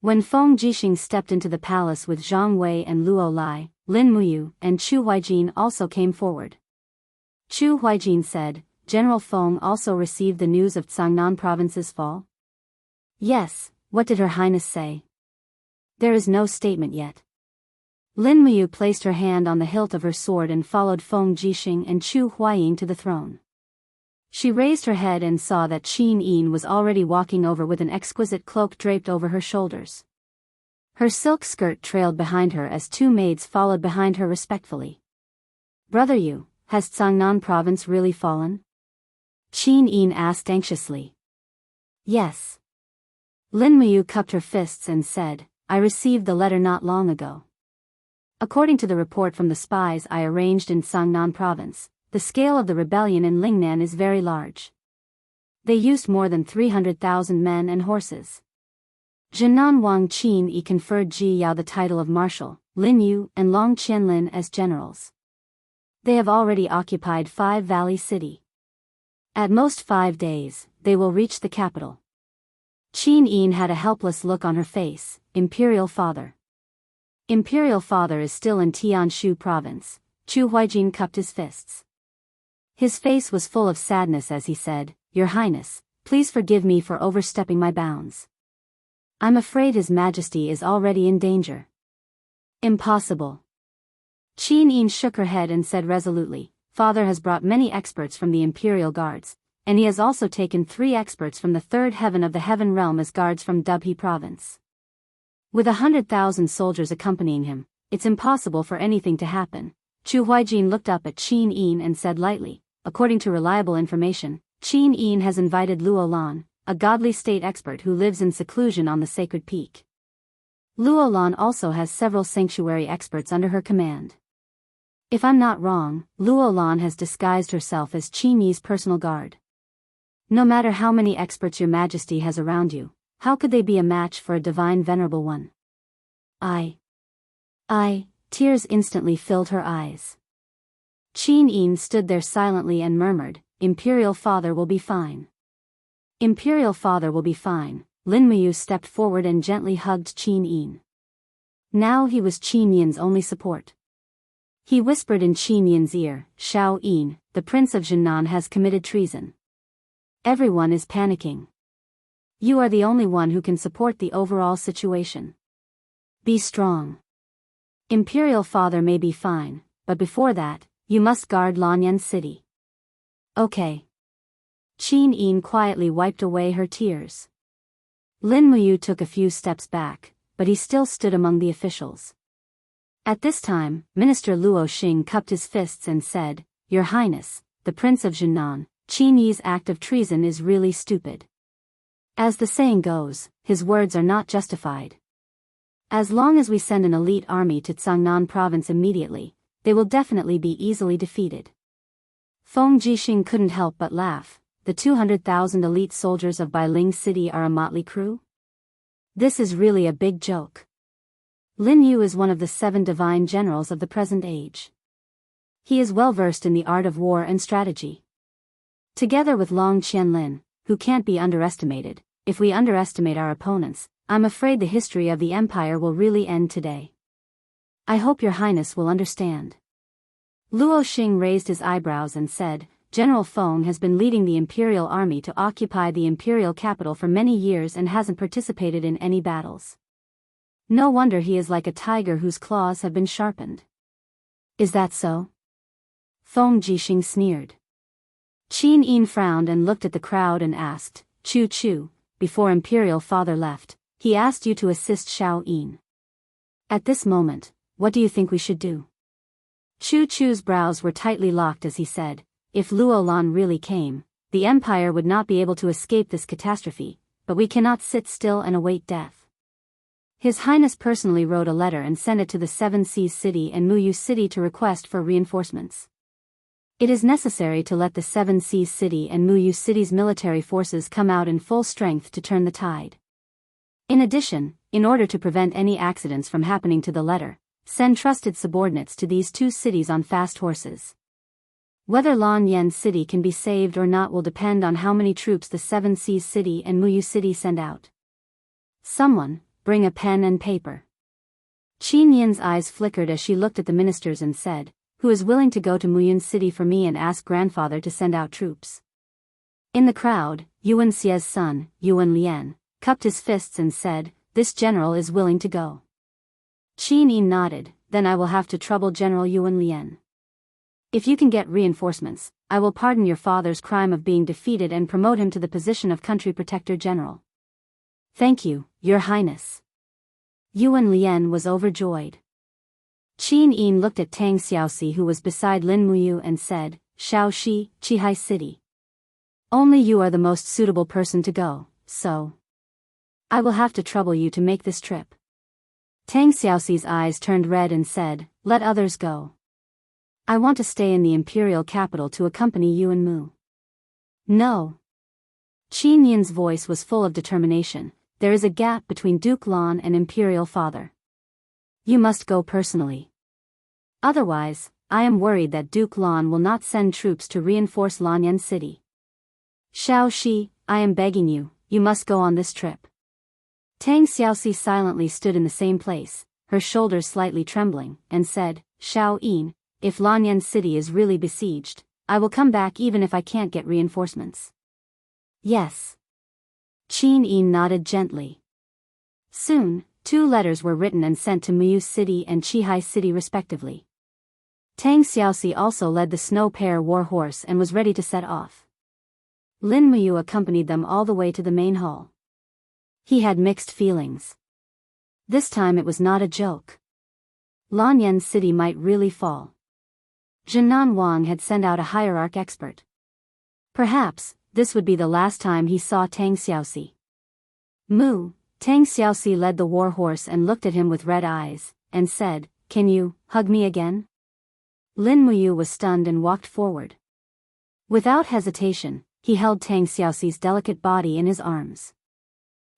When Feng Jixing stepped into the palace with Zhang Wei and Luo Lai, Lin Muyu and Chu Huijin also came forward. Chu Huijin said, General Feng also received the news of Sangnan province's fall? Yes, what did Her Highness say? There is no statement yet. Lin Muyu placed her hand on the hilt of her sword and followed Feng Jixing and Chu Huijin to the throne. She raised her head and saw that Qin Yin was already walking over with an exquisite cloak draped over her shoulders. Her silk skirt trailed behind her as two maids followed behind her respectfully. Brother Yu, has Sangnan province really fallen? Qin Yin asked anxiously. Yes. Lin Muyu cupped her fists and said, I received the letter not long ago. According to the report from the spies I arranged in Sangnan province, the scale of the rebellion in Lingnan is very large. They used more than 300,000 men and horses. Jinan Wang Qin Yi conferred Ji Yao the title of marshal, Lin Yu and Long Qianlin as generals. They have already occupied 5 Valley City. At most 5 days, they will reach the capital. Qin Yin had a helpless look on her face. Imperial Father. Imperial Father is still in Tianshu province. Chu Huijin cupped his fists. His face was full of sadness as he said, Your Highness, please forgive me for overstepping my bounds. I'm afraid His Majesty is already in danger. Impossible. Qin Yin shook her head and said resolutely, Father has brought many experts from the Imperial Guards, and he has also taken 3 experts from the 3rd heaven of the Heaven Realm as guards from Dubhe province. With 100,000 soldiers accompanying him, it's impossible for anything to happen. Chu Huijin looked up at Qin Yin and said lightly, according to reliable information, Qin Yin has invited Luo Lan, a godly state expert who lives in seclusion on the sacred peak. Luo Lan also has several sanctuary experts under her command. If I'm not wrong, Luo Lan has disguised herself as Qin Yi's personal guard. No matter how many experts Your Majesty has around you, how could they be a match for a divine venerable one? Tears instantly filled her eyes. Qin Yin stood there silently and murmured, Imperial Father will be fine. Imperial Father will be fine. Lin Muyu stepped forward and gently hugged Qin Yin. Now he was Qin Yin's only support. He whispered in Qin Yin's ear, Shao Yin, the Prince of Jinan has committed treason. Everyone is panicking. You are the only one who can support the overall situation. Be strong. Imperial Father may be fine, but before that, you must guard Lanyan City. Okay. Qin Yin quietly wiped away her tears. Lin Muyu took a few steps back, but he still stood among the officials. At this time, Minister Luo Xing cupped his fists and said, Your Highness, the Prince of Jinan, Qin Yi's act of treason is really stupid. As the saying goes, his words are not justified. As long as we send an elite army to Sangnan province immediately, they will definitely be easily defeated. Feng Jixing couldn't help but laugh. The 200,000 elite soldiers of Bailing City are a motley crew? This is really a big joke. Lin Yu is one of the 7 divine generals of the present age. He is well versed in the art of war and strategy. Together with Long Qianlin, who can't be underestimated, if we underestimate our opponents, I'm afraid the history of the Empire will really end today. I hope Your Highness will understand. Luo Xing raised his eyebrows and said, General Feng has been leading the Imperial Army to occupy the Imperial capital for many years and hasn't participated in any battles. No wonder he is like a tiger whose claws have been sharpened. Is that so? Feng Jixing sneered. Qin Yin frowned and looked at the crowd and asked, Chu Chu, before Imperial Father left, he asked you to assist Xiao Yin. At this moment, what do you think we should do? Chu Chu's brows were tightly locked as he said, if Luo Lan really came, the Empire would not be able to escape this catastrophe, but we cannot sit still and await death. His Highness personally wrote a letter and sent it to the Seven Seas City and Muyu City to request for reinforcements. It is necessary to let the Seven Seas City and Muyu City's military forces come out in full strength to turn the tide. In addition, in order to prevent any accidents from happening to the letter, send trusted subordinates to these two cities on fast horses. Whether Lanyan City can be saved or not will depend on how many troops the Seven Seas City and Muyu City send out. Someone, bring a pen and paper. Qin Yin's eyes flickered as she looked at the ministers and said, who is willing to go to Muyun City for me and ask grandfather to send out troops? In the crowd, Yuan Xie's son, Yuan Lian, cupped his fists and said, this general is willing to go. Qin Yin nodded, then I will have to trouble General Yuan Lian. If you can get reinforcements, I will pardon your father's crime of being defeated and promote him to the position of country protector general. Thank you, Your Highness. Yuan Lian was overjoyed. Qin Yin looked at Tang Xiaoxi who was beside Lin Muyu and said, Shaoxi, Qihai City. Only you are the most suitable person to go, so I will have to trouble you to make this trip. Tang Xiaoxi's eyes turned red and said, let others go. I want to stay in the imperial capital to accompany you and Mu. No. Qin Yin's voice was full of determination. There is a gap between Duke Lan and Imperial Father. You must go personally. Otherwise, I am worried that Duke Lan will not send troops to reinforce Lanyan City. Shaoxi, I am begging you, you must go on this trip. Tang Xiaoxi silently stood in the same place, her shoulders slightly trembling, and said, Xiao Yin, if Lanyan City is really besieged, I will come back even if I can't get reinforcements. Yes. Qin Yin nodded gently. Soon, 2 letters were written and sent to Muyu City and Qihai City respectively. Tang Xiaoxi also led the snow pair war horse and was ready to set off. Lin Muyu accompanied them all the way to the main hall. He had mixed feelings. This time it was not a joke. Lanyan City might really fall. Jinan Wang had sent out a hierarch expert. Perhaps, this would be the last time he saw Tang Xiaoxi. Mu, Tang Xiaoxi led the war horse and looked at him with red eyes, and said, can you hug me again? Lin Muyu was stunned and walked forward. Without hesitation, he held Tang Xiaoxi's delicate body in his arms.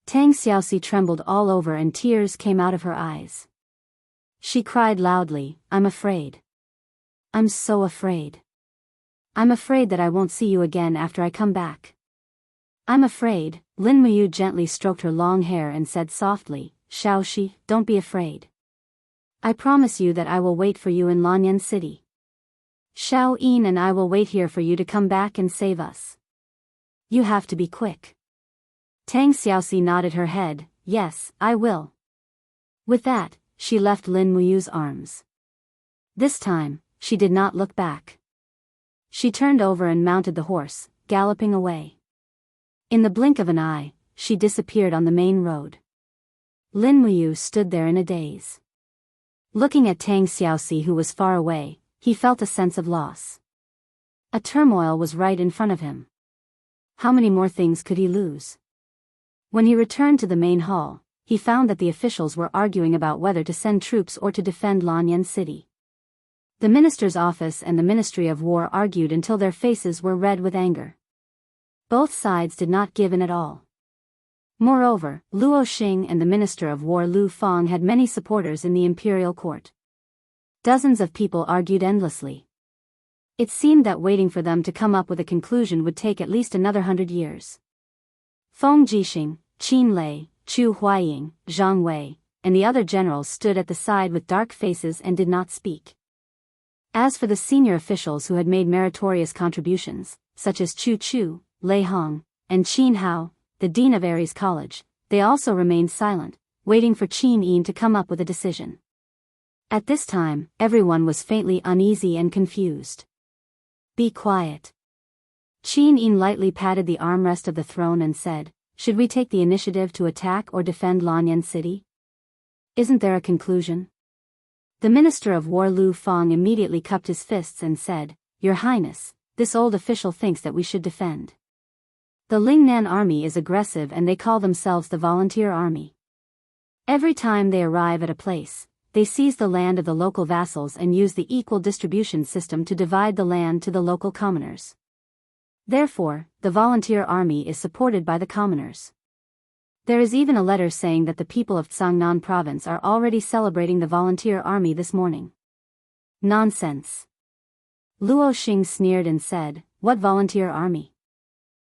Tang Xiaoxi trembled all over and tears came out of her eyes. She cried loudly, I'm afraid. I'm so afraid. I'm afraid that I won't see you again after I come back. I'm afraid. Lin Muyu gently stroked her long hair and said softly, Shaoxi, don't be afraid. I promise you that I will wait for you in Lanyan City. Xiao Yin and I will wait here for you to come back and save us. You have to be quick. Tang Xiaoxi nodded her head, yes, I will. With that, she left Lin Muyu's arms. This time, she did not look back. She turned over and mounted the horse, galloping away. In the blink of an eye, she disappeared on the main road. Lin Muyu stood there in a daze. Looking at Tang Xiaoxi who was far away, he felt a sense of loss. A turmoil was right in front of him. How many more things could he lose? When he returned to the main hall, he found that the officials were arguing about whether to send troops or to defend Lanyan City. The minister's office and the Ministry of War argued until their faces were red with anger. Both sides did not give in at all. Moreover, Luo Xing and the Minister of War Lu Fang had many supporters in the imperial court. Dozens of people argued endlessly. It seemed that waiting for them to come up with a conclusion would take at least another 100 years. Feng Jixing, Qin Lei, Chu Huaying, Zhang Wei, and the other generals stood at the side with dark faces and did not speak. As for the senior officials who had made meritorious contributions, such as Chu Chu, Lei Hong, and Qin Hao, the dean of Aries College, they also remained silent, waiting for Qin Yin to come up with a decision. At this time, everyone was faintly uneasy and confused. Be quiet. Qin Yin lightly patted the armrest of the throne and said, should we take the initiative to attack or defend Lanyan City? Isn't there a conclusion? The Minister of War Lu Fang immediately cupped his fists and said, Your Highness, this old official thinks that we should defend. The Lingnan army is aggressive and they call themselves the Volunteer Army. Every time they arrive at a place, they seize the land of the local vassals and use the equal distribution system to divide the land to the local commoners. Therefore, the Volunteer Army is supported by the commoners. There is even a letter saying that the people of Tsangnan province are already celebrating the Volunteer Army this morning. Nonsense. Luo Xing sneered and said, What Volunteer Army?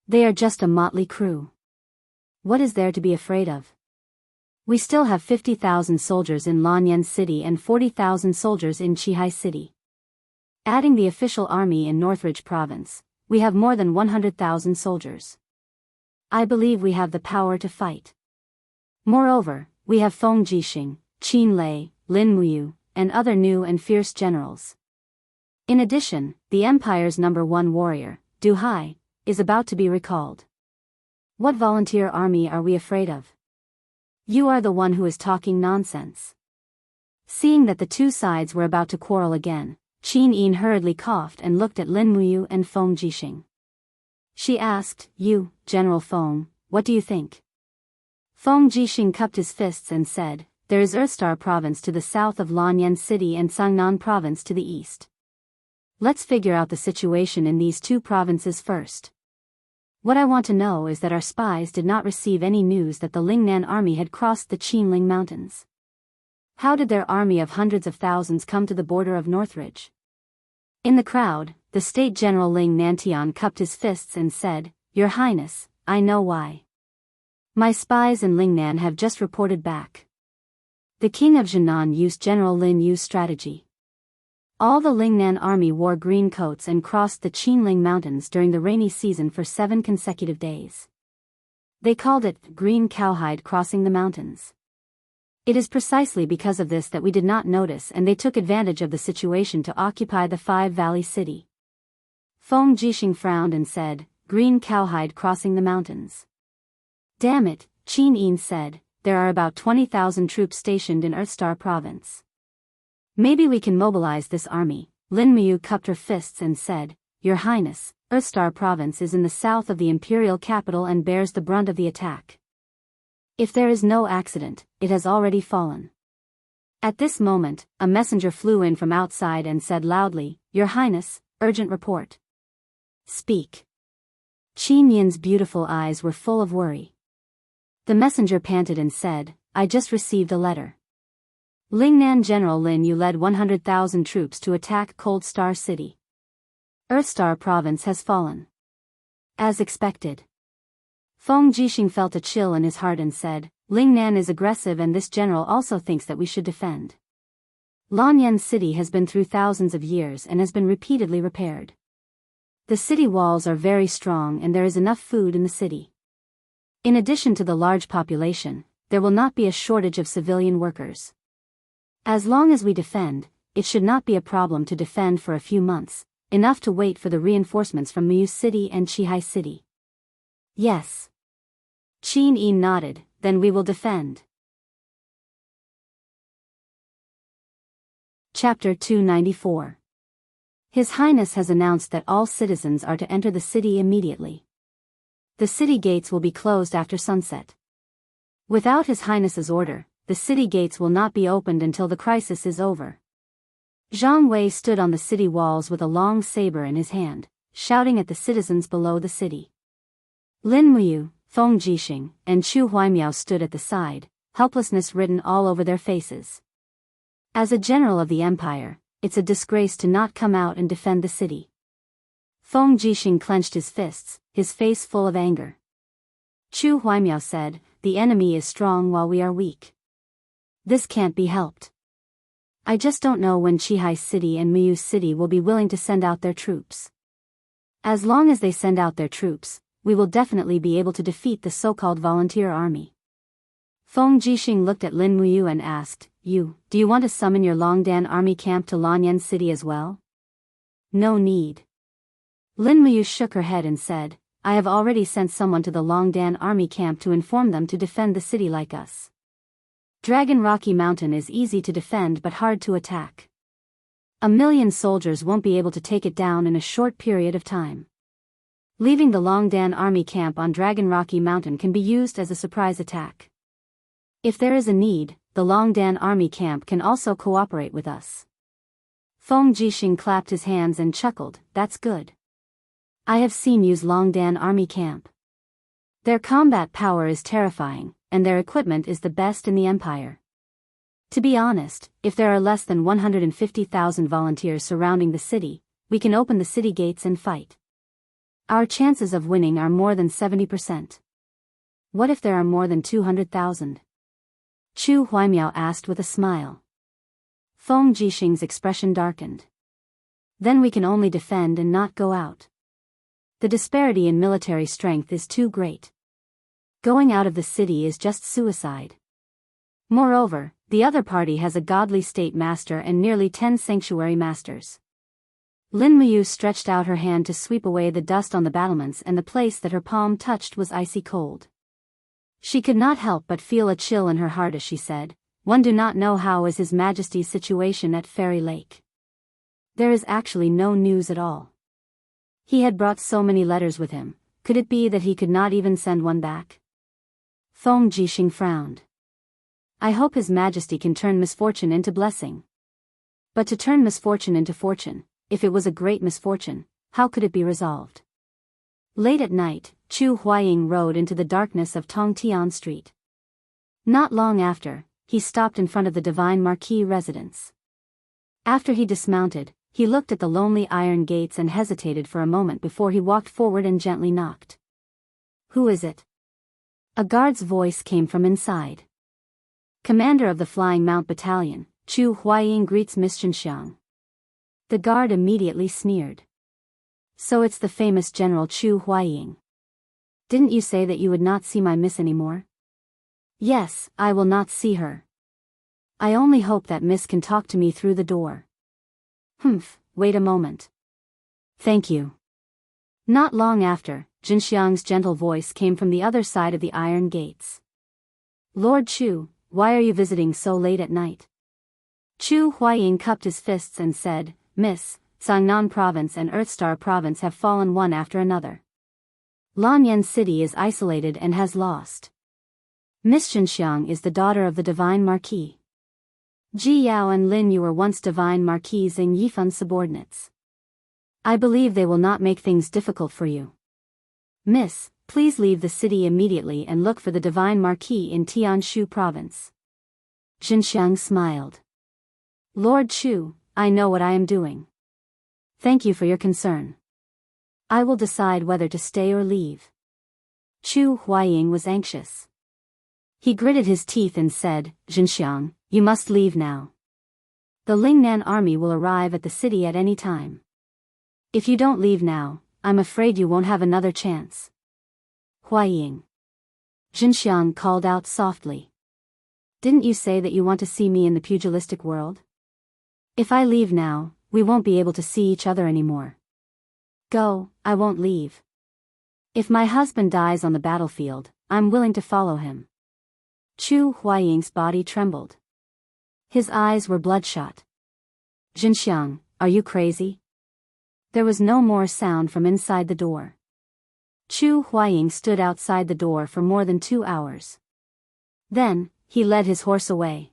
They are just a motley crew. What is there to be afraid of? We still have 50,000 soldiers in Lanyan City and 40,000 soldiers in Qihai City. Adding the official army in Northridge province, we have more than 100,000 soldiers. I believe we have the power to fight. Moreover, we have Feng Jixing, Qin Lei, Lin Muyu, and other new and fierce generals. In addition, the Empire's #1 warrior, Du Hai, is about to be recalled. What volunteer army are we afraid of? You are the one who is talking nonsense. Seeing that the two sides were about to quarrel again, Qin Yin hurriedly coughed and looked at Lin Muyu and Feng Jixing. She asked, You, General Feng, what do you think? Feng Jixing cupped his fists and said, There is Earthstar province to the south of Lanyan City and Sangnan province to the east. Let's figure out the situation in these two provinces first. What I want to know is that our spies did not receive any news that the Lingnan army had crossed the Qinling Mountains. How did their army of hundreds of thousands come to the border of Northridge? In the crowd, the State General Ling Nantian cupped his fists and said, Your Highness, I know why. My spies in Lingnan have just reported back. The King of Jinan used General Lin Yu's strategy. All the Lingnan army wore green coats and crossed the Qinling Mountains during the rainy season for 7 consecutive days. They called it green cowhide crossing the mountains. It is precisely because of this that we did not notice and they took advantage of the situation to occupy the Five Valley City. Feng Jixing frowned and said, Green cowhide crossing the mountains. Damn it, Qin Yin said, there are about 20,000 troops stationed in Earthstar province. Maybe we can mobilize this army. Lin Muyu cupped her fists and said, Your Highness, Earthstar province is in the south of the imperial capital and bears the brunt of the attack. If there is no accident, it has already fallen. At this moment, a messenger flew in from outside and said loudly, Your Highness, urgent report. Speak. Qin Yin's beautiful eyes were full of worry. The messenger panted and said, I just received a letter. Lingnan General Lin Yu led 100,000 troops to attack Cold Star City. Earthstar province has fallen. As expected. Feng Jixing felt a chill in his heart and said, Lingnan is aggressive and this general also thinks that we should defend. Lanyan City has been through thousands of years and has been repeatedly repaired. The city walls are very strong and there is enough food in the city. In addition to the large population, there will not be a shortage of civilian workers. As long as we defend, it should not be a problem to defend for a few months, enough to wait for the reinforcements from Miyu City and Qihai City. Yes. Qin Yin nodded, then we will defend. Chapter 294. His Highness has announced that all citizens are to enter the city immediately. The city gates will be closed after sunset. Without His Highness's order, the city gates will not be opened until the crisis is over. Zhang Wei stood on the city walls with a long saber in his hand, shouting at the citizens below the city. Lin Muyu, Feng Jixing, and Chu Huaimiao stood at the side, helplessness written all over their faces. As a general of the empire, it's a disgrace to not come out and defend the city. Feng Jixing clenched his fists, his face full of anger. Chu Huaimiao said, The enemy is strong while we are weak. This can't be helped. I just don't know when Chihai City and Muyu City will be willing to send out their troops. As long as they send out their troops, we will definitely be able to defeat the so-called volunteer army. Feng Jixing looked at Lin Muyu and asked, do you want to summon your Longdan army camp to Lanyan City as well? No need. Lin Muyu shook her head and said, I have already sent someone to the Longdan army camp to inform them to defend the city like us. Dragon Rocky Mountain is easy to defend but hard to attack. 1,000,000 soldiers won't be able to take it down in a short period of time. Leaving the Longdan army camp on Dragon Rocky Mountain can be used as a surprise attack. If there is a need, the Longdan army camp can also cooperate with us. Feng Jixing clapped his hands and chuckled, that's good. I have seen Yu's Longdan army camp. Their combat power is terrifying, and their equipment is the best in the empire. To be honest, if there are less than 150,000 volunteers surrounding the city, we can open the city gates and fight. Our chances of winning are more than 70%. What if there are more than 200,000? Chu Huaimiao asked with a smile. Feng Jixing's expression darkened. Then we can only defend and not go out. The disparity in military strength is too great. Going out of the city is just suicide. Moreover, the other party has a godly state master and nearly 10 sanctuary masters. Lin Muyu stretched out her hand to sweep away the dust on the battlements, and the place that her palm touched was icy cold. She could not help but feel a chill in her heart as she said, one do not know how is His Majesty's situation at Fairy Lake. There is actually no news at all. He had brought so many letters with him, could it be that he could not even send one back? Feng Jixing frowned. I hope His Majesty can turn misfortune into blessing. But to turn misfortune into fortune, if it was a great misfortune, how could it be resolved? Late at night, Chu Huaying rode into the darkness of Tongtian Street. Not long after, he stopped in front of the Divine Marquis residence. After he dismounted, he looked at the lonely iron gates and hesitated for a moment before he walked forward and gently knocked. Who is it? A guard's voice came from inside. Commander of the Flying Mount Battalion, Chu Huaying greets Miss Jinxiang. The guard immediately sneered. So it's the famous General Chu Huaying. Didn't you say that you would not see my miss anymore? Yes, I will not see her. I only hope that miss can talk to me through the door. Wait a moment. Thank you. Not long after, Jinxiang's gentle voice came from the other side of the iron gates. Lord Chu, why are you visiting so late at night? Chu Huaying cupped his fists and said, Miss, Sangnan Province and Earthstar Province have fallen one after another. Lanyan City is isolated and has lost. Miss Jinxiang is the daughter of the Divine Marquis. Ji Yao and Lin Yu were once Divine Marquis and Yifen's subordinates. I believe they will not make things difficult for you. Miss, please leave the city immediately and look for the Divine Marquis in Tianshu Province. Jinxiang smiled. Lord Chu, I know what I am doing. Thank you for your concern. I will decide whether to stay or leave. Chu Huaying was anxious. He gritted his teeth and said, Jinxiang, you must leave now. The Lingnan army will arrive at the city at any time. If you don't leave now, I'm afraid you won't have another chance. Huaying. Jinxiang called out softly. Didn't you say that you want to see me in the pugilistic world? If I leave now, we won't be able to see each other anymore. Go, I won't leave. If my husband dies on the battlefield, I'm willing to follow him. Chu Huaying's body trembled. His eyes were bloodshot. Jinxiang, are you crazy? There was no more sound from inside the door. Chu Huaying stood outside the door for more than 2 hours. Then, he led his horse away.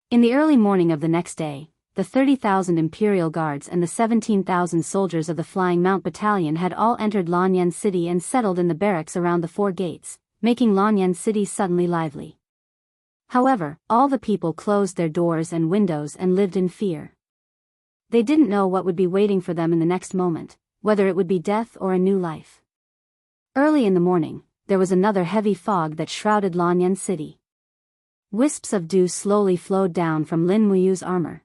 In the early morning of the next day, the 30,000 Imperial Guards and the 17,000 soldiers of the Flying Mount Battalion had all entered Lanyan City and settled in the barracks around the 4 gates, making Lanyan City suddenly lively. However, all the people closed their doors and windows and lived in fear. They didn't know what would be waiting for them in the next moment, whether it would be death or a new life. Early in the morning, there was another heavy fog that shrouded Lanyan City. Wisps of dew slowly flowed down from Lin Muyu's armor,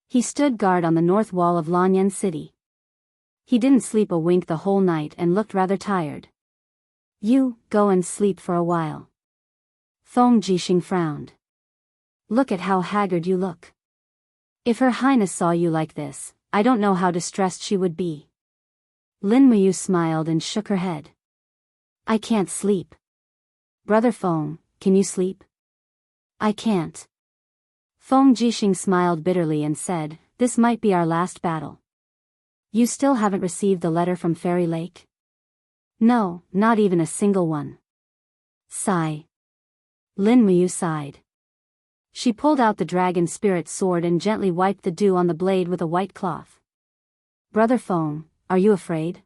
He stood guard on the north wall of Lanyan City. He didn't sleep a wink the whole night and looked rather tired. You, go and sleep for a while. Feng Jixing frowned. Look at how haggard you look. If Her Highness saw you like this, I don't know how distressed she would be. Lin Muyu smiled and shook her head. I can't sleep. Brother Feng, can you sleep? I can't. Feng Jixing smiled bitterly and said, this might be our last battle. You still haven't received the letter from Fairy Lake? No, not even a single one. Sigh. Lin Muyu sighed. She pulled out the dragon spirit sword and gently wiped the dew on the blade with a white cloth. Brother Feng, are you afraid?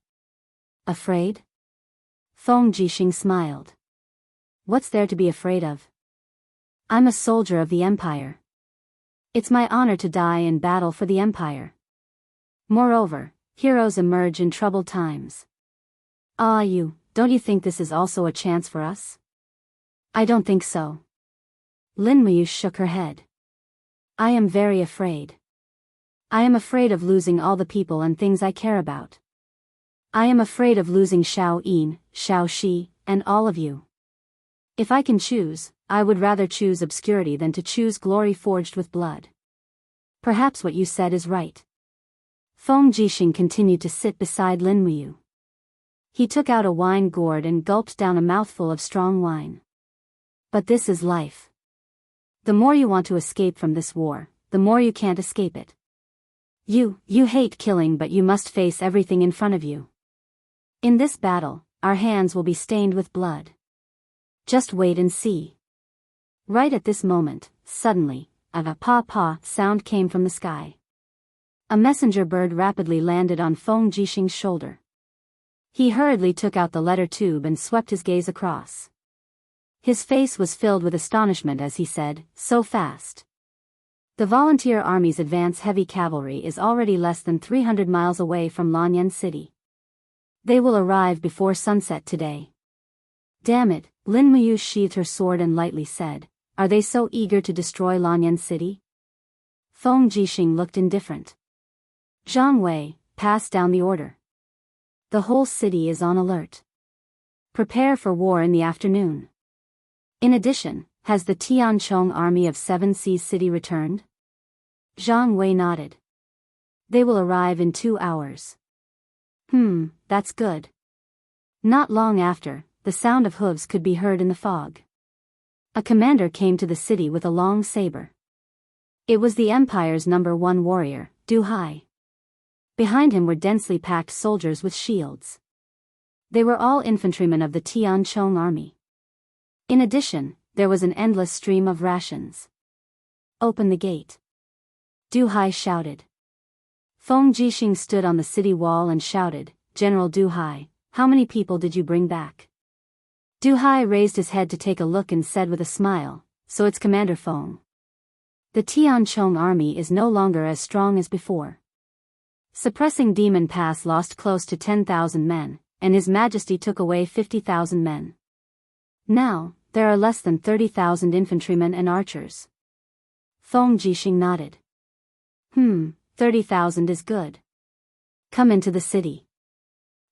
Afraid? Feng Jixing smiled. What's there to be afraid of? I'm a soldier of the Empire. It's my honor to die in battle for the Empire. Moreover, heroes emerge in troubled times. Ah, don't you think this is also a chance for us? I don't think so. Lin Muyu shook her head. I am very afraid. I am afraid of losing all the people and things I care about. I am afraid of losing Xiao Yin, Xiao Shi, and all of you. If I can choose, I would rather choose obscurity than to choose glory forged with blood. Perhaps what you said is right. Feng Jixing continued to sit beside Lin Muyu. He took out a wine gourd and gulped down a mouthful of strong wine. But this is life. The more you want to escape from this war, the more you can't escape it. You hate killing, but you must face everything in front of you. In this battle, our hands will be stained with blood. Just wait and see. Right at this moment, suddenly, a pa-pa sound came from the sky. A messenger bird rapidly landed on Feng Jixing's shoulder. He hurriedly took out the letter tube and swept his gaze across. His face was filled with astonishment as he said, so fast. The volunteer army's advance heavy cavalry is already less than 300 miles away from Lanyan City. They will arrive before sunset today. Damn it, Lin Muyu sheathed her sword and lightly said, are they so eager to destroy Lanyan City? Feng Jixing looked indifferent. Zhang Wei, pass down the order. The whole city is on alert. Prepare for war in the afternoon. In addition, has the Tianchong army of Seven Seas City returned? Zhang Wei nodded. They will arrive in 2 hours. That's good. Not long after, the sound of hooves could be heard in the fog. A commander came to the city with a long saber. It was the Empire's #1 warrior, Du Hai. Behind him were densely packed soldiers with shields. They were all infantrymen of the Tianchong army. In addition, there was an endless stream of rations. Open the gate. Du Hai shouted. Feng Jixing stood on the city wall and shouted, General Du Hai, how many people did you bring back? Du Hai raised his head to take a look and said with a smile, so it's Commander Feng. The Tianchong army is no longer as strong as before. Suppressing Demon Pass lost close to 10,000 men, and His Majesty took away 50,000 men. Now, there are less than 30,000 infantrymen and archers. Feng Jixing nodded. 30,000 is good. Come into the city.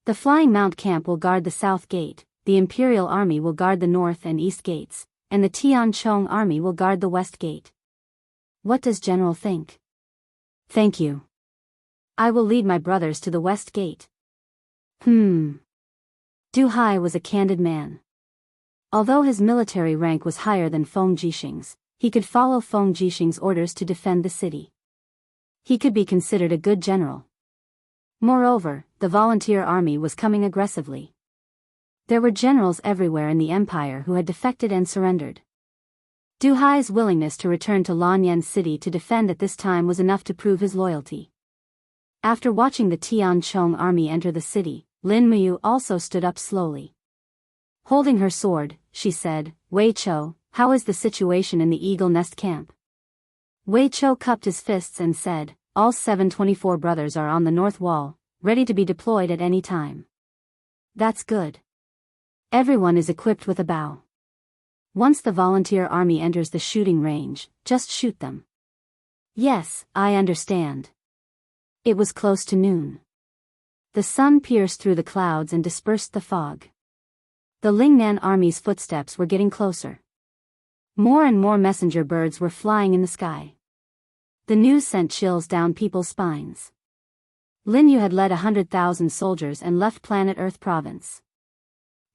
The Flying Mount camp will guard the south gate, the Imperial Army will guard the north and east gates, and the Tianchong Army will guard the west gate. What does General think? Thank you. I will lead my brothers to the west gate. Du Hai was a candid man. Although his military rank was higher than Feng Jixing's, he could follow Feng Jixing's orders to defend the city. He could be considered a good general. Moreover, the volunteer army was coming aggressively. There were generals everywhere in the empire who had defected and surrendered. Du Hai's willingness to return to Lanyan City to defend at this time was enough to prove his loyalty. After watching the Tianchong army enter the city, Lin Muyu also stood up slowly. Holding her sword, she said, Wei Chou, how is the situation in the Eagle Nest camp? Wei Chou cupped his fists and said, all 724 brothers are on the north wall, ready to be deployed at any time. That's good. Everyone is equipped with a bow. Once the volunteer army enters the shooting range, just shoot them. Yes, I understand. It was close to noon. The sun pierced through the clouds and dispersed the fog. The Lingnan army's footsteps were getting closer. More and more messenger birds were flying in the sky. The news sent chills down people's spines. Lin Yu had led 100,000 soldiers and left planet Earth province.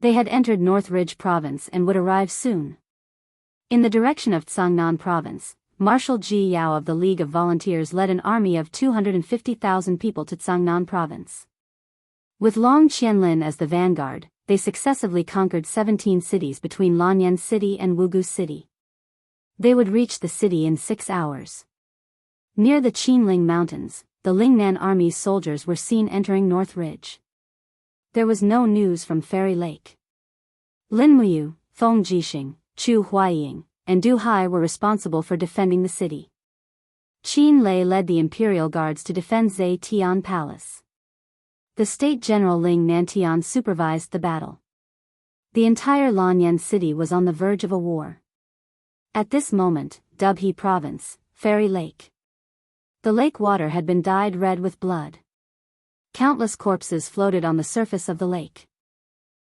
They had entered North Ridge province and would arrive soon. In the direction of Tsangnan province, Marshal Ji Yao of the League of Volunteers led an army of 250,000 people to Tsangnan province. With Long Qianlin as the vanguard, they successively conquered 17 cities between Lanyan City and Wugu City. They would reach the city in 6 hours. Near the Qinling Mountains, the Lingnan army's soldiers were seen entering North Ridge. There was no news from Fairy Lake. Lin Muyu, Feng Jixing, Chu Huaying, and Du Hai were responsible for defending the city. Qin Lei led the Imperial Guards to defend Zhe Tian Palace. The State General Ling Nantian supervised the battle. The entire Lanyan city was on the verge of a war. At this moment, Dubhe Province, Fairy Lake. The lake water had been dyed red with blood. Countless corpses floated on the surface of the lake.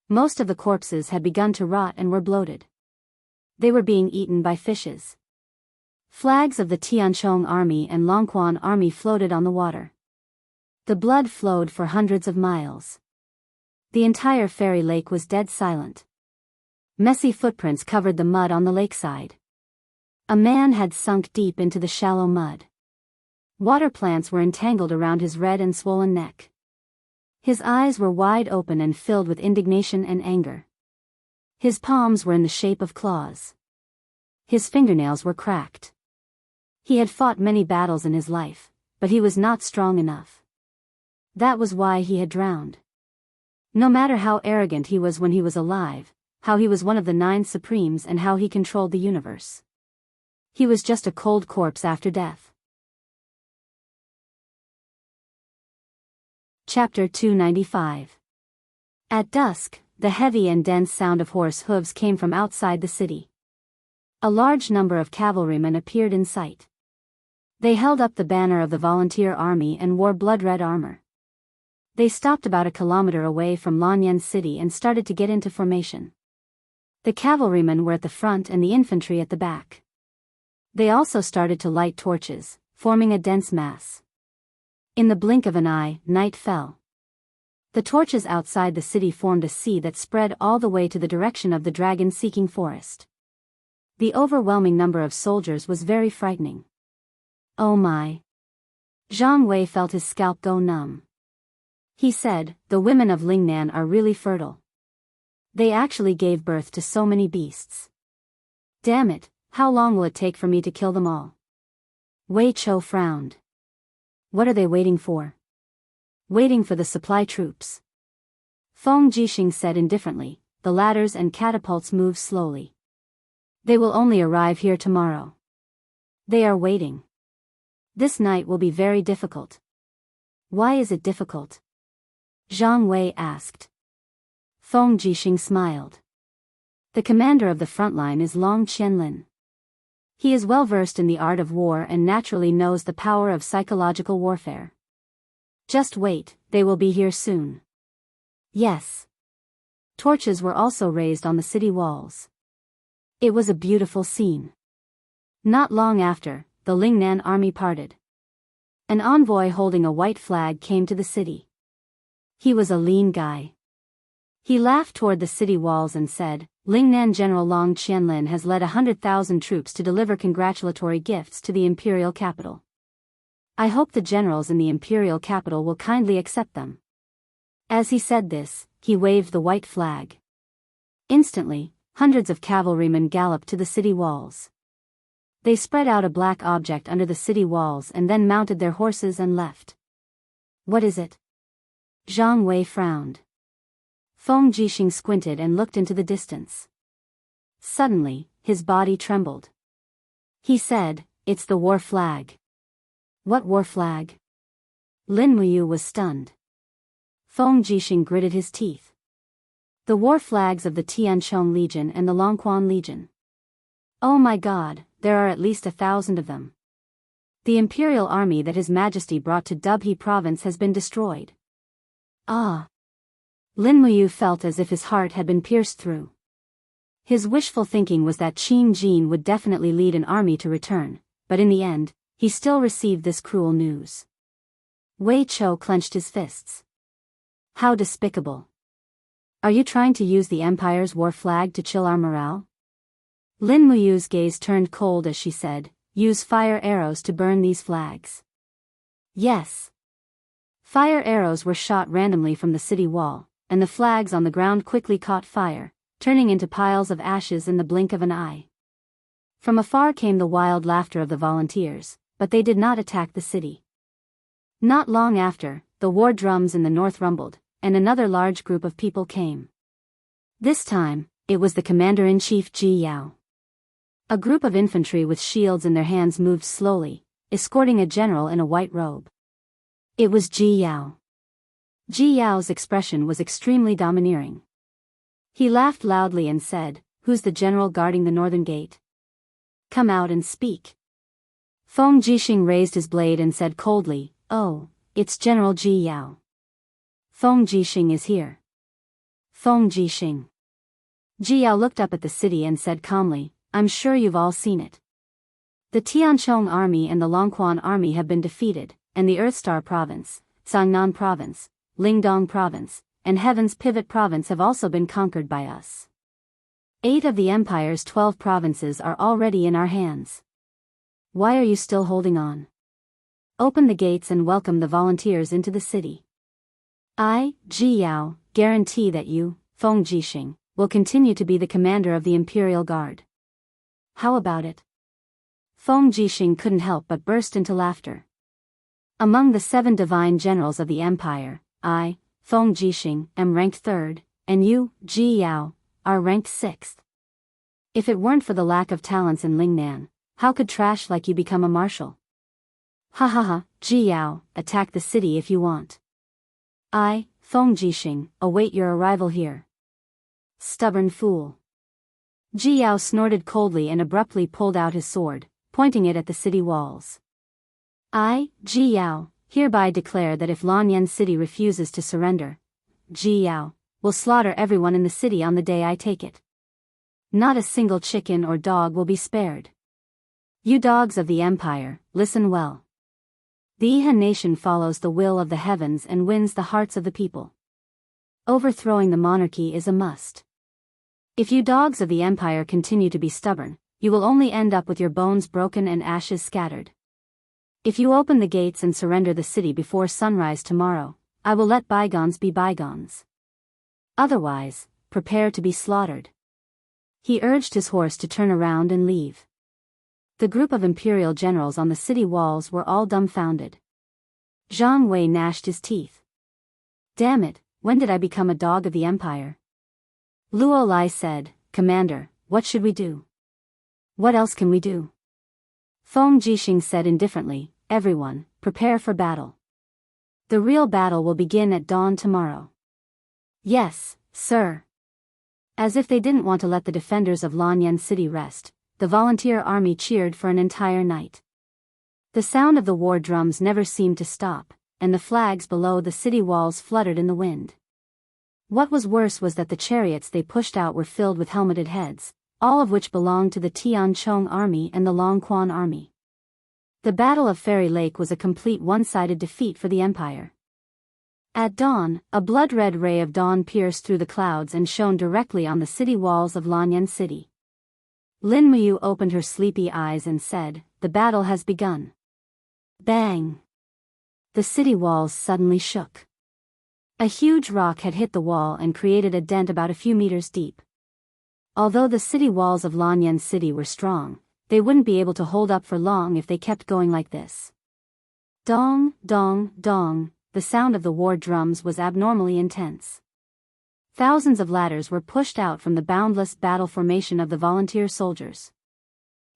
Most of the corpses had begun to rot and were bloated. They were being eaten by fishes. Flags of the Tianchong army and Longquan army floated on the water. The blood flowed for hundreds of miles. The entire Fairy Lake was dead silent. Messy footprints covered the mud on the lakeside. A man had sunk deep into the shallow mud. Water plants were entangled around his red and swollen neck. His eyes were wide open and filled with indignation and anger. His palms were in the shape of claws. His fingernails were cracked. He had fought many battles in his life, but he was not strong enough. That was why he had drowned. No matter how arrogant he was when he was alive, how he was one of the 9 Supremes and how he controlled the universe. He was just a cold corpse after death. Chapter 295. At dusk, the heavy and dense sound of horse hooves came from outside the city. A large number of cavalrymen appeared in sight. They held up the banner of the volunteer army and wore blood-red armor. They stopped about a kilometer away from Lanyan City and started to get into formation. The cavalrymen were at the front and the infantry at the back. They also started to light torches, forming a dense mass. In the blink of an eye, night fell. The torches outside the city formed a sea that spread all the way to the direction of the dragon-seeking forest. The overwhelming number of soldiers was very frightening. Oh my! Zhang Wei felt his scalp go numb. He said, "The women of Lingnan are really fertile. They actually gave birth to so many beasts. Damn it, how long will it take for me to kill them all?" Wei Chou frowned. What are they waiting for? Waiting for the supply troops. Feng Jixing said indifferently, the ladders and catapults move slowly. They will only arrive here tomorrow. They are waiting. This night will be very difficult. Why is it difficult? Zhang Wei asked. Feng Jixing smiled. The commander of the front line is Long Qianlin. He is well versed in the art of war and naturally knows the power of psychological warfare. Just wait, they will be here soon. Yes. Torches were also raised on the city walls. It was a beautiful scene. Not long after, the Lingnan army parted. An envoy holding a white flag came to the city. He was a lean guy. He laughed toward the city walls and said, Lingnan General Long Qianlin has led 100,000 troops to deliver congratulatory gifts to the imperial capital. I hope the generals in the imperial capital will kindly accept them. As he said this, he waved the white flag. Instantly, hundreds of cavalrymen galloped to the city walls. They spread out a black object under the city walls and then mounted their horses and left. What is it? Zhang Wei frowned. Feng Jixing squinted and looked into the distance. Suddenly, his body trembled. He said, "It's the war flag." What war flag? Lin Muyu was stunned. Feng Jixing gritted his teeth. The war flags of the Tianchong Legion and the Longquan Legion. Oh my god, there are at least 1,000 of them. The imperial army that His Majesty brought to Dubhe province has been destroyed. Ah! Lin Muyu felt as if his heart had been pierced through. His wishful thinking was that Qin Jin would definitely lead an army to return, but in the end, he still received this cruel news. Wei Chou clenched his fists. How despicable. Are you trying to use the Empire's war flag to chill our morale? Lin Muyu's gaze turned cold as she said, use fire arrows to burn these flags. Yes. Fire arrows were shot randomly from the city wall, and the flags on the ground quickly caught fire, turning into piles of ashes in the blink of an eye. From afar came the wild laughter of the volunteers, but they did not attack the city. Not long after, the war drums in the north rumbled, and another large group of people came. This time, it was the commander-in-chief Ji Yao. A group of infantry with shields in their hands moved slowly, escorting a general in a white robe. It was Ji Yao. Ji Yao's expression was extremely domineering. He laughed loudly and said, "Who's the general guarding the northern gate? Come out and speak." Feng Jixing raised his blade and said coldly, "Oh, it's General Ji Yao. Feng Jixing is here." Feng Jixing. Ji Yao looked up at the city and said calmly, "I'm sure you've all seen it. The Tianchong army and the Longquan army have been defeated, and the Earthstar province, Sangnan province, Lingdong province, and Heaven's Pivot province have also been conquered by us. 8 of the Empire's 12 provinces are already in our hands. Why are you still holding on? Open the gates and welcome the volunteers into the city. I, Ji Yao, guarantee that you, Feng Jixing, will continue to be the commander of the Imperial Guard. How about it?" Feng Jixing couldn't help but burst into laughter. Among the 7 divine generals of the Empire, I, Feng Jixing, am ranked 3rd, and you, Ji Yao, are ranked 6th. If it weren't for the lack of talents in Lingnan, how could trash like you become a marshal? Ha ha ha, Ji Yao, attack the city if you want. I, Feng Jixing, await your arrival here. Stubborn fool. Ji Yao snorted coldly and abruptly pulled out his sword, pointing it at the city walls. I, Ji Yao, hereby declare that if Lanyan City refuses to surrender, Ji Yao will slaughter everyone in the city on the day I take it. Not a single chicken or dog will be spared. You dogs of the Empire, listen well. The Ihan nation follows the will of the heavens and wins the hearts of the people. Overthrowing the monarchy is a must. If you dogs of the Empire continue to be stubborn, you will only end up with your bones broken and ashes scattered. If you open the gates and surrender the city before sunrise tomorrow, I will let bygones be bygones. Otherwise, prepare to be slaughtered." He urged his horse to turn around and leave. The group of imperial generals on the city walls were all dumbfounded. Zhang Wei gnashed his teeth. "Damn it, when did I become a dog of the Empire?" Luo Lai said, "Commander, what should we do? What else can we do?" Feng Jixing said indifferently, "Everyone, prepare for battle. The real battle will begin at dawn tomorrow." "Yes, sir." As if they didn't want to let the defenders of Lanyan City rest, the volunteer army cheered for an entire night. The sound of the war drums never seemed to stop, and the flags below the city walls fluttered in the wind. What was worse was that the chariots they pushed out were filled with helmeted heads, all of which belonged to the Tianchong army and the Longquan army. The Battle of Fairy Lake was a complete one-sided defeat for the Empire. At dawn, a blood-red ray of dawn pierced through the clouds and shone directly on the city walls of Lanyan City. Lin Muyu opened her sleepy eyes and said, "The battle has begun." Bang! The city walls suddenly shook. A huge rock had hit the wall and created a dent about a few meters deep. Although the city walls of Lanyan City were strong, they wouldn't be able to hold up for long if they kept going like this. Dong, dong, dong, the sound of the war drums was abnormally intense. Thousands of ladders were pushed out from the boundless battle formation of the volunteer soldiers.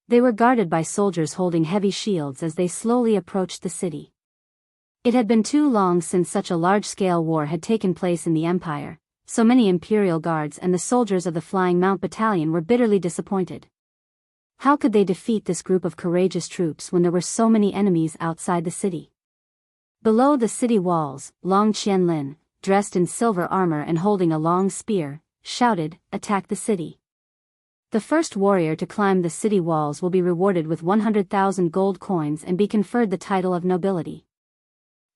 They were guarded by soldiers holding heavy shields as they slowly approached the city. It had been too long since such a large-scale war had taken place in the Empire, so many Imperial Guards and the soldiers of the Flying Mount Battalion were bitterly disappointed. How could they defeat this group of courageous troops when there were so many enemies outside the city? Below the city walls, Long Qianlin, dressed in silver armor and holding a long spear, shouted, "Attack the city. The first warrior to climb the city walls will be rewarded with 100,000 gold coins and be conferred the title of nobility."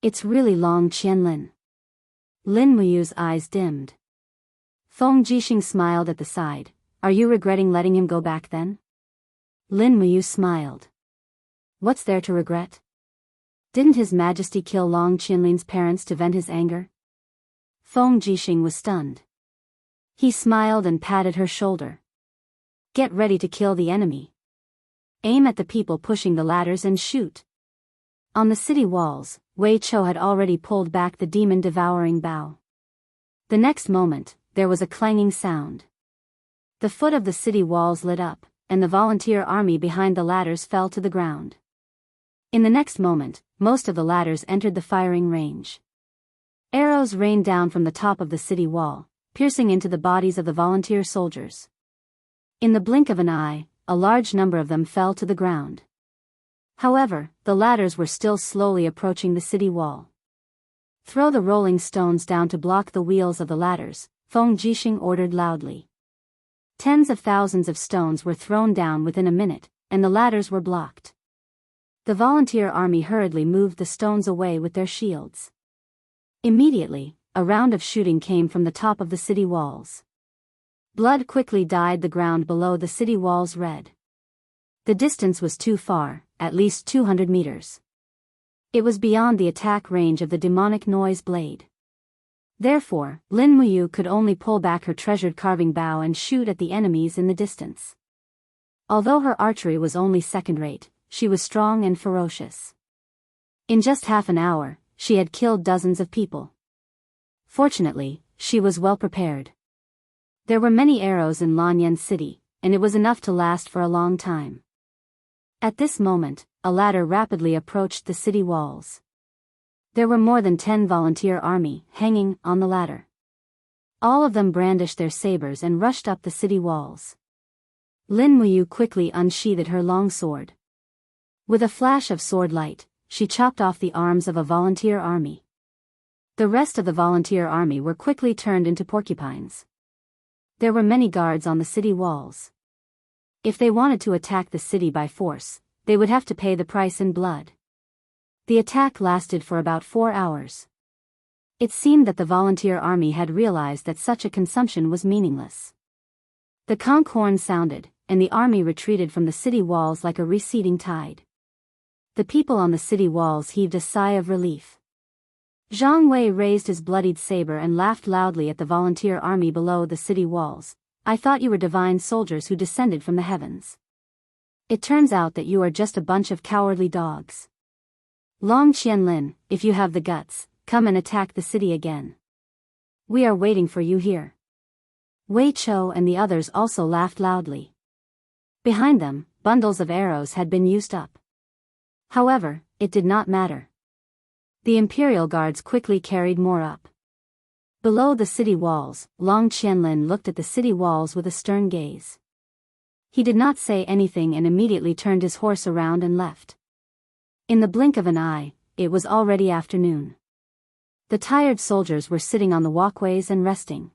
It's really Long Qianlin. Lin Muyu's eyes dimmed. Feng Jixing smiled at the side. "Are you regretting letting him go back then?" Lin Muyu smiled. "What's there to regret? Didn't His Majesty kill Long Qianlin's parents to vent his anger?" Feng Jixing was stunned. He smiled and patted her shoulder. "Get ready to kill the enemy. Aim at the people pushing the ladders and shoot." On the city walls, Wei Chou had already pulled back the demon-devouring bow. The next moment, there was a clanging sound. The foot of the city walls lit up, and the volunteer army behind the ladders fell to the ground. In the next moment, most of the ladders entered the firing range. Arrows rained down from the top of the city wall, piercing into the bodies of the volunteer soldiers. In the blink of an eye, a large number of them fell to the ground. However, the ladders were still slowly approaching the city wall. "Throw the rolling stones down to block the wheels of the ladders," Feng Jixing ordered loudly. Tens of thousands of stones were thrown down within a minute, and the ladders were blocked. The volunteer army hurriedly moved the stones away with their shields. Immediately, a round of shooting came from the top of the city walls. Blood quickly dyed the ground below the city walls red. The distance was too far, at least 200 meters. It was beyond the attack range of the demonic noise blade. Therefore, Lin Muyu could only pull back her treasured carving bow and shoot at the enemies in the distance. Although her archery was only second-rate, she was strong and ferocious. In just half an hour, she had killed dozens of people. Fortunately, she was well prepared. There were many arrows in Lanyan City, and it was enough to last for a long time. At this moment, a ladder rapidly approached the city walls. There were more than 10 volunteer army hanging on the ladder. All of them brandished their sabers and rushed up the city walls. Lin Muyu quickly unsheathed her long sword. With a flash of sword light, she chopped off the arms of a volunteer army. The rest of the volunteer army were quickly turned into porcupines. There were many guards on the city walls. If they wanted to attack the city by force, they would have to pay the price in blood. The attack lasted for about 4 hours. It seemed that the volunteer army had realized that such a consumption was meaningless. The conch horn sounded, and the army retreated from the city walls like a receding tide. The people on the city walls heaved a sigh of relief. Zhang Wei raised his bloodied saber and laughed loudly at the volunteer army below the city walls. "I thought you were divine soldiers who descended from the heavens. It turns out that you are just a bunch of cowardly dogs. Long Qianlin, if you have the guts, come and attack the city again. We are waiting for you here." Wei Chou and the others also laughed loudly. Behind them, bundles of arrows had been used up. However, it did not matter. The Imperial Guards quickly carried more up. Below the city walls, Long Qianlin looked at the city walls with a stern gaze. He did not say anything and immediately turned his horse around and left. In the blink of an eye, it was already afternoon. The tired soldiers were sitting on the walkways and resting.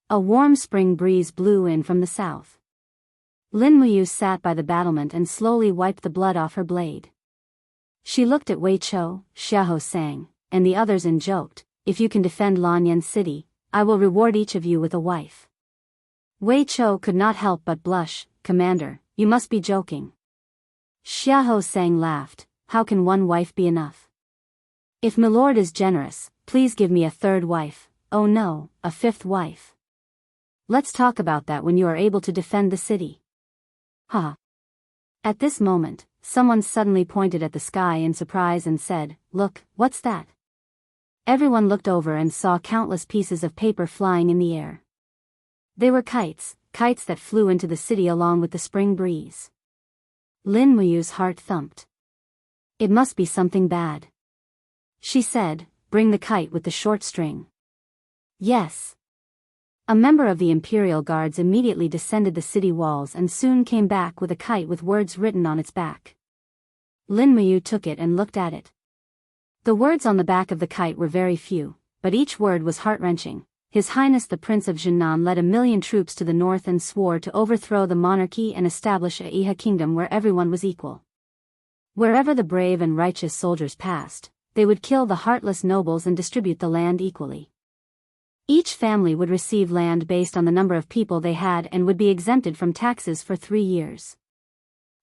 A warm spring breeze blew in from the south. Lin Muyu sat by the battlement and slowly wiped the blood off her blade. She looked at Wei Chou, Xiahou Sang, and the others and joked, "If you can defend Lanyan City, I will reward each of you with a wife." Wei Chou could not help but blush. "Commander, you must be joking." Xiahou Sang laughed. "How can one wife be enough? If Milord is generous, please give me a third wife, oh no, a fifth wife. Let's talk about that when you are able to defend the city." Ha! At this moment, someone suddenly pointed at the sky in surprise and said, "Look, what's that?" Everyone looked over and saw countless pieces of paper flying in the air. They were kites that flew into the city along with the spring breeze. Lin Muyu's heart thumped. It must be something bad. She said, "Bring the kite with the short string." "Yes." A member of the Imperial Guards immediately descended the city walls and soon came back with a kite with words written on its back. Lin Muyu took it and looked at it. The words on the back of the kite were very few, but each word was heart-wrenching. His Highness the Prince of Jinan led 1,000,000 troops to the north and swore to overthrow the monarchy and establish a Iha kingdom where everyone was equal. Wherever the brave and righteous soldiers passed, they would kill the heartless nobles and distribute the land equally. Each family would receive land based on the number of people they had and would be exempted from taxes for 3 years.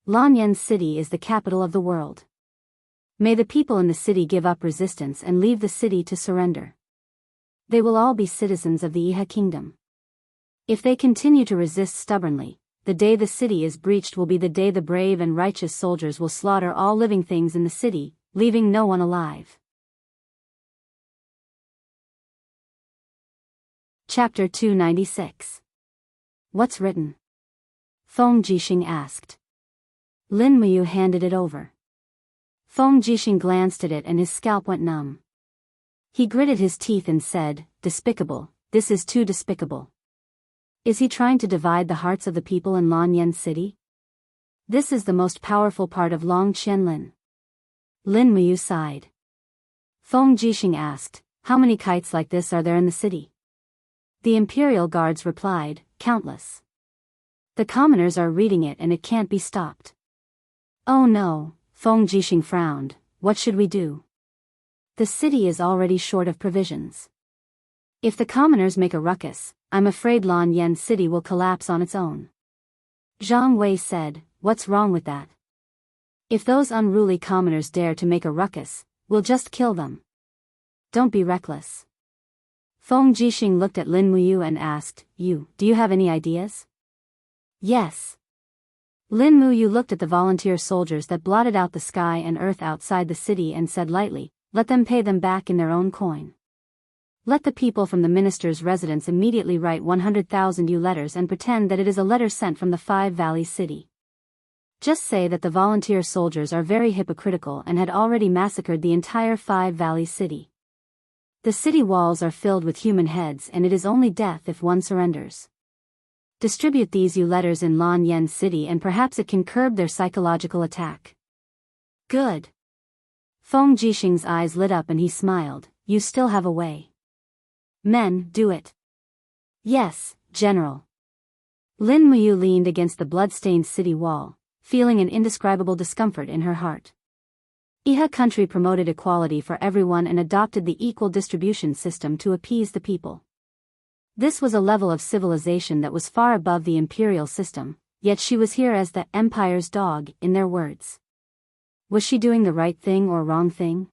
Lanyan City is the capital of the world. May the people in the city give up resistance and leave the city to surrender. They will all be citizens of the Iha kingdom. If they continue to resist stubbornly, the day the city is breached will be the day the brave and righteous soldiers will slaughter all living things in the city, leaving no one alive. Chapter 296. What's written? Feng Jixing asked. Lin Muyu handed it over. Feng Jixing glanced at it and his scalp went numb. He gritted his teeth and said, "Despicable, this is too despicable. Is he trying to divide the hearts of the people in Lanyan City? This is the most powerful part of Long Qianlin." Lin Muyu sighed. Feng Jixing asked, "How many kites like this are there in the city?" The Imperial Guards replied, "Countless. The commoners are reading it and it can't be stopped." "Oh no," Feng Jixing frowned, "what should we do? The city is already short of provisions. If the commoners make a ruckus, I'm afraid Lanyan City will collapse on its own." Zhang Wei said, "What's wrong with that? If those unruly commoners dare to make a ruckus, we'll just kill them. Don't be reckless." Feng Jixing looked at Lin Muyu and asked, do you have any ideas?" "Yes." Lin Muyu looked at the volunteer soldiers that blotted out the sky and earth outside the city and said lightly, "Let them pay them back in their own coin. Let the people from the minister's residence immediately write 100,000 letters and pretend that it is a letter sent from the Five Valleys city. Just say that the volunteer soldiers are very hypocritical and had already massacred the entire Five Valleys city. The city walls are filled with human heads and it is only death if one surrenders. Distribute these letters in Lanyan City and perhaps it can curb their psychological attack." "Good." Feng Jixing's eyes lit up and he smiled, "You still have a way. Men, do it." "Yes, General." Lin Muyu leaned against the blood-stained city wall, feeling an indescribable discomfort in her heart. Iha country promoted equality for everyone and adopted the equal distribution system to appease the people. This was a level of civilization that was far above the imperial system, yet she was here as the empire's dog, in their words. Was she doing the right thing or wrong thing?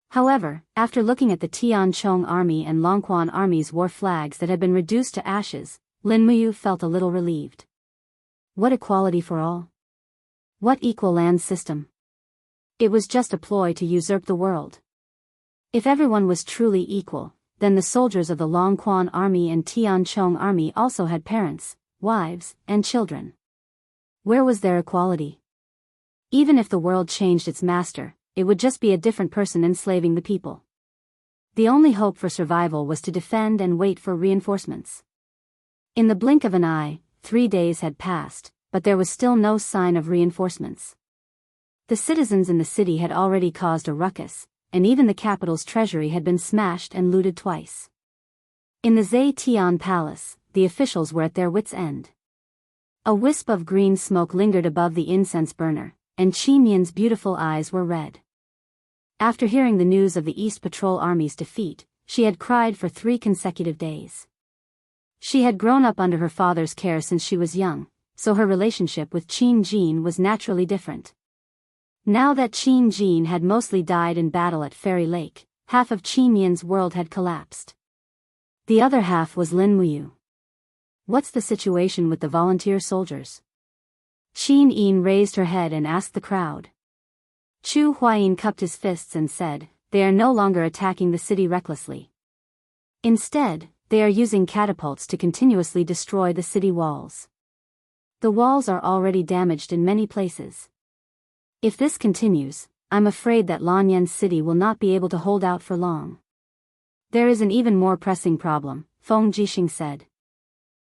However, after looking at the Tianchong army and Longquan army's war flags that had been reduced to ashes, Lin Muyu felt a little relieved. What equality for all? What equal land system? It was just a ploy to usurp the world. If everyone was truly equal, then the soldiers of the Longquan army and Tianchong army also had parents, wives, and children. Where was their equality? Even if the world changed its master, it would just be a different person enslaving the people. The only hope for survival was to defend and wait for reinforcements. In the blink of an eye, 3 days had passed, but there was still no sign of reinforcements. The citizens in the city had already caused a ruckus, and even the capital's treasury had been smashed and looted twice. In the Zetian Palace, the officials were at their wits' end. A wisp of green smoke lingered above the incense burner, and Qin Yan's beautiful eyes were red. After hearing the news of the East Patrol Army's defeat, she had cried for 3 consecutive days. She had grown up under her father's care since she was young, so her relationship with Qin Jin was naturally different. Now that Qin Jin had mostly died in battle at Fairy Lake, half of Qin Yan's world had collapsed. The other half was Lin Muyu. "What's the situation with the volunteer soldiers?" Qin Yin raised her head and asked the crowd. Chu Huayin cupped his fists and said, "They are no longer attacking the city recklessly. Instead, they are using catapults to continuously destroy the city walls. The walls are already damaged in many places. If this continues, I'm afraid that Lanyan City will not be able to hold out for long. There is an even more pressing problem. Feng Jixing said.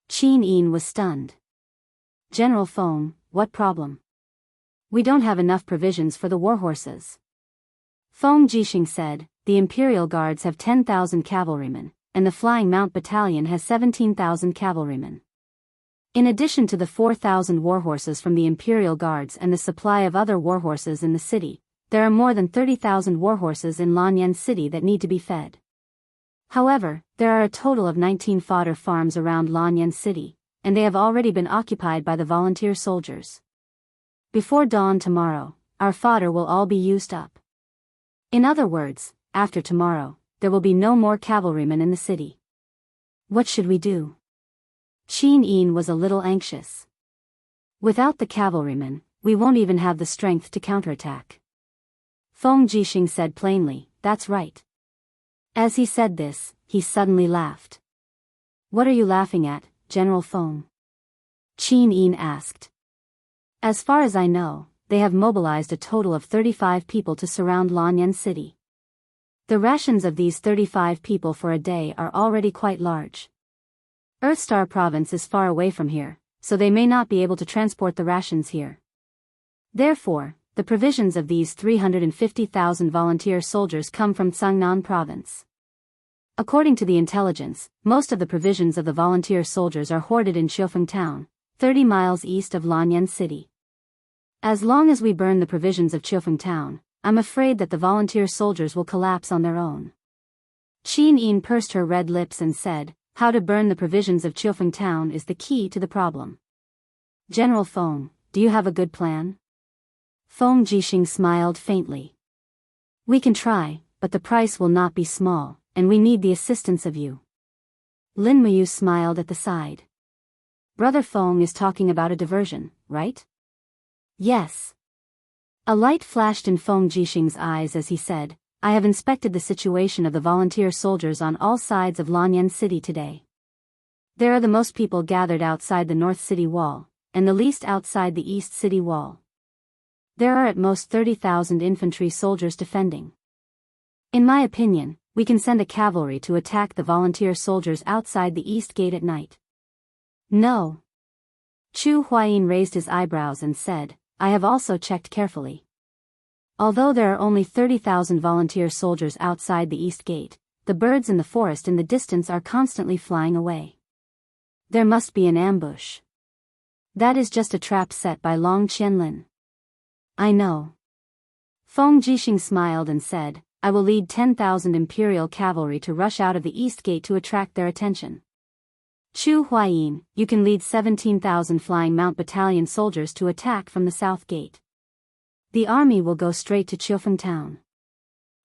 Qin Yin was stunned. General Feng, what problem? We don't have enough provisions for the warhorses. Feng Jixing said, the Imperial Guards have 10,000 cavalrymen, and the Flying Mount Battalion has 17,000 cavalrymen. In addition to the 4,000 warhorses from the Imperial Guards and the supply of other warhorses in the city, there are more than 30,000 warhorses in Lanyan City that need to be fed. However, there are a total of 19 fodder farms around Lanyan City, and they have already been occupied by the volunteer soldiers. Before dawn tomorrow, our fodder will all be used up. In other words, after tomorrow, there will be no more cavalrymen in the city. What should we do? Qin Yin was a little anxious. Without the cavalrymen, we won't even have the strength to counterattack. Feng Jixing said plainly, that's right. As he said this, he suddenly laughed. What are you laughing at, General Feng? Qin Yin asked. As far as I know, they have mobilized a total of 35 people to surround Lanyan City. The rations of these 35 people for a day are already quite large. Earthstar Province is far away from here, so they may not be able to transport the rations here. Therefore, the provisions of these 350,000 volunteer soldiers come from Sangnan Province. According to the intelligence, most of the provisions of the volunteer soldiers are hoarded in Qiufeng Town, 30 miles east of Lanyan City. As long as we burn the provisions of Qiufeng Town, I'm afraid that the volunteer soldiers will collapse on their own. Qin Yin pursed her red lips and said, how to burn the provisions of Qiufeng Town is the key to the problem. General Feng, do you have a good plan? Feng Jixing smiled faintly. We can try, but the price will not be small, and we need the assistance of you. Lin Muyu smiled at the side. Brother Feng is talking about a diversion, right? Yes. A light flashed in Feng Jixing's eyes as he said, I have inspected the situation of the volunteer soldiers on all sides of Lanyan City today. There are the most people gathered outside the North City Wall, and the least outside the East City Wall. There are at most 30,000 infantry soldiers defending. In my opinion, we can send a cavalry to attack the volunteer soldiers outside the East Gate at night. No. Chu Huayin raised his eyebrows and said, I have also checked carefully. Although there are only 30,000 volunteer soldiers outside the East Gate, the birds in the forest in the distance are constantly flying away. There must be an ambush. That is just a trap set by Long Qianlin. I know. Feng Jixing smiled and said, I will lead 10,000 Imperial cavalry to rush out of the East Gate to attract their attention. Chu Huayin, you can lead 17,000 Flying Mount Battalion soldiers to attack from the South Gate. The army will go straight to Qiufeng Town.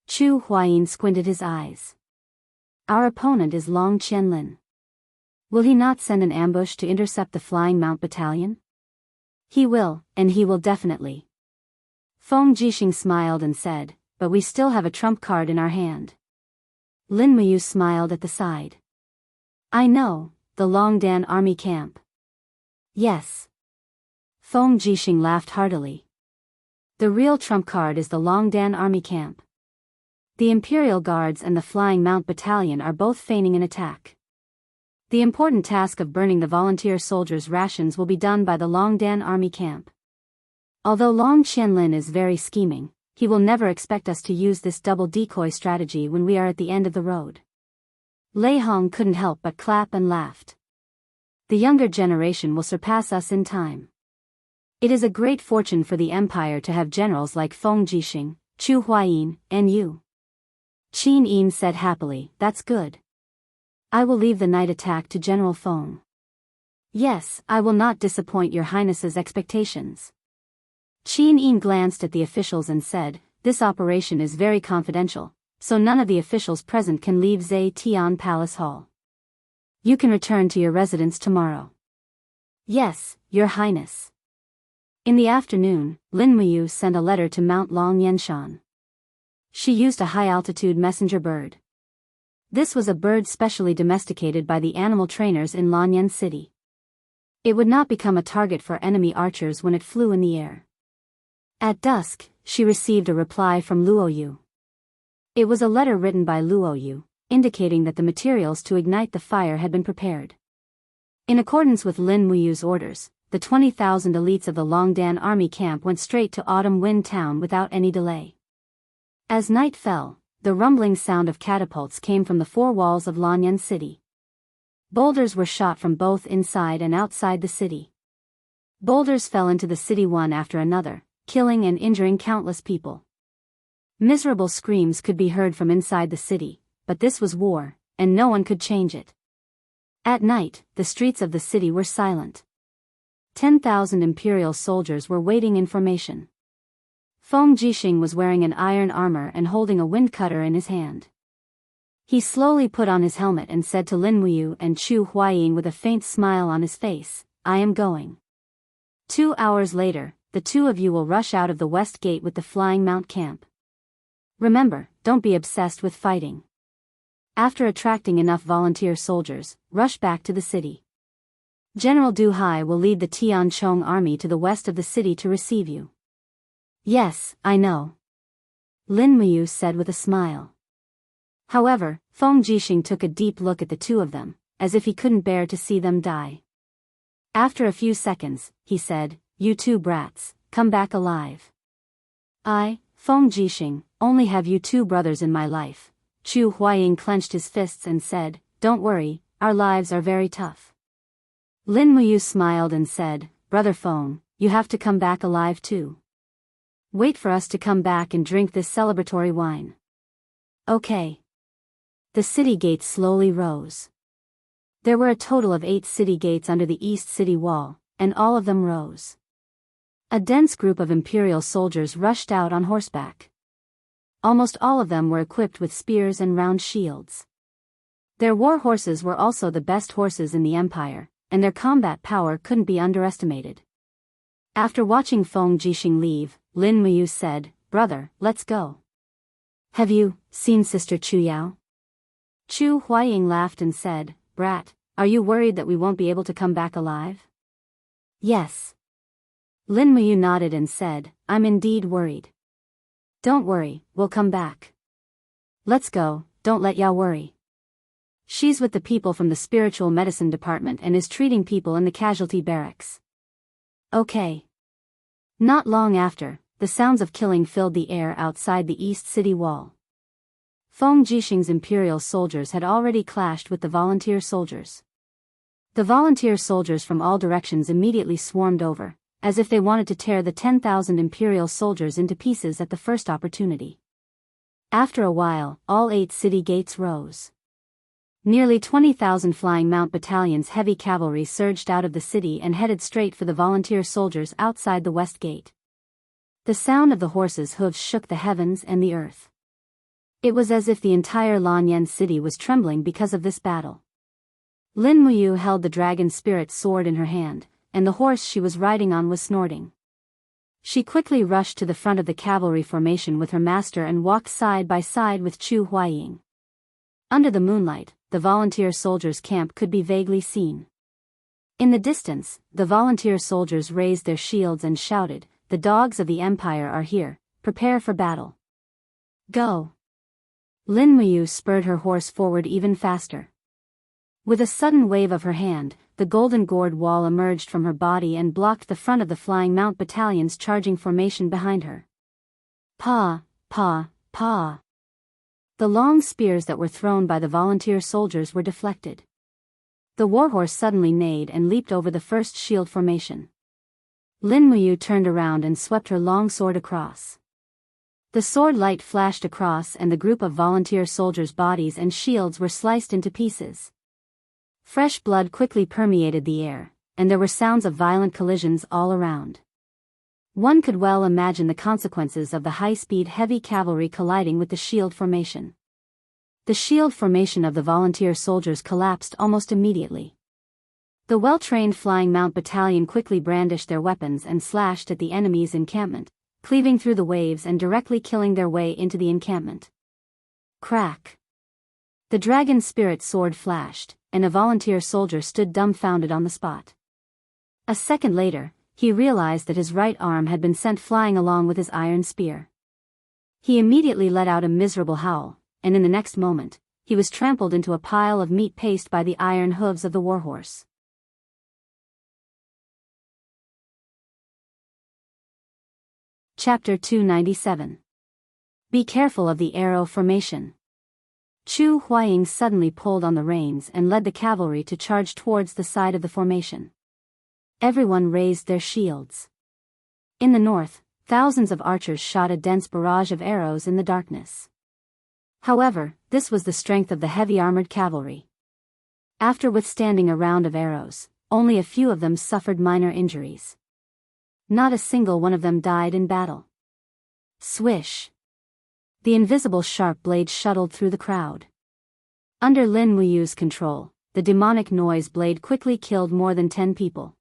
Chu Huayin squinted his eyes. Our opponent is Long Qianlin. Will he not send an ambush to intercept the Flying Mount Battalion? He will, and he will definitely. Feng Jixing smiled and said, but we still have a trump card in our hand. Lin Muyu smiled at the side. I know, the Longdan army camp. Yes. Feng Jixing laughed heartily. The real trump card is the Longdan army camp. The Imperial Guards and the Flying Mount Battalion are both feigning an attack. The important task of burning the volunteer soldiers' rations will be done by the Longdan army camp. Although Long Qianlin is very scheming, he will never expect us to use this double decoy strategy when we are at the end of the road. Lei Hong couldn't help but clap and laughed. The younger generation will surpass us in time. It is a great fortune for the Empire to have generals like Feng Jixing, Chu Huayin, and you. Qin Yin said happily, that's good. I will leave the night attack to General Feng. Yes, I will not disappoint your Highness's expectations. Qin Yin glanced at the officials and said, this operation is very confidential, so none of the officials present can leave Zhe Tian Palace Hall. You can return to your residence tomorrow. Yes, Your Highness. In the afternoon, Lin Muyu sent a letter to Mount Long Yenshan. She used a high-altitude messenger bird. This was a bird specially domesticated by the animal trainers in Lanyan City. It would not become a target for enemy archers when it flew in the air. At dusk, she received a reply from Luoyu. It was a letter written by Luoyu, indicating that the materials to ignite the fire had been prepared. In accordance with Lin Muyu's orders, the 20,000 elites of the Longdan army camp went straight to Autumn Wind Town without any delay. As night fell, the rumbling sound of catapults came from the four walls of Lanyan City. Boulders were shot from both inside and outside the city. Boulders fell into the city one after another, killing and injuring countless people. Miserable screams could be heard from inside the city, but this was war, and no one could change it. At night, the streets of the city were silent. 10,000 imperial soldiers were waiting in formation. Feng Jixing was wearing an iron armor and holding a wind cutter in his hand. He slowly put on his helmet and said to Lin Muyu and Chu Huaying with a faint smile on his face, "I am going. 2 hours later, the two of you will rush out of the west gate with the Flying Mount camp. Remember, don't be obsessed with fighting. After attracting enough volunteer soldiers, rush back to the city. General Du Hai will lead the Tianchong army to the west of the city to receive you." "Yes, I know," Lin Muyu said with a smile. However, Feng Jixing took a deep look at the two of them, as if he couldn't bear to see them die. After a few seconds, he said, "You two brats, come back alive. I, Feng Jixing, only have you two brothers in my life." Chu Huaying clenched his fists and said, "Don't worry, our lives are very tough." Lin Muyu smiled and said, "Brother Feng, you have to come back alive too. Wait for us to come back and drink this celebratory wine." "Okay." The city gates slowly rose. There were a total of 8 city gates under the east city wall, and all of them rose. A dense group of imperial soldiers rushed out on horseback. Almost all of them were equipped with spears and round shields. Their war horses were also the best horses in the empire, and their combat power couldn't be underestimated. After watching Feng Jixing leave, Lin Muyu said, "Brother, let's go. Have you seen Sister Chu Yao?" Chu Huaying laughed and said, "Brat, are you worried that we won't be able to come back alive?" "Yes." Lin Muyu nodded and said, "I'm indeed worried." "Don't worry, we'll come back. Let's go, don't let Yao worry. She's with the people from the spiritual medicine department and is treating people in the casualty barracks." "Okay." Not long after, the sounds of killing filled the air outside the east city wall. Feng Jixing's imperial soldiers had already clashed with the volunteer soldiers. The volunteer soldiers from all directions immediately swarmed over, as if they wanted to tear the 10,000 imperial soldiers into pieces at the first opportunity. After a while, all 8 city gates rose. Nearly 20,000 Flying Mount Battalion's heavy cavalry surged out of the city and headed straight for the volunteer soldiers outside the west gate. The sound of the horses' hooves shook the heavens and the earth. It was as if the entire Lanyan city was trembling because of this battle. Lin Muyu held the dragon spirit sword in her hand, and the horse she was riding on was snorting. She quickly rushed to the front of the cavalry formation with her master and walked side by side with Chu Huaying. Under the moonlight, the volunteer soldiers' camp could be vaguely seen. In the distance, the volunteer soldiers raised their shields and shouted, "The dogs of the Empire are here, prepare for battle. Go!" Lin Muyu spurred her horse forward even faster. With a sudden wave of her hand, the golden gourd wall emerged from her body and blocked the front of the Flying Mount Battalion's charging formation behind her. Pa, pa, pa. The long spears that were thrown by the volunteer soldiers were deflected. The warhorse suddenly neighed and leaped over the first shield formation. Lin Muyu turned around and swept her long sword across. The sword light flashed across and the group of volunteer soldiers' bodies and shields were sliced into pieces. Fresh blood quickly permeated the air, and there were sounds of violent collisions all around. One could well imagine the consequences of the high-speed heavy cavalry colliding with the shield formation. The shield formation of the volunteer soldiers collapsed almost immediately. The well-trained Flying Mount Battalion quickly brandished their weapons and slashed at the enemy's encampment, cleaving through the waves and directly killing their way into the encampment. Crack! The dragon spirit sword flashed, and a volunteer soldier stood dumbfounded on the spot. A second later, he realized that his right arm had been sent flying along with his iron spear. He immediately let out a miserable howl, and in the next moment, he was trampled into a pile of meat paste by the iron hooves of the warhorse. Chapter 297. Be careful of the arrow formation. Chu Huaying suddenly pulled on the reins and led the cavalry to charge towards the side of the formation. Everyone raised their shields. In the north, thousands of archers shot a dense barrage of arrows in the darkness. However, this was the strength of the heavy armored cavalry. After withstanding a round of arrows, only a few of them suffered minor injuries. Not a single one of them died in battle. Swish! The invisible sharp blade shuttled through the crowd. Under Lin Muyu's control, the demonic noise blade quickly killed more than 10 people.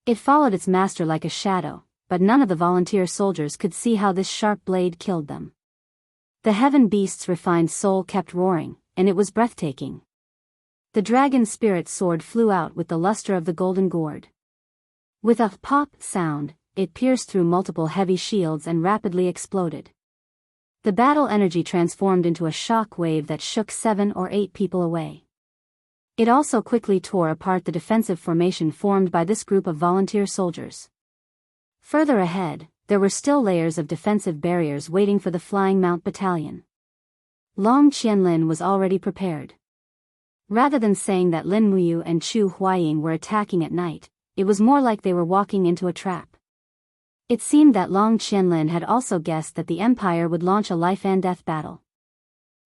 It followed its master like a shadow, but none of the volunteer soldiers could see how this sharp blade killed them. The heaven beast's refined soul kept roaring, and it was breathtaking. The dragon spirit sword flew out with the luster of the golden gourd. With a pop sound, it pierced through multiple heavy shields and rapidly exploded. The battle energy transformed into a shock wave that shook 7 or 8 people away. It also quickly tore apart the defensive formation formed by this group of volunteer soldiers. Further ahead, there were still layers of defensive barriers waiting for the Flying Mount Battalion. Long Qianlin was already prepared. Rather than saying that Lin Muyu and Chu Huaying were attacking at night, it was more like they were walking into a trap. It seemed that Long Qianlin had also guessed that the Empire would launch a life-and-death battle.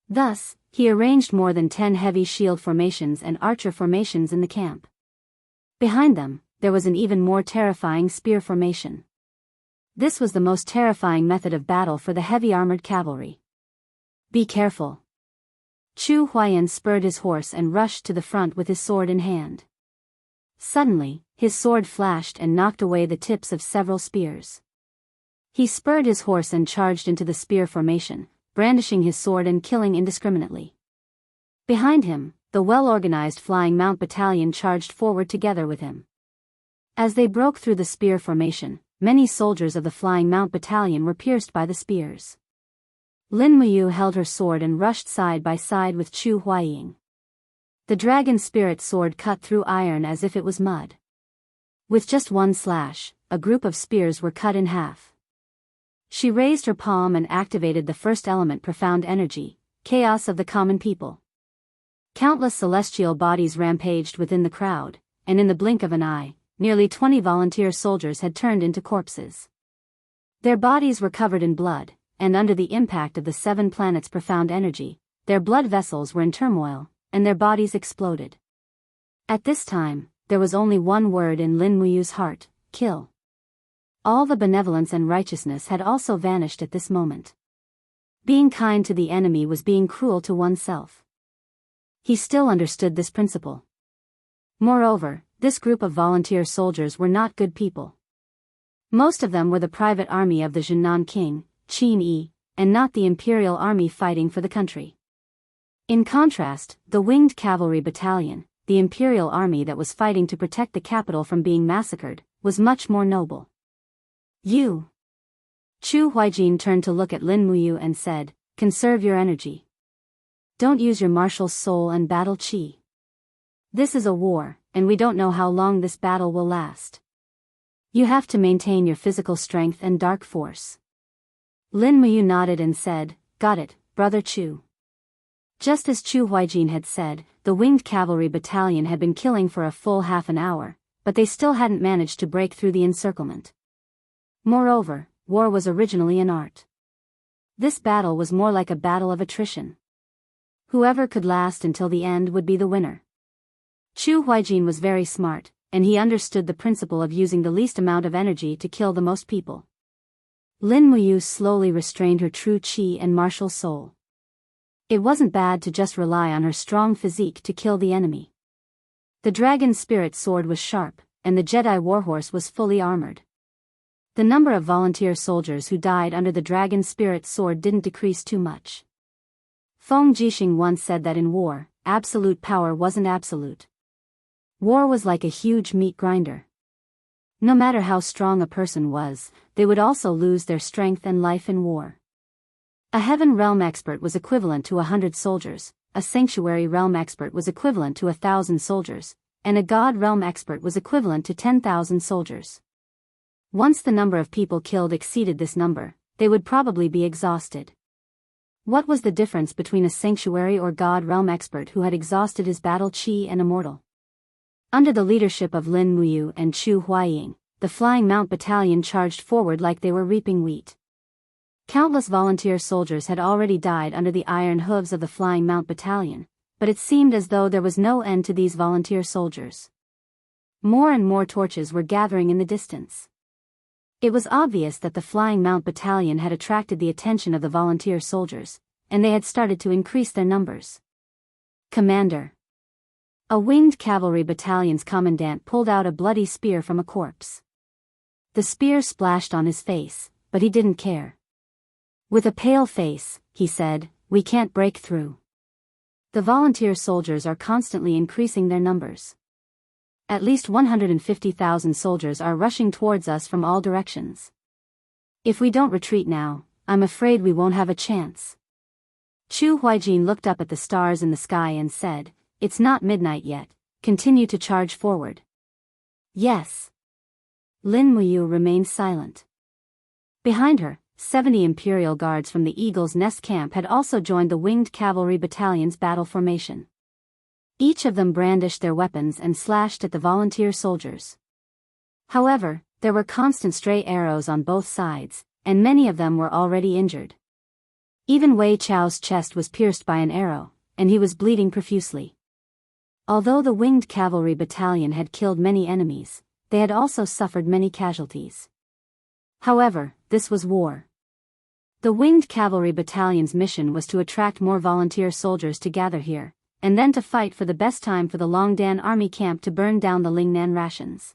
Thus, he arranged more than 10 heavy shield formations and archer formations in the camp. Behind them, there was an even more terrifying spear formation. This was the most terrifying method of battle for the heavy armored cavalry. Be careful. Chu Huayan spurred his horse and rushed to the front with his sword in hand. Suddenly, his sword flashed and knocked away the tips of several spears. He spurred his horse and charged into the spear formation, brandishing his sword and killing indiscriminately. Behind him, the well-organized Flying Mount Battalion charged forward together with him. As they broke through the spear formation, many soldiers of the Flying Mount Battalion were pierced by the spears. Lin Muyu held her sword and rushed side by side with Chu Huaying. The dragon spirit sword cut through iron as if it was mud. With just one slash, a group of spears were cut in half. She raised her palm and activated the first element, profound energy, chaos of the common people. Countless celestial bodies rampaged within the crowd, and in the blink of an eye, nearly 20 volunteer soldiers had turned into corpses. Their bodies were covered in blood, and under the impact of the 7 planets' profound energy, their blood vessels were in turmoil, and their bodies exploded. At this time, there was only one word in Lin Muyu's heart: kill. All the benevolence and righteousness had also vanished at this moment. Being kind to the enemy was being cruel to oneself. He still understood this principle. Moreover, this group of volunteer soldiers were not good people. Most of them were the private army of the Zhenan king, Qin Yi, and not the imperial army fighting for the country. In contrast, the winged cavalry battalion, the imperial army that was fighting to protect the capital from being massacred, was much more noble. You. Chu Huaijin turned to look at Lin Muyu and said, conserve your energy. Don't use your martial soul and battle qi. This is a war, and we don't know how long this battle will last. You have to maintain your physical strength and dark force. Lin Muyu nodded and said, got it, brother Chu. Just as Chu Huaijin had said, the winged cavalry battalion had been killing for a full half an hour, but they still hadn't managed to break through the encirclement. Moreover, war was originally an art. This battle was more like a battle of attrition. Whoever could last until the end would be the winner. Chu Huaijin was very smart, and he understood the principle of using the least amount of energy to kill the most people. Lin Muyu slowly restrained her true qi and martial soul. It wasn't bad to just rely on her strong physique to kill the enemy. The dragon spirit sword was sharp, and the Jedi warhorse was fully armored. The number of volunteer soldiers who died under the dragon spirit sword didn't decrease too much. Feng Jixing once said that in war, absolute power wasn't absolute. War was like a huge meat grinder. No matter how strong a person was, they would also lose their strength and life in war. A Heaven Realm expert was equivalent to 100 soldiers, a sanctuary realm expert was equivalent to 1,000 soldiers, and a god realm expert was equivalent to 10,000 soldiers. Once the number of people killed exceeded this number, they would probably be exhausted. What was the difference between a sanctuary or god realm expert who had exhausted his battle chi and immortal? Under the leadership of Lin Muyu and Chu Huaying, the Flying Mount Battalion charged forward like they were reaping wheat. Countless volunteer soldiers had already died under the iron hooves of the Flying Mount Battalion, but it seemed as though there was no end to these volunteer soldiers. More and more torches were gathering in the distance. It was obvious that the Flying Mount Battalion had attracted the attention of the volunteer soldiers, and they had started to increase their numbers. Commander. A winged cavalry battalion's commandant pulled out a bloody spear from a corpse. The spear splashed on his face, but he didn't care. With a pale face, he said, "We can't break through. The volunteer soldiers are constantly increasing their numbers. At least 150,000 soldiers are rushing towards us from all directions. If we don't retreat now, I'm afraid we won't have a chance." Chu Huaijin looked up at the stars in the sky and said, "It's not midnight yet, continue to charge forward." "Yes." Lin Muyu remained silent. Behind her, 70 Imperial Guards from the Eagle's Nest camp had also joined the Winged Cavalry Battalion's battle formation. Each of them brandished their weapons and slashed at the volunteer soldiers. However, there were constant stray arrows on both sides, and many of them were already injured. Even Wei Chao's chest was pierced by an arrow, and he was bleeding profusely. Although the Winged Cavalry Battalion had killed many enemies, they had also suffered many casualties. However, this was war. The Winged Cavalry Battalion's mission was to attract more volunteer soldiers to gather here, and then to fight for the best time for the Longdan army camp to burn down the Lingnan rations.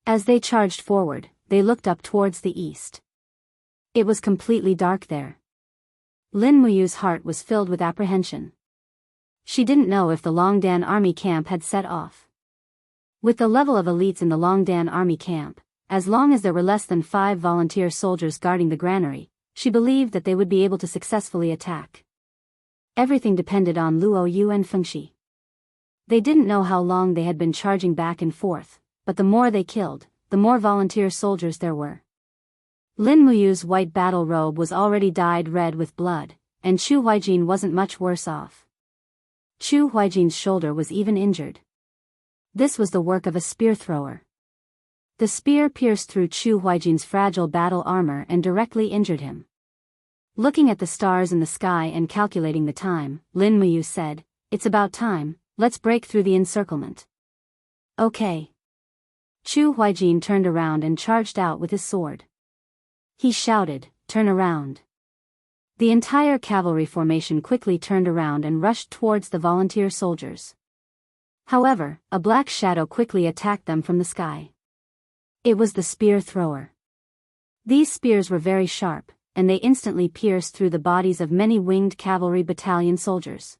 As they charged forward, they looked up towards the east. It was completely dark there. Lin Muyu's heart was filled with apprehension. She didn't know if the Longdan army camp had set off. With the level of elites in the Longdan army camp, as long as there were less than 5 volunteer soldiers guarding the granary, she believed that they would be able to successfully attack. Everything depended on Luo Yu and Fengxi. They didn't know how long they had been charging back and forth, but the more they killed, the more volunteer soldiers there were. Lin Muyu's white battle robe was already dyed red with blood, and Chu Huaijin wasn't much worse off. Chu Huaijin's shoulder was even injured. This was the work of a spear thrower. The spear pierced through Chu Huaijin's fragile battle armor and directly injured him. Looking at the stars in the sky and calculating the time, Lin Muyu said, "It's about time, let's break through the encirclement." "Okay." Chu Huaijin turned around and charged out with his sword. He shouted, "Turn around." The entire cavalry formation quickly turned around and rushed towards the volunteer soldiers. However, a black shadow quickly attacked them from the sky. It was the spear thrower. These spears were very sharp, and they instantly pierced through the bodies of many Winged Cavalry Battalion soldiers.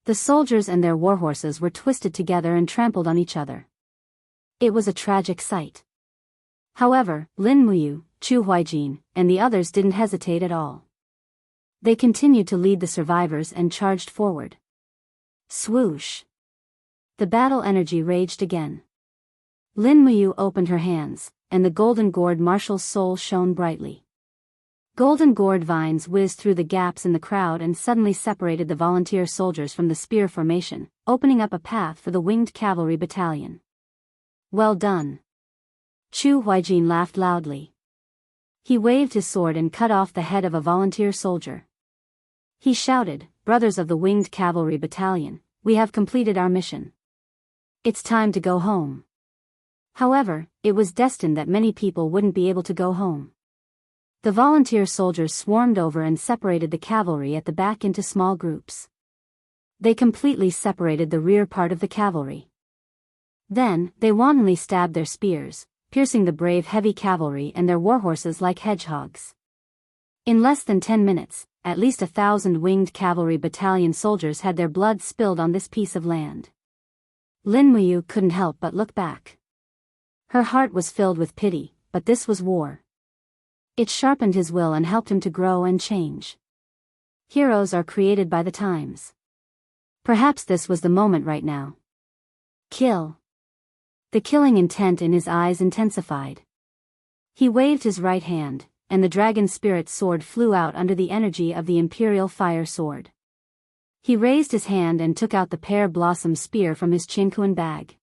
The soldiers and their warhorses were twisted together and trampled on each other. It was a tragic sight. However, Lin Muyu, Chu Huaijin, and the others didn't hesitate at all. They continued to lead the survivors and charged forward. Swoosh! The battle energy raged again. Lin Muyu opened her hands, and the golden gourd marshal's soul shone brightly. Golden gourd vines whizzed through the gaps in the crowd and suddenly separated the volunteer soldiers from the spear formation, opening up a path for the Winged Cavalry Battalion. "Well done." Chu Huaijin laughed loudly. He waved his sword and cut off the head of a volunteer soldier. He shouted, "Brothers of the Winged Cavalry Battalion, we have completed our mission. It's time to go home." However, it was destined that many people wouldn't be able to go home. The volunteer soldiers swarmed over and separated the cavalry at the back into small groups. They completely separated the rear part of the cavalry. Then, they wantonly stabbed their spears, piercing the brave heavy cavalry and their warhorses like hedgehogs. In less than 10 minutes, at least 1,000 Winged Cavalry Battalion soldiers had their blood spilled on this piece of land. Lin Muyu couldn't help but look back. Her heart was filled with pity, but this was war. It sharpened his will and helped him to grow and change. Heroes are created by the times. Perhaps this was the moment right now. Kill. The killing intent in his eyes intensified. He waved his right hand, and the dragon spirit sword flew out under the energy of the Imperial Fire Sword. He raised his hand and took out the pear blossom spear from his chinkuan bag.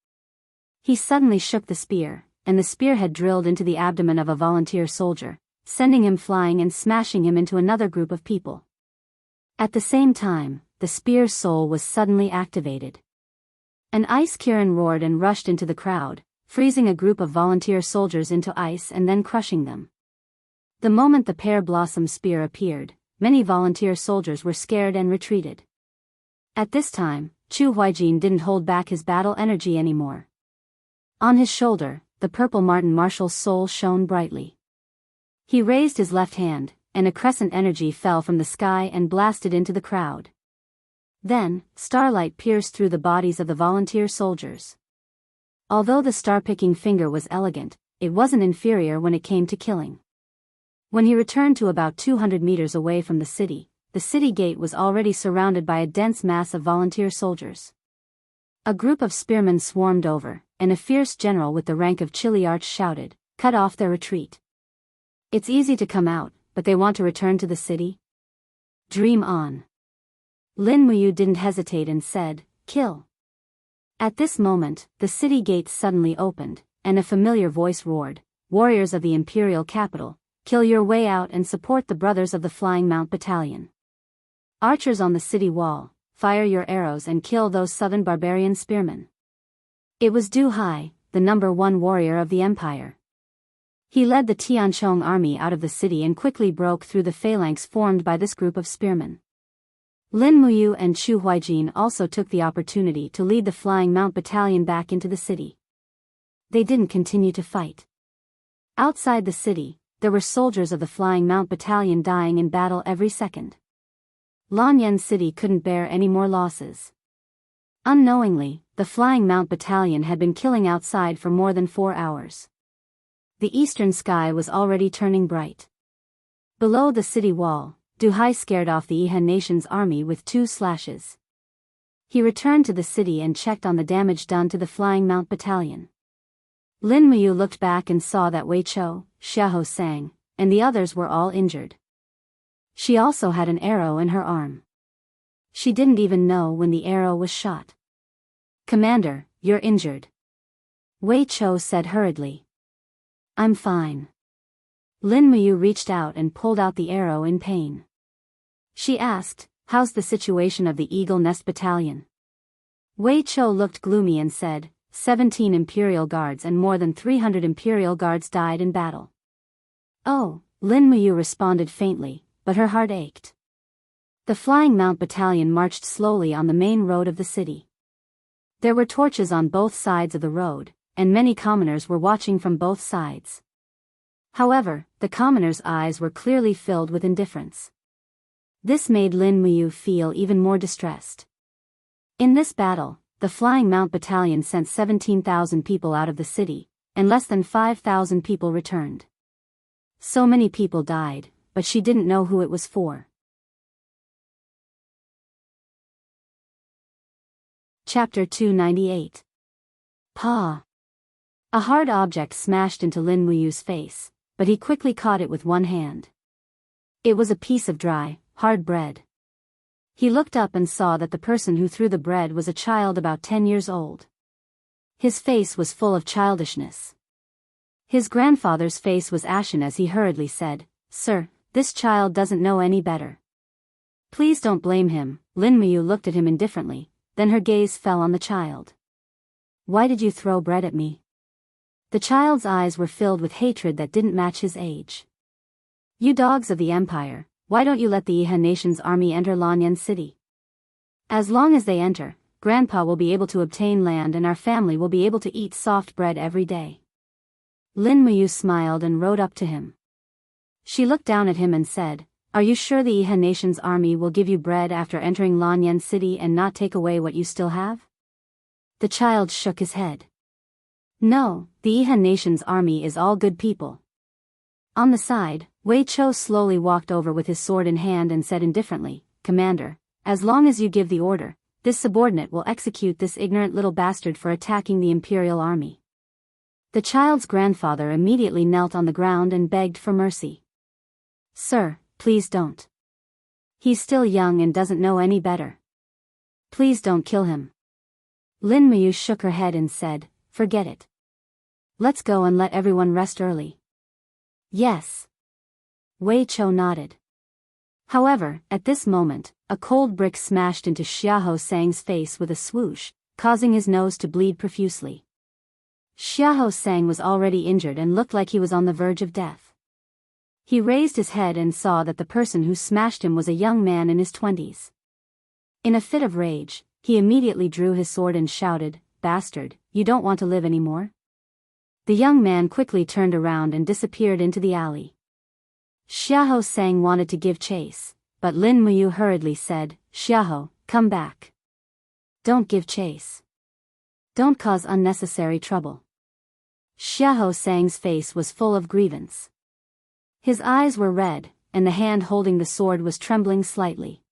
He suddenly shook the spear, and the spear had drilled into the abdomen of a volunteer soldier, sending him flying and smashing him into another group of people. At the same time, the spear's soul was suddenly activated. An ice Kirin roared and rushed into the crowd, freezing a group of volunteer soldiers into ice and then crushing them. The moment the pear blossom spear appeared, many volunteer soldiers were scared and retreated. At this time, Chu Huaijin didn't hold back his battle energy anymore. On his shoulder, the purple Martin Marshal's soul shone brightly. He raised his left hand, and a crescent energy fell from the sky and blasted into the crowd. Then, starlight pierced through the bodies of the volunteer soldiers. Although the star-picking finger was elegant, it wasn't inferior when it came to killing. When he returned to about 200 meters away from the city gate was already surrounded by a dense mass of volunteer soldiers. A group of spearmen swarmed over, and a fierce general with the rank of Chiliarch shouted, "Cut off their retreat. It's easy to come out, but they want to return to the city? Dream on." Lin Muyu didn't hesitate and said, "Kill." At this moment, the city gates suddenly opened, and a familiar voice roared, "Warriors of the Imperial Capital, kill your way out and support the Brothers of the Flying Mount Battalion. Archers on the city wall, fire your arrows and kill those southern barbarian spearmen." It was Du Hai, the #1 warrior of the empire. He led the Tianchong army out of the city and quickly broke through the phalanx formed by this group of spearmen. Lin Muyu and Chu Huaijin also took the opportunity to lead the Flying Mount Battalion back into the city. They didn't continue to fight. Outside the city, there were soldiers of the Flying Mount Battalion dying in battle every second. Lanyan City couldn't bear any more losses. Unknowingly, the Flying Mount Battalion had been killing outside for more than 4 hours. The eastern sky was already turning bright. Below the city wall, Du Hai scared off the Ihan Nation's army with 2 slashes. He returned to the city and checked on the damage done to the Flying Mount Battalion. Lin Muyu looked back and saw that Wei Chou, Xiahou Sang, and the others were all injured. She also had an arrow in her arm. She didn't even know when the arrow was shot. "Commander, you're injured," Wei Chou said hurriedly. "I'm fine." Lin Muyu reached out and pulled out the arrow in pain. She asked, "How's the situation of the Eagle Nest Battalion?" Wei Chou looked gloomy and said, 17 Imperial Guards and more than 300 Imperial Guards died in battle." "Oh," Lin Muyu responded faintly, but her heart ached. The Flying Mount Battalion marched slowly on the main road of the city. There were torches on both sides of the road, and many commoners were watching from both sides. However, the commoners' eyes were clearly filled with indifference. This made Lin Muyu feel even more distressed. In this battle, the Flying Mount Battalion sent 17,000 people out of the city, and less than 5,000 people returned. So many people died, but she didn't know who it was for. Chapter 298. Pa. A hard object smashed into Lin Muyu's face, but he quickly caught it with one hand. It was a piece of dry, hard bread. He looked up and saw that the person who threw the bread was a child about 10 years old. His face was full of childishness. His grandfather's face was ashen as he hurriedly said, "Sir, this child doesn't know any better. Please don't blame him." Lin Muyu looked at him indifferently, then her gaze fell on the child. "Why did you throw bread at me?" The child's eyes were filled with hatred that didn't match his age. "You dogs of the Empire, why don't you let the Ihan Nation's army enter Lanyan City? As long as they enter, Grandpa will be able to obtain land and our family will be able to eat soft bread every day." Lin Muyu smiled and rode up to him. She looked down at him and said, "Are you sure the Ihan Nation's army will give you bread after entering Lanyan City and not take away what you still have?" The child shook his head. "No, the Ihan Nation's army is all good people." On the side, Wei Chou slowly walked over with his sword in hand and said indifferently, "Commander, as long as you give the order, this subordinate will execute this ignorant little bastard for attacking the imperial army. The child's grandfather immediately knelt on the ground and begged for mercy. Sir, please don't. He's still young and doesn't know any better. Please don't kill him. Lin Muyu shook her head and said, forget it. Let's go and let everyone rest early. Yes. Wei Chou nodded. However, at this moment, a cold brick smashed into Xiahou Sang's face with a swoosh, causing his nose to bleed profusely. Xiahou Sang was already injured and looked like he was on the verge of death. He raised his head and saw that the person who smashed him was a young man in his 20s. In a fit of rage, he immediately drew his sword and shouted, "Bastard, you don't want to live anymore?" The young man quickly turned around and disappeared into the alley. Xiahou Sang wanted to give chase, but Lin Muyu hurriedly said, "Xiahou, come back. Don't give chase. Don't cause unnecessary trouble." Xiahou Sang's face was full of grievance. His eyes were red, and the hand holding the sword was trembling slightly.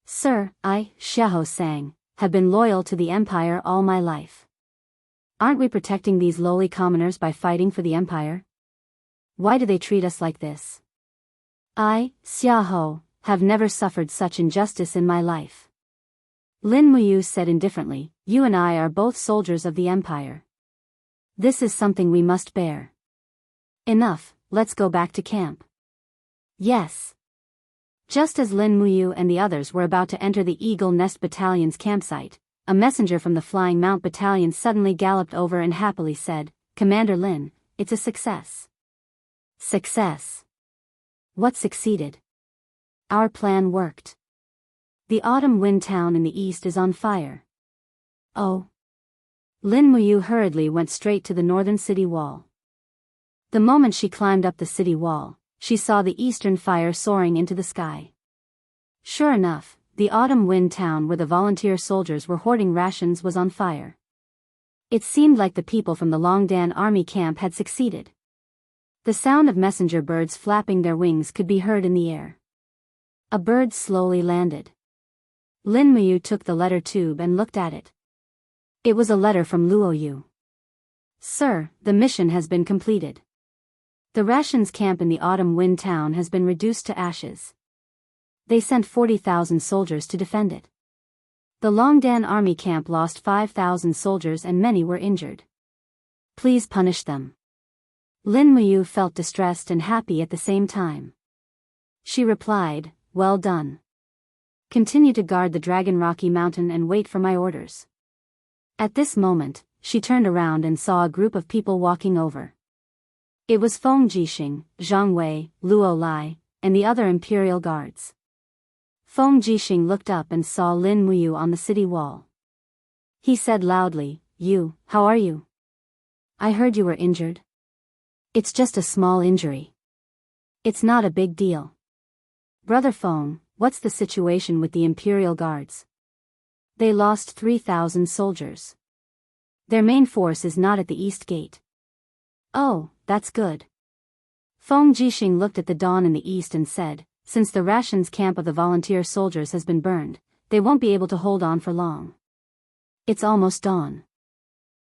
Sir, I, Xiahou Sang, have been loyal to the Empire all my life. Aren't we protecting these lowly commoners by fighting for the Empire? Why do they treat us like this? I, Xiahou, have never suffered such injustice in my life. Lin Muyu said indifferently, you and I are both soldiers of the Empire. This is something we must bear. Enough, let's go back to camp. Yes. Just as Lin Muyu and the others were about to enter the Eagle Nest Battalion's campsite, a messenger from the Flying Mount Battalion suddenly galloped over and happily said, Commander Lin, it's a success. Success. What succeeded? Our plan worked. The Autumn Wind Town in the east is on fire. Oh. Lin Muyu hurriedly went straight to the northern city wall. The moment she climbed up the city wall, she saw the eastern fire soaring into the sky. Sure enough, the Autumn Wind Town where the volunteer soldiers were hoarding rations was on fire. It seemed like the people from the Longdan army camp had succeeded. The sound of messenger birds flapping their wings could be heard in the air. A bird slowly landed. Lin Muyu took the letter tube and looked at it. It was a letter from Luo Yu. Sir, the mission has been completed. The rations camp in the Autumn Wind Town has been reduced to ashes. They sent 40,000 soldiers to defend it. The Longdan army camp lost 5,000 soldiers and many were injured. Please punish them. Lin Muyu felt distressed and happy at the same time. She replied, well done. Continue to guard the Dragon Rocky Mountain and wait for my orders. At this moment, she turned around and saw a group of people walking over. It was Feng Jixing, Zhang Wei, Luo Lai, and the other imperial guards. Feng Jixing looked up and saw Lin Muyu on the city wall. He said loudly, You, how are you? I heard you were injured. It's just a small injury. It's not a big deal. Brother Feng, what's the situation with the imperial guards? They lost 3,000 soldiers. Their main force is not at the east gate. Oh, that's good. Feng Jixing looked at the dawn in the east and said, since the rations camp of the volunteer soldiers has been burned, they won't be able to hold on for long. It's almost dawn.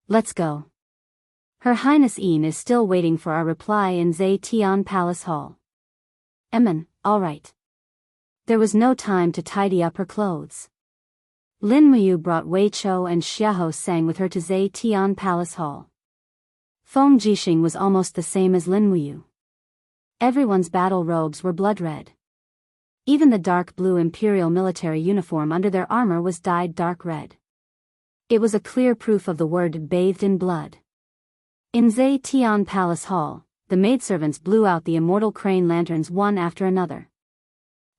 Let's go. Her Highness Yin is still waiting for our reply in Zhe Tian Palace Hall. Emin, all right. There was no time to tidy up her clothes. Lin Muyu brought Wei Chou and Xiahou Sang with her to Zhe Tian Palace Hall. Feng Jixing was almost the same as Lin Muyu. Everyone's battle robes were blood red. Even the dark blue imperial military uniform under their armor was dyed dark red. It was a clear proof of the word bathed in blood. In Zhe Tian Palace Hall, the maidservants blew out the immortal crane lanterns one after another.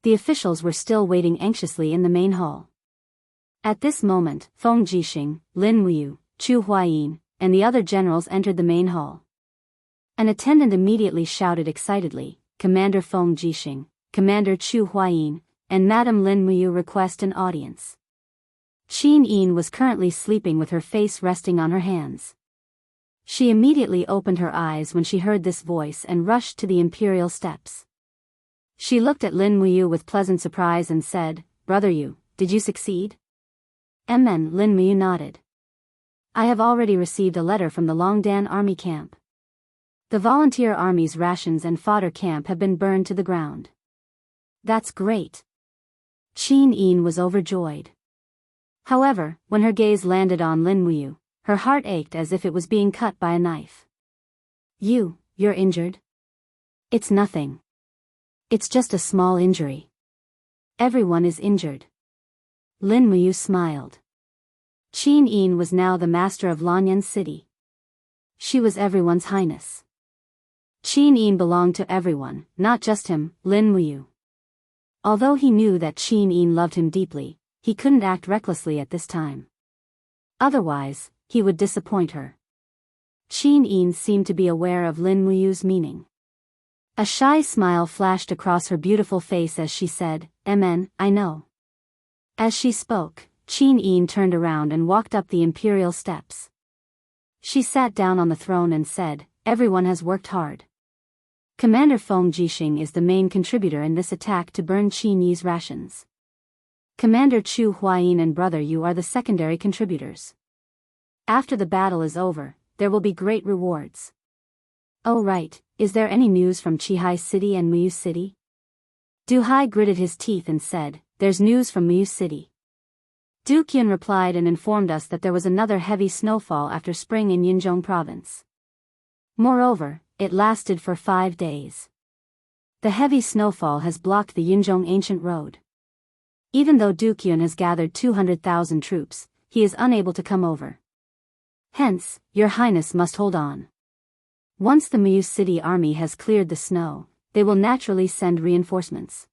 The officials were still waiting anxiously in the main hall. At this moment, Feng Jixing, Lin Muyu, Chu Huayin, and the other generals entered the main hall. An attendant immediately shouted excitedly, Commander Feng Jixing, Commander Chu Huayin, and Madame Lin Muyu request an audience. Qin Yin was currently sleeping with her face resting on her hands. She immediately opened her eyes when she heard this voice and rushed to the imperial steps. She looked at Lin Muyu with pleasant surprise and said, Brother Yu, did you succeed? Lin Muyu nodded. I have already received a letter from the Longdan army camp. The volunteer army's rations and fodder camp have been burned to the ground. That's great. Qin Yin was overjoyed. However, when her gaze landed on Lin Muyu, her heart ached as if it was being cut by a knife. You're injured? It's nothing. It's just a small injury. Everyone is injured. Lin Muyu smiled. Qin Yin was now the master of Lanyan City. She was everyone's highness. Qin Yin belonged to everyone, not just him, Lin Muyu. Although he knew that Qin Yin loved him deeply, he couldn't act recklessly at this time. Otherwise, he would disappoint her. Qin Yin seemed to be aware of Lin Muyu's meaning. A shy smile flashed across her beautiful face as she said, I know. As she spoke, Qin Yin turned around and walked up the imperial steps. She sat down on the throne and said, everyone has worked hard. Commander Feng Jixing is the main contributor in this attack to burn Qin Yi's rations. Commander Chu Huayin and Brother Yu are the secondary contributors. After the battle is over, there will be great rewards. Oh right, is there any news from Qihai City and Muyu City? Du Hai gritted his teeth and said, there's news from Muyu City. Du Qian replied and informed us that there was another heavy snowfall after spring in Yinzhong province. Moreover, it lasted for 5 days. The heavy snowfall has blocked the Yinzhong ancient road. Even though Du Qian has gathered 200,000 troops, he is unable to come over. Hence, your highness must hold on. Once the Muyu City army has cleared the snow, they will naturally send reinforcements.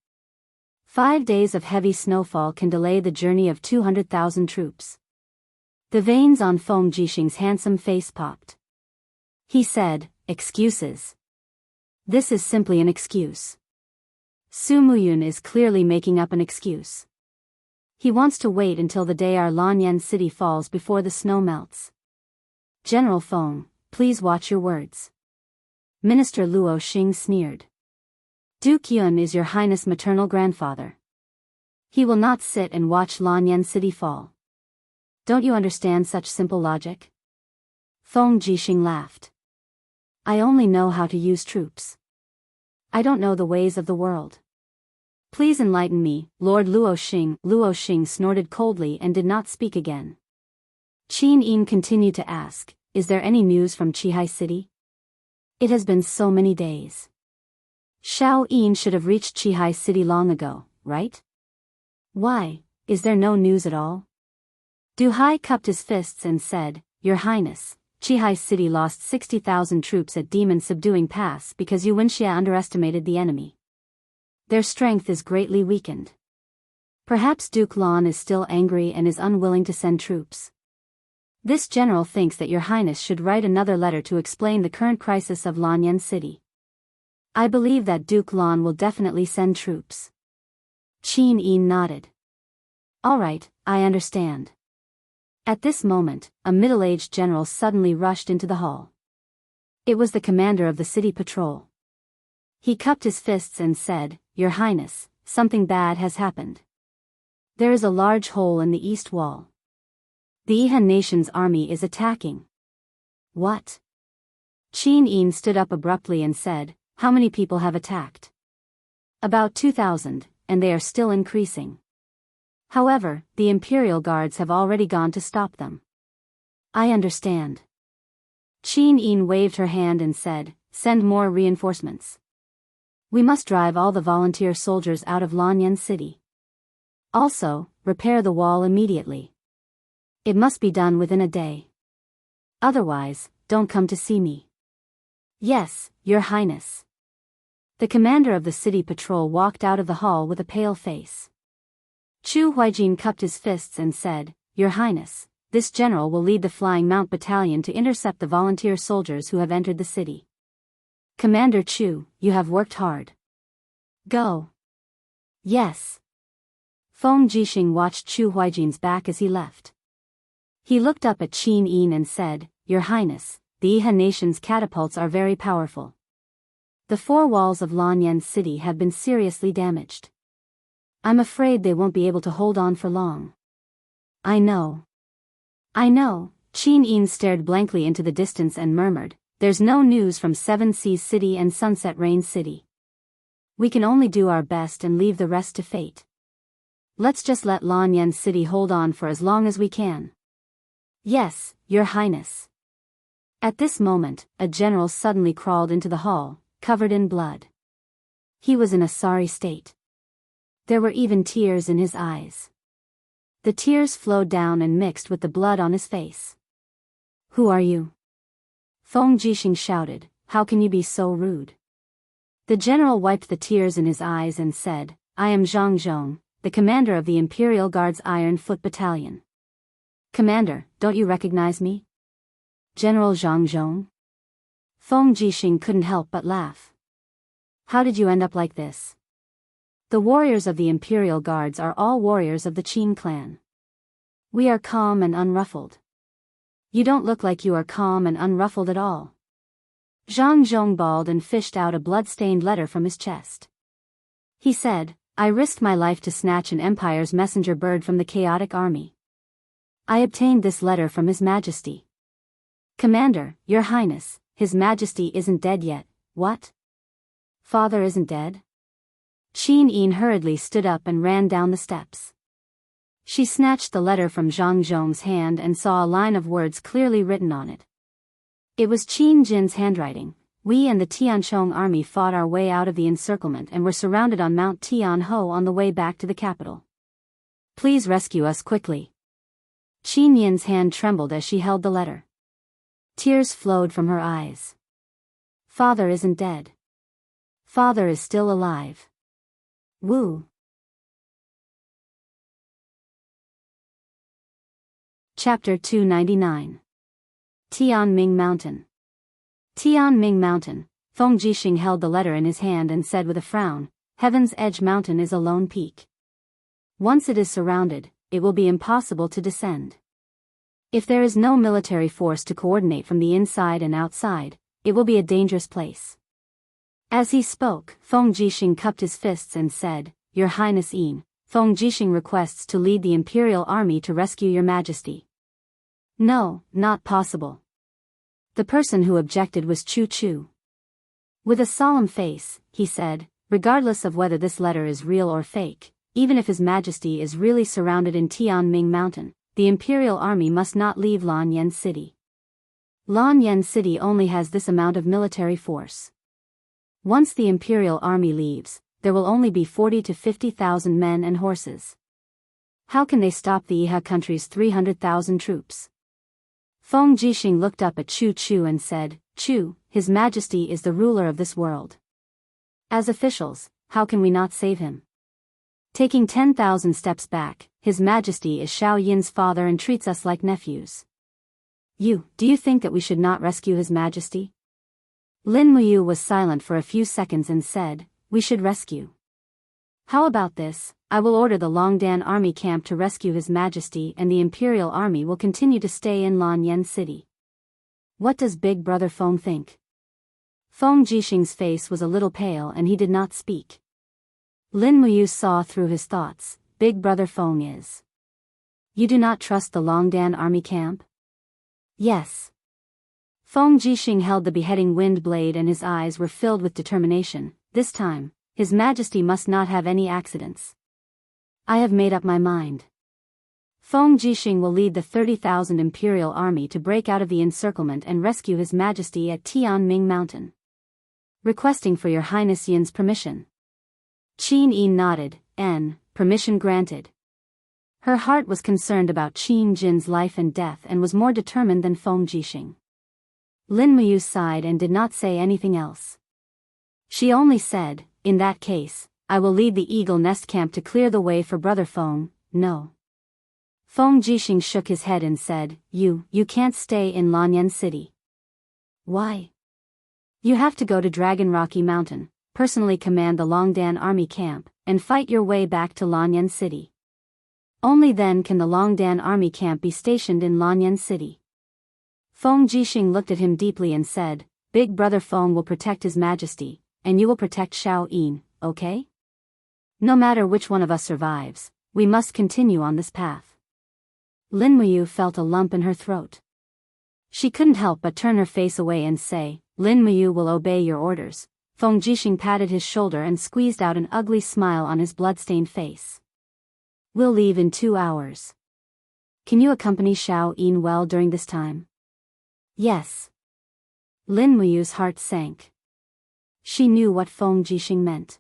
5 days of heavy snowfall can delay the journey of 200,000 troops. The veins on Feng Jixing's handsome face popped. He said, excuses. This is simply an excuse. Su Muyun is clearly making up an excuse. He wants to wait until the day our Lanyan city falls before the snow melts. General Feng, please watch your words. Minister Luo Xing sneered. Du Qian is your highness' maternal grandfather. He will not sit and watch Lanyan city fall. Don't you understand such simple logic? Feng Jixing laughed. I only know how to use troops. I don't know the ways of the world. Please enlighten me, Lord Luo Xing. Luo Xing snorted coldly and did not speak again. Qin Yin continued to ask, is there any news from Qihai City? It has been so many days. Xiao Yin should have reached Qihai City long ago, right? Why, is there no news at all? Du Hai cupped his fists and said, Your Highness, Qihai City lost 60,000 troops at Demon Subduing Pass because Yuanxia underestimated the enemy. Their strength is greatly weakened. Perhaps Duke Lan is still angry and is unwilling to send troops. This general thinks that Your Highness should write another letter to explain the current crisis of Lanyan City. I believe that Duke Lan will definitely send troops. Qin Yin nodded. All right, I understand. At this moment, a middle-aged general suddenly rushed into the hall. It was the commander of the city patrol. He cupped his fists and said, Your Highness, something bad has happened. There is a large hole in the east wall. The Yihan nation's army is attacking. What? Qin Yin stood up abruptly and said, How many people have attacked? About 2,000, and they are still increasing. However, the Imperial Guards have already gone to stop them. I understand. Qin Yin waved her hand and said, Send more reinforcements. We must drive all the volunteer soldiers out of Lanyan City. Also, repair the wall immediately. It must be done within a day. Otherwise, don't come to see me. Yes, Your Highness. The commander of the city patrol walked out of the hall with a pale face. Chu Huaijin cupped his fists and said, Your Highness, this general will lead the Flying Mount Battalion to intercept the volunteer soldiers who have entered the city. Commander Chu, you have worked hard. Go. Yes. Feng Jixing watched Chu Huaijin's back as he left. He looked up at Qin Yin and said, Your Highness, the Yihan nation's catapults are very powerful. The 4 walls of Lanyan City have been seriously damaged. I'm afraid they won't be able to hold on for long. I know. I know. Qin Yin stared blankly into the distance and murmured, there's no news from Seven Seas City and Sunset Rain City. We can only do our best and leave the rest to fate. Let's just let Lanyan City hold on for as long as we can. Yes, Your Highness. At this moment, a general suddenly crawled into the hall, covered in blood. He was in a sorry state. There were even tears in his eyes. The tears flowed down and mixed with the blood on his face. Who are you? Feng Jixing shouted, how can you be so rude? The general wiped the tears in his eyes and said, I am Zhang Zhong, the commander of the Imperial Guard's Iron Foot Battalion. Commander, don't you recognize me? General Zhang Zhong? Feng Jixing couldn't help but laugh. How did you end up like this? The warriors of the Imperial Guards are all warriors of the Qin clan. We are calm and unruffled. You don't look like you are calm and unruffled at all. Zhang Zhong bawled and fished out a blood-stained letter from his chest. He said, I risked my life to snatch an empire's messenger bird from the chaotic army. I obtained this letter from His Majesty. Commander, Your Highness, His Majesty isn't dead yet. What? Father isn't dead? Qin Yin hurriedly stood up and ran down the steps. She snatched the letter from Zhang Zhong's hand and saw a line of words clearly written on it. It was Qin Jin's handwriting. We and the Tianchong army fought our way out of the encirclement and were surrounded on Mount Tianho on the way back to the capital. Please rescue us quickly. Qin Yin's hand trembled as she held the letter. Tears flowed from her eyes. Father isn't dead. Father is still alive. Woo. Chapter 299. Tianming Mountain. Tianming Mountain. Feng Jixing held the letter in his hand and said with a frown, Heaven's Edge Mountain is a lone peak. Once it is surrounded, it will be impossible to descend. If there is no military force to coordinate from the inside and outside, it will be a dangerous place. As he spoke, Feng Jixing cupped his fists and said, Your Highness Yin, Feng Jixing requests to lead the Imperial Army to rescue Your Majesty. No, not possible. The person who objected was Chu Chu. With a solemn face, he said, regardless of whether this letter is real or fake, even if His Majesty is really surrounded in Tianming Mountain, the Imperial Army must not leave Lanyan City. Lanyan City only has this amount of military force. Once the Imperial Army leaves, there will only be 40 to 50,000 men and horses. How can they stop the Iha country's 300,000 troops? Feng Jixing looked up at Chu Chu and said, Chu, His Majesty is the ruler of this world. As officials, how can we not save him? Taking 10,000 steps back, His Majesty is Xiao Yin's father and treats us like nephews. Do you think that we should not rescue His Majesty? Lin Muyu was silent for a few seconds and said, We should rescue. How about this? I will order the Longdan army camp to rescue His Majesty and the Imperial Army will continue to stay in Lanyan City. What does Big Brother Feng think? Feng Jixing's face was a little pale and he did not speak. Lin Muyu saw through his thoughts. Big Brother Feng is. You do not trust the Longdan army camp? Yes. Feng Jixing held the beheading wind blade and his eyes were filled with determination. This time, His Majesty must not have any accidents. I have made up my mind. Feng Jixing will lead the 30,000 Imperial Army to break out of the encirclement and rescue His Majesty at Tianming Mountain. Requesting for Your Highness Yin's permission. Qin Yin nodded, permission granted. Her heart was concerned about Qin Jin's life and death and was more determined than Feng Jixing. Lin Muyu sighed and did not say anything else. She only said, In that case, I will lead the Eagle Nest camp to clear the way for Brother Feng. No. Feng Jixing shook his head and said, You can't stay in Lanyan City. Why? You have to go to Dragon Rocky Mountain, personally command the Longdan army camp, and fight your way back to Lanyan City. Only then can the Longdan army camp be stationed in Lanyan City. Feng Jixing looked at him deeply and said, Big Brother Feng will protect His Majesty, and you will protect Xiao Yin, okay? No matter which one of us survives, we must continue on this path. Lin Muyu felt a lump in her throat. She couldn't help but turn her face away and say, Lin Muyu will obey your orders. Feng Jixing patted his shoulder and squeezed out an ugly smile on his blood-stained face. We'll leave in 2 hours. Can you accompany Xiao Yin well during this time? Yes. Lin Muyu's heart sank. She knew what Feng Jixing meant.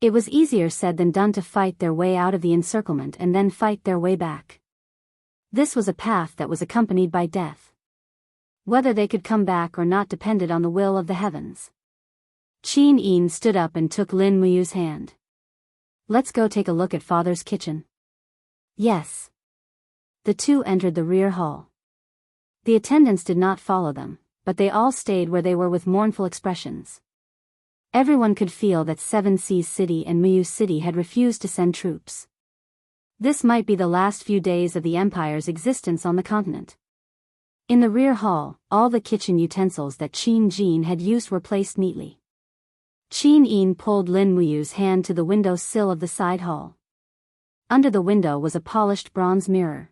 It was easier said than done to fight their way out of the encirclement and then fight their way back. This was a path that was accompanied by death. Whether they could come back or not depended on the will of the heavens. Qin Yin stood up and took Lin Muyu's hand. Let's go take a look at Father's kitchen. Yes. The two entered the rear hall. The attendants did not follow them, but they all stayed where they were with mournful expressions. Everyone could feel that Seven Seas City and Muyu City had refused to send troops. This might be the last few days of the Empire's existence on the continent. In the rear hall, all the kitchen utensils that Qin Jin had used were placed neatly. Qin Yin pulled Lin Muyu's hand to the window sill of the side hall. Under the window was a polished bronze mirror.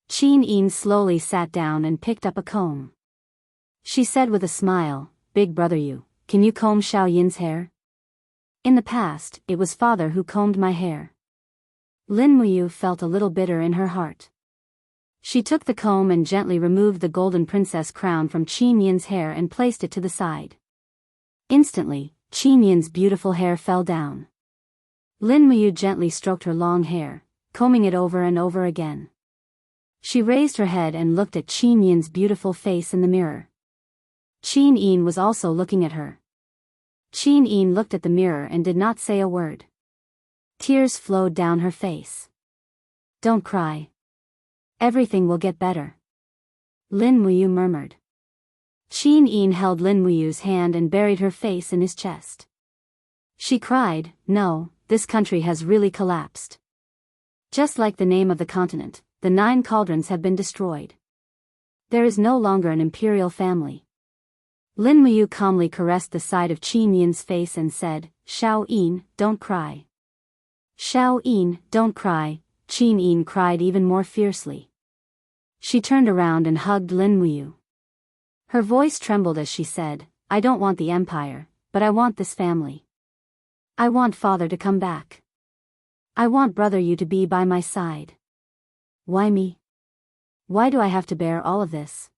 Qin Yin slowly sat down and picked up a comb. She said with a smile, Big brother can you comb Xiao Yin's hair? In the past, it was father who combed my hair. Lin Muyu felt a little bitter in her heart. She took the comb and gently removed the golden princess crown from Qin Yin's hair and placed it to the side. Instantly, Qin Yin's beautiful hair fell down. Lin Muyu gently stroked her long hair, combing it over and over again. She raised her head and looked at Qin Yin's beautiful face in the mirror. Qin Yin was also looking at her. Qin Yin looked at the mirror and did not say a word. Tears flowed down her face. Don't cry. Everything will get better. Lin Muyu murmured. Qin Yin held Lin Muyu's hand and buried her face in his chest. She cried, No, this country has really collapsed. Just like the name of the continent, the 9 cauldrons have been destroyed. There is no longer an imperial family. Lin Muyu calmly caressed the side of Qin Yin's face and said, Xiao Yin, don't cry. Xiao Yin, don't cry. Qin Yin cried even more fiercely. She turned around and hugged Lin Muyu. Her voice trembled as she said, I don't want the empire, but I want this family. I want father to come back. I want brother you to be by my side. Why me? Why do I have to bear all of this?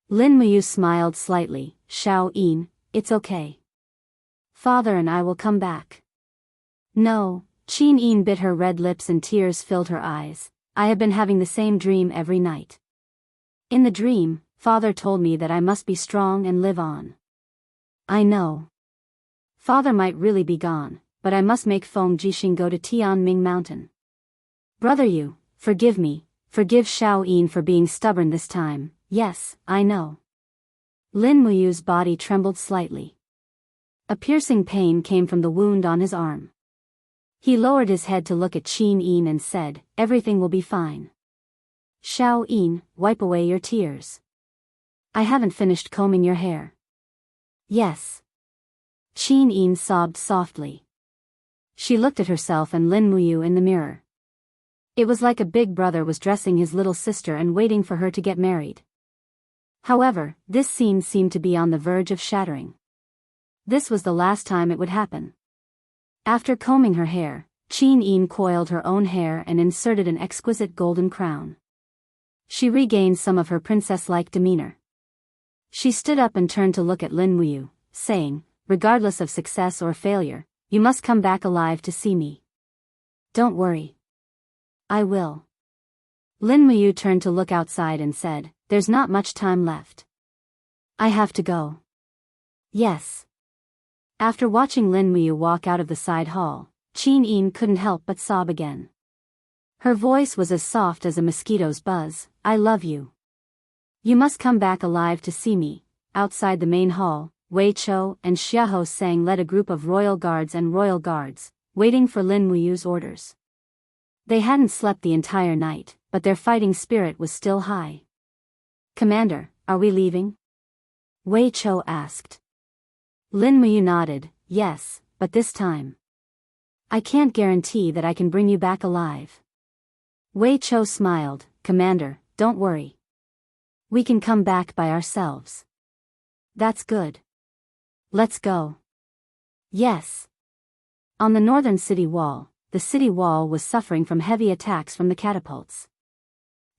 Lin Muyu smiled slightly, Xiao Yin, it's okay. Father and I will come back. No, Qin Yin bit her red lips and tears filled her eyes. I have been having the same dream every night. In the dream, father told me that I must be strong and live on. I know. Father might really be gone, but I must make Feng Jixing go to Tianming Mountain. Brother you, forgive me, forgive Xiao Yin for being stubborn this time. Yes, I know. Lin Muyu's body trembled slightly. A piercing pain came from the wound on his arm. He lowered his head to look at Qin Yin and said, Everything will be fine. Xiao Yin, wipe away your tears. I haven't finished combing your hair. Yes. Qin Yin sobbed softly. She looked at herself and Lin Muyu in the mirror. It was like a big brother was dressing his little sister and waiting for her to get married. However, this scene seemed to be on the verge of shattering. This was the last time it would happen. After combing her hair, Qin Yin coiled her own hair and inserted an exquisite golden crown. She regained some of her princess-like demeanor. She stood up and turned to look at Lin Muyu, saying, Regardless of success or failure, you must come back alive to see me. Don't worry. I will. Lin Muyu turned to look outside and said, There's not much time left. I have to go. Yes. After watching Lin Muyu walk out of the side hall, Qin Yin couldn't help but sob again. Her voice was as soft as a mosquito's buzz, I love you. You must come back alive to see me. Outside the main hall, Wei Chou and Xiaohou Sang led a group of royal guards and royal guards, waiting for Lin Muyu's orders. They hadn't slept the entire night, but their fighting spirit was still high. Commander, are we leaving? Wei Chou asked. Lin Muyu nodded, yes, but this time. I can't guarantee that I can bring you back alive. Wei Chou smiled. Commander, don't worry. We can come back by ourselves. That's good. Let's go. Yes. On the northern city wall, the city wall was suffering from heavy attacks from the catapults.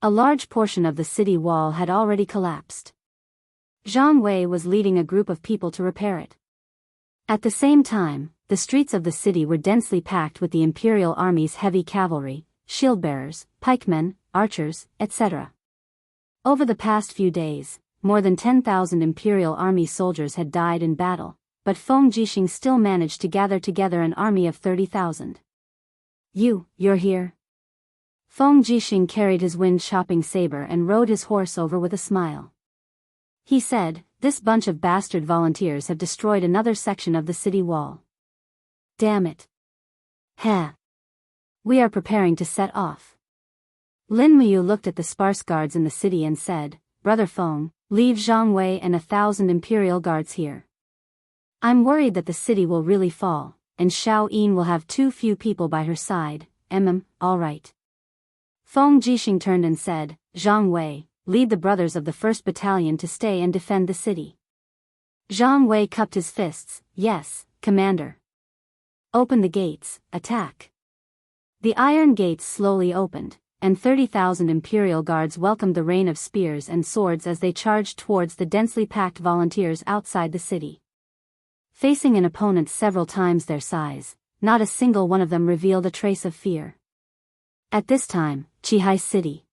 A large portion of the city wall had already collapsed. Zhang Wei was leading a group of people to repair it. At the same time, the streets of the city were densely packed with the Imperial Army's heavy cavalry, shield-bearers, pikemen, archers, etc. Over the past few days, more than 10,000 Imperial Army soldiers had died in battle, but Feng Jixing still managed to gather together an army of 30,000. You're here? Feng Jixing carried his wind-chopping saber and rode his horse over with a smile. He said, this bunch of bastard volunteers have destroyed another section of the city wall. Damn it. Heh. We are preparing to set off. Lin Muyu looked at the sparse guards in the city and said, Brother Feng, leave Zhang Wei and 1,000 Imperial guards here. I'm worried that the city will really fall, and Xiao Yin will have too few people by her side. All right. Feng Jixing turned and said, Zhang Wei, lead the brothers of the 1st Battalion to stay and defend the city. Zhang Wei cupped his fists. Yes, Commander. Open the gates, attack. The iron gates slowly opened, and 30,000 Imperial guards welcomed the rain of spears and swords as they charged towards the densely packed volunteers outside the city. Facing an opponent several times their size, not a single one of them revealed a trace of fear. At this time, Qihai City.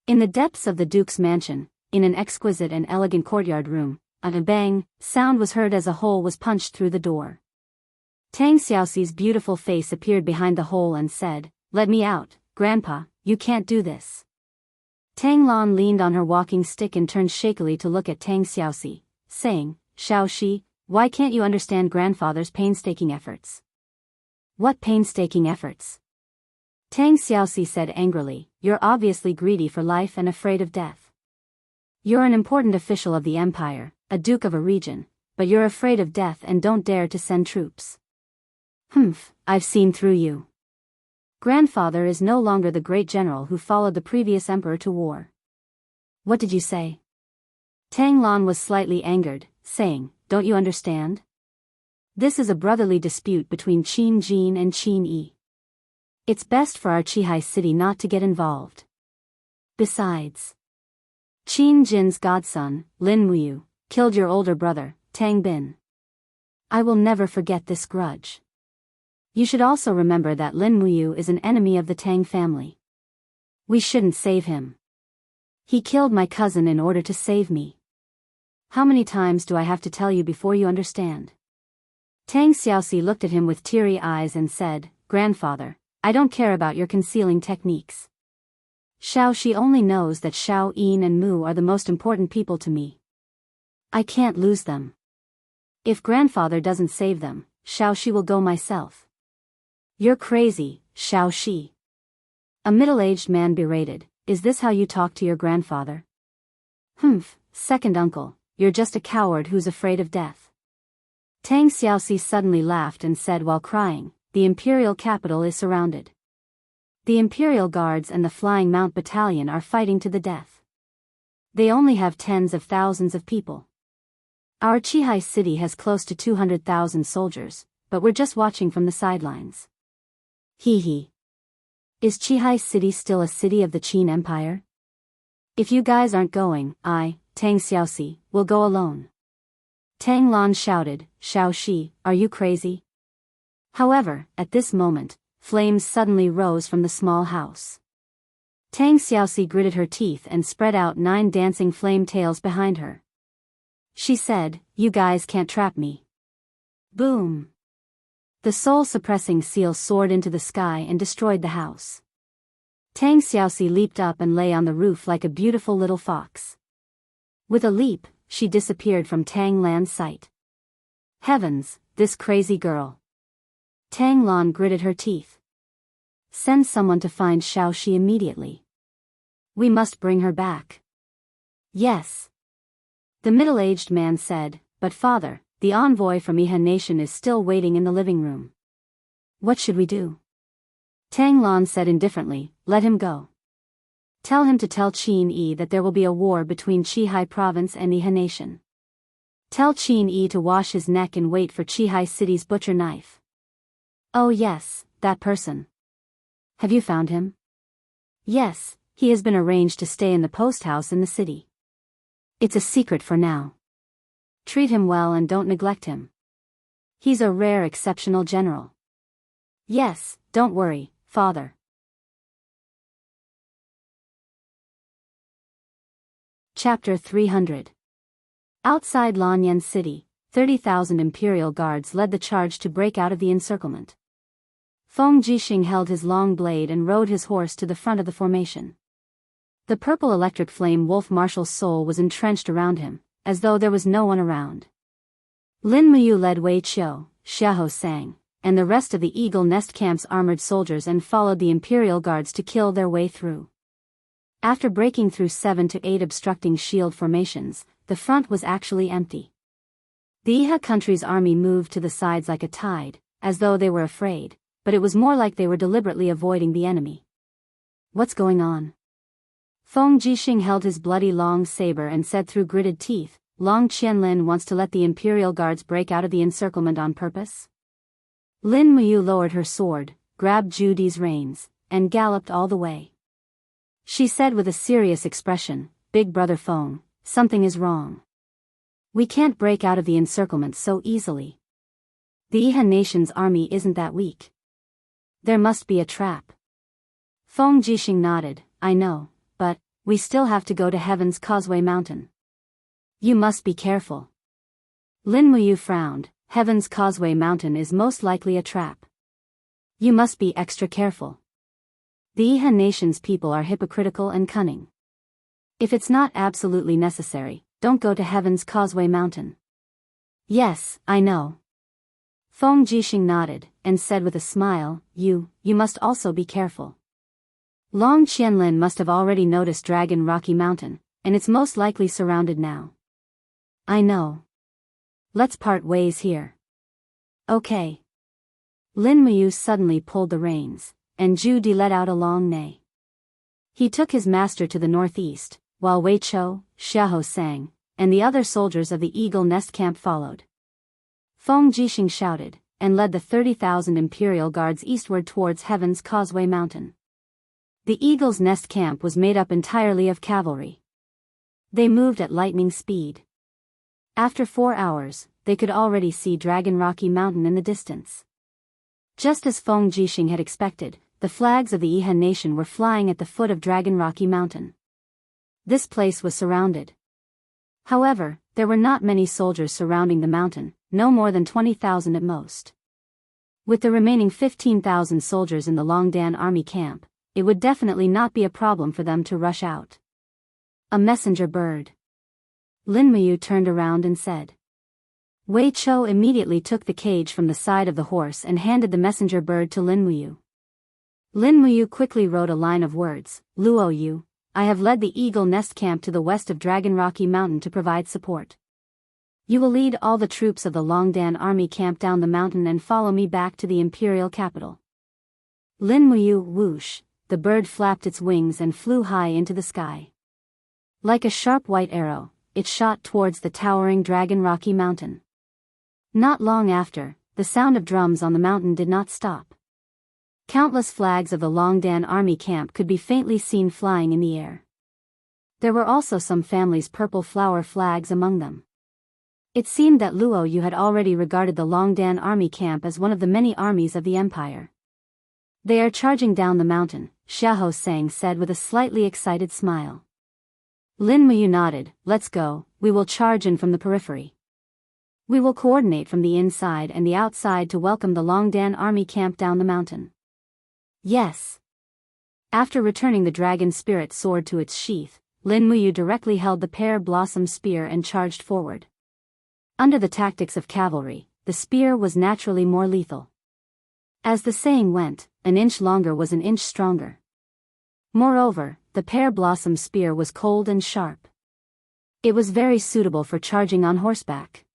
In the depths of the Duke's mansion, in an exquisite and elegant courtyard room, a bang sound was heard as a hole was punched through the door. Tang Xiaoxi's beautiful face appeared behind the hole and said, Let me out, Grandpa, you can't do this. Tang Lan leaned on her walking stick and turned shakily to look at Tang Xiaoxi, saying, Xiaoxi, why can't you understand grandfather's painstaking efforts? What painstaking efforts? Tang Xiaoxi said angrily, You're obviously greedy for life and afraid of death. You're an important official of the empire, a duke of a region, but you're afraid of death and don't dare to send troops. I've seen through you. Grandfather is no longer the great general who followed the previous emperor to war. What did you say? Tang Lan was slightly angered, saying, Don't you understand? This is a brotherly dispute between Qin Jin and Qin Yi. It's best for our Qihai city not to get involved. Besides, Qin Jin's godson, Lin Muyu, killed your older brother, Tang Bin. I will never forget this grudge. You should also remember that Lin Muyu is an enemy of the Tang family. We shouldn't save him. He killed my cousin in order to save me. How many times do I have to tell you before you understand? Tang Xiaoxi looked at him with teary eyes and said, Grandfather, I don't care about your concealing techniques. Xiaoxi only knows that Xiao Yin and Mu are the most important people to me. I can't lose them. If grandfather doesn't save them, Xiaoxi will go myself. You're crazy, Xiaoxi. A middle-aged man berated, Is this how you talk to your grandfather? Second uncle, you're just a coward who's afraid of death. Tang Xiaoxi suddenly laughed and said while crying, The imperial capital is surrounded. The Imperial Guards and the Flying Mount Battalion are fighting to the death. They only have tens of thousands of people. Our Qihai city has close to 200,000 soldiers, but we're just watching from the sidelines. Hee. Is Qihai city still a city of the Qin Empire? If you guys aren't going, I, Tang Xiaoxi, will go alone. Tang Lan shouted, Xiaoxi, are you crazy? However, at this moment, flames suddenly rose from the small house. Tang Xiaoxi gritted her teeth and spread out 9 dancing flame tails behind her. She said, You guys can't trap me. Boom! The soul-suppressing seal soared into the sky and destroyed the house. Tang Xiaoxi leaped up and lay on the roof like a beautiful little fox. With a leap, she disappeared from Tang Lan's sight. Heavens, this crazy girl. Tang Lan gritted her teeth. Send someone to find Xiaoxi immediately. We must bring her back. Yes. The middle-aged man said, But father, the envoy from Ihan Nation is still waiting in the living room. What should we do? Tang Lan said indifferently, let him go. Tell him to tell Qin Yi that there will be a war between Qihai province and the Han nation. Tell Qin Yi to wash his neck and wait for Qihai city's butcher knife. Oh yes, that person. Have you found him? Yes, he has been arranged to stay in the post house in the city. It's a secret for now. Treat him well and don't neglect him. He's a rare exceptional general. Yes, don't worry, father. Chapter 300. Outside Lanyan City, 30,000 imperial guards led the charge to break out of the encirclement. Feng Jixing held his long blade and rode his horse to the front of the formation. The purple electric flame wolf marshal's soul was entrenched around him, as though there was no one around. Lin Muyu led Wei Qiu, Xiahou Sang, and the rest of the Eagle Nest Camp's armored soldiers and followed the imperial guards to kill their way through. After breaking through 7 to 8 obstructing shield formations, the front was actually empty. The Iha country's army moved to the sides like a tide, as though they were afraid, but it was more like they were deliberately avoiding the enemy. What's going on? Feng Jixing held his bloody long saber and said through gritted teeth, Long Qianlin wants to let the imperial guards break out of the encirclement on purpose? Lin Muyu lowered her sword, grabbed Judy's reins, and galloped all the way. She said with a serious expression, Big Brother Feng, something is wrong. We can't break out of the encirclement so easily. The Iha nation's army isn't that weak. There must be a trap. Feng Jixing nodded, I know, but we still have to go to Heaven's Causeway Mountain. You must be careful. Lin Muyu frowned, Heaven's Causeway Mountain is most likely a trap. You must be extra careful. The Iha nation's people are hypocritical and cunning. If it's not absolutely necessary, don't go to Heaven's Causeway Mountain. Yes, I know. Feng Jixing nodded, and said with a smile, You must also be careful. Long Qianlin must have already noticed Dragon Rocky Mountain, and it's most likely surrounded now. I know. Let's part ways here. Okay. Lin Muyu suddenly pulled the reins, and Judy let out a long neigh. He took his master to the northeast, while Wei Qiu, Xiahou Sang, and the other soldiers of the Eagle Nest Camp followed. Feng Jixing shouted, and led the 30,000 imperial guards eastward towards Heaven's Causeway Mountain. The Eagle's Nest Camp was made up entirely of cavalry. They moved at lightning speed. After 4 hours, they could already see Dragon Rocky Mountain in the distance. Just as Feng Jixing had expected, the flags of the Iha nation were flying at the foot of Dragon Rocky Mountain. This place was surrounded. However, there were not many soldiers surrounding the mountain, no more than 20,000 at most. With the remaining 15,000 soldiers in the Longdan army camp, it would definitely not be a problem for them to rush out. A messenger bird. Lin Muyu turned around and said. Wei Qiu immediately took the cage from the side of the horse and handed the messenger bird to Lin Muyu. Lin Muyu quickly wrote a line of words, Luo Yu, I have led the Eagle Nest Camp to the west of Dragon Rocky Mountain to provide support. You will lead all the troops of the Longdan army camp down the mountain and follow me back to the imperial capital. Lin Muyu whoosh, the bird flapped its wings and flew high into the sky. Like a sharp white arrow, it shot towards the towering Dragon Rocky Mountain. Not long after, the sound of drums on the mountain did not stop. Countless flags of the Longdan army camp could be faintly seen flying in the air. There were also some families' purple flower flags among them. It seemed that Luo Yu had already regarded the Longdan army camp as one of the many armies of the empire. They are charging down the mountain, Xiahou Sang said with a slightly excited smile. Lin Muyu nodded, let's go, we will charge in from the periphery. We will coordinate from the inside and the outside to welcome the Longdan army camp down the mountain. Yes. After returning the dragon spirit sword to its sheath, Lin Muyu directly held the pear blossom spear and charged forward. Under the tactics of cavalry, the spear was naturally more lethal. As the saying went, an inch longer was an inch stronger. Moreover, the pear blossom spear was cold and sharp. It was very suitable for charging on horseback.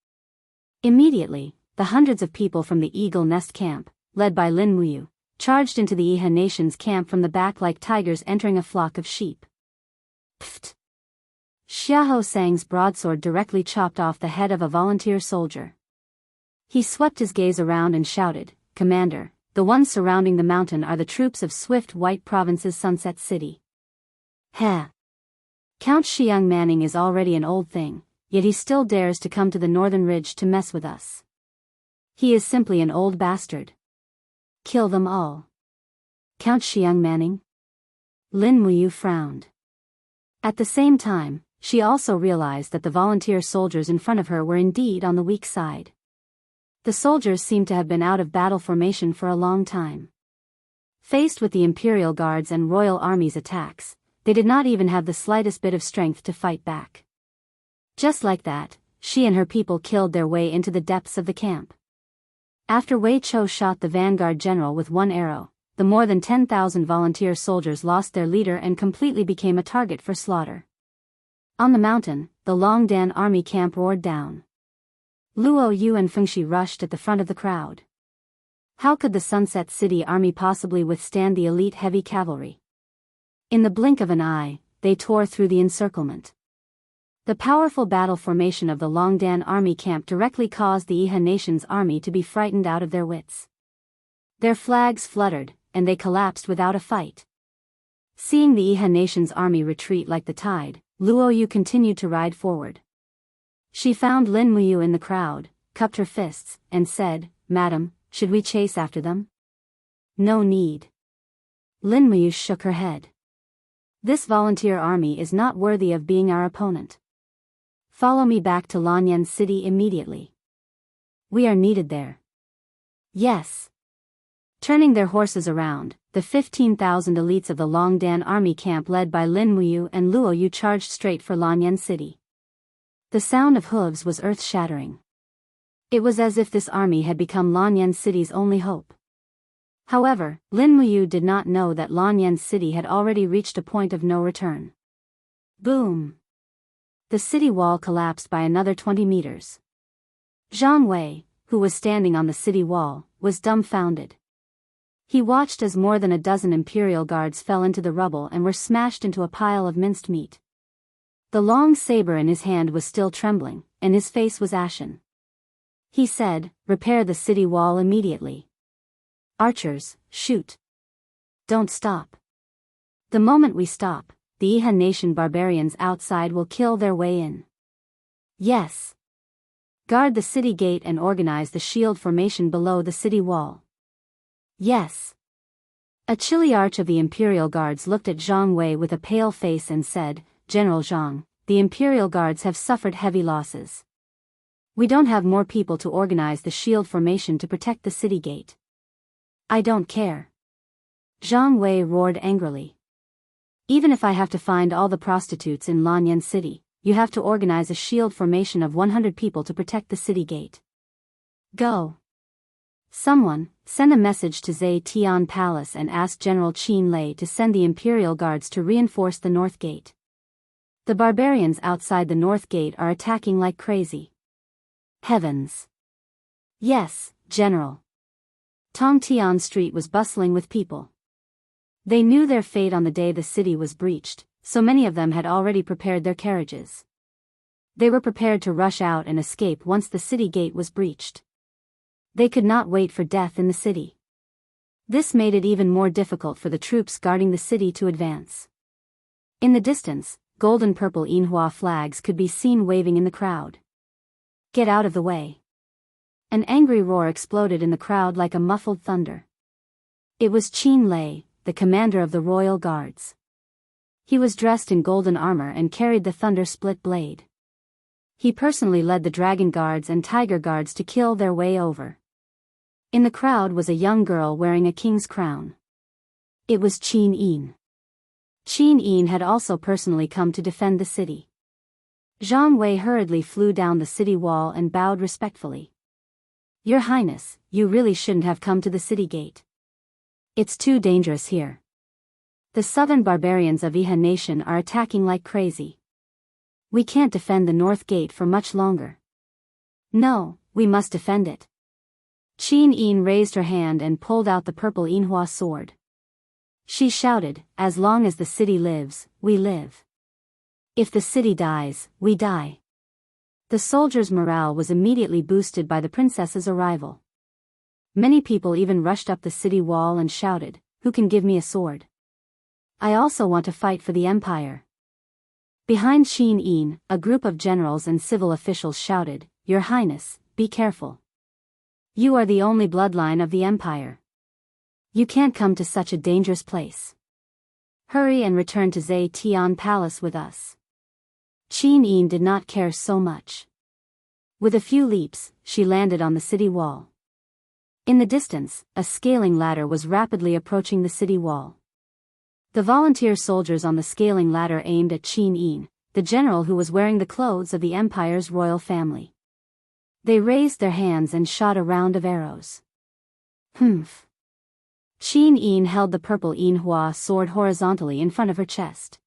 Immediately, the hundreds of people from the Eagle Nest Camp, led by Lin Muyu, charged into the Iha nation's camp from the back like tigers entering a flock of sheep. Pfft! Xiahou Sang's broadsword directly chopped off the head of a volunteer soldier. He swept his gaze around and shouted, "Commander, the ones surrounding the mountain are the troops of Swift White Province's Sunset City." Heh! Count Xiang Manning is already an old thing, yet he still dares to come to the northern ridge to mess with us. He is simply an old bastard. Kill them all. Count Xiang Manning? Lin Muyu frowned. At the same time, she also realized that the volunteer soldiers in front of her were indeed on the weak side. The soldiers seemed to have been out of battle formation for a long time. Faced with the Imperial Guards and Royal Army's attacks, they did not even have the slightest bit of strength to fight back. Just like that, she and her people killed their way into the depths of the camp. After Wei Chou shot the vanguard general with one arrow, the more than 10,000 volunteer soldiers lost their leader and completely became a target for slaughter. On the mountain, the Longdan army camp roared down. Luo Yu and Fengxi rushed at the front of the crowd. How could the Sunset City army possibly withstand the elite heavy cavalry? In the blink of an eye, they tore through the encirclement. The powerful battle formation of the Longdan army camp directly caused the Iha nation's army to be frightened out of their wits. Their flags fluttered, and they collapsed without a fight. Seeing the Iha nation's army retreat like the tide, Luo Yu continued to ride forward. She found Lin Muyu in the crowd, cupped her fists, and said, "Madam, should we chase after them?" "No need." Lin Muyu shook her head. "This volunteer army is not worthy of being our opponent. Follow me back to Lanyan City immediately. We are needed there." "Yes." Turning their horses around, the 15,000 elites of the Longdan army camp led by Lin Muyu and Luo Yu charged straight for Lanyan City. The sound of hooves was earth-shattering. It was as if this army had become Lanyan City's only hope. However, Lin Muyu did not know that Lanyan City had already reached a point of no return. Boom! The city wall collapsed by another 20 meters. Zhang Wei, who was standing on the city wall, was dumbfounded. He watched as more than a dozen Imperial Guards fell into the rubble and were smashed into a pile of minced meat. The long saber in his hand was still trembling, and his face was ashen. He said, "Repair the city wall immediately. Archers, shoot. Don't stop. The moment we stop, the Iha nation barbarians outside will kill their way in." "Yes." "Guard the city gate and organize the shield formation below the city wall." "Yes." A chilly arch of the Imperial Guards looked at Zhang Wei with a pale face and said, "General Zhang, the Imperial Guards have suffered heavy losses. We don't have more people to organize the shield formation to protect the city gate." "I don't care." Zhang Wei roared angrily. "Even if I have to find all the prostitutes in Lanyan City, you have to organize a shield formation of 100 people to protect the city gate. Go. Someone, send a message to Zhe Tian Palace and ask General Qin Lei to send the Imperial Guards to reinforce the North Gate. The barbarians outside the North Gate are attacking like crazy." "Heavens!" "Yes, General." Tongtian Street was bustling with people. They knew their fate on the day the city was breached, so many of them had already prepared their carriages. They were prepared to rush out and escape once the city gate was breached. They could not wait for death in the city. This made it even more difficult for the troops guarding the city to advance. In the distance, golden-purple Yinhua flags could be seen waving in the crowd. "Get out of the way." An angry roar exploded in the crowd like a muffled thunder. It was Qin Lei, the commander of the Royal Guards. He was dressed in golden armor and carried the thunder-split blade. He personally led the Dragon Guards and Tiger Guards to kill their way over. In the crowd was a young girl wearing a king's crown. It was Qin Yin. Qin Yin had also personally come to defend the city. Zhang Wei hurriedly flew down the city wall and bowed respectfully. "Your Highness, you really shouldn't have come to the city gate. It's too dangerous here. The southern barbarians of Iha Nation are attacking like crazy. We can't defend the North Gate for much longer." "No, we must defend it. Qin Yin raised her hand and pulled out the purple Yinhua sword. She shouted, "As long as the city lives, we live. If the city dies, we die." The soldiers' morale was immediately boosted by the princess's arrival. Many people even rushed up the city wall and shouted, "Who can give me a sword? I also want to fight for the empire." Behind Qin Yin, a group of generals and civil officials shouted, "Your Highness, be careful. You are the only bloodline of the empire. You can't come to such a dangerous place. Hurry and return to Zetian Palace with us." Qin Yin did not care so much. With a few leaps, she landed on the city wall. In the distance, a scaling ladder was rapidly approaching the city wall. The volunteer soldiers on the scaling ladder aimed at Qin Yin, the general who was wearing the clothes of the empire's royal family. They raised their hands and shot a round of arrows. Humph. Qin Yin held the purple Yinhua sword horizontally in front of her chest.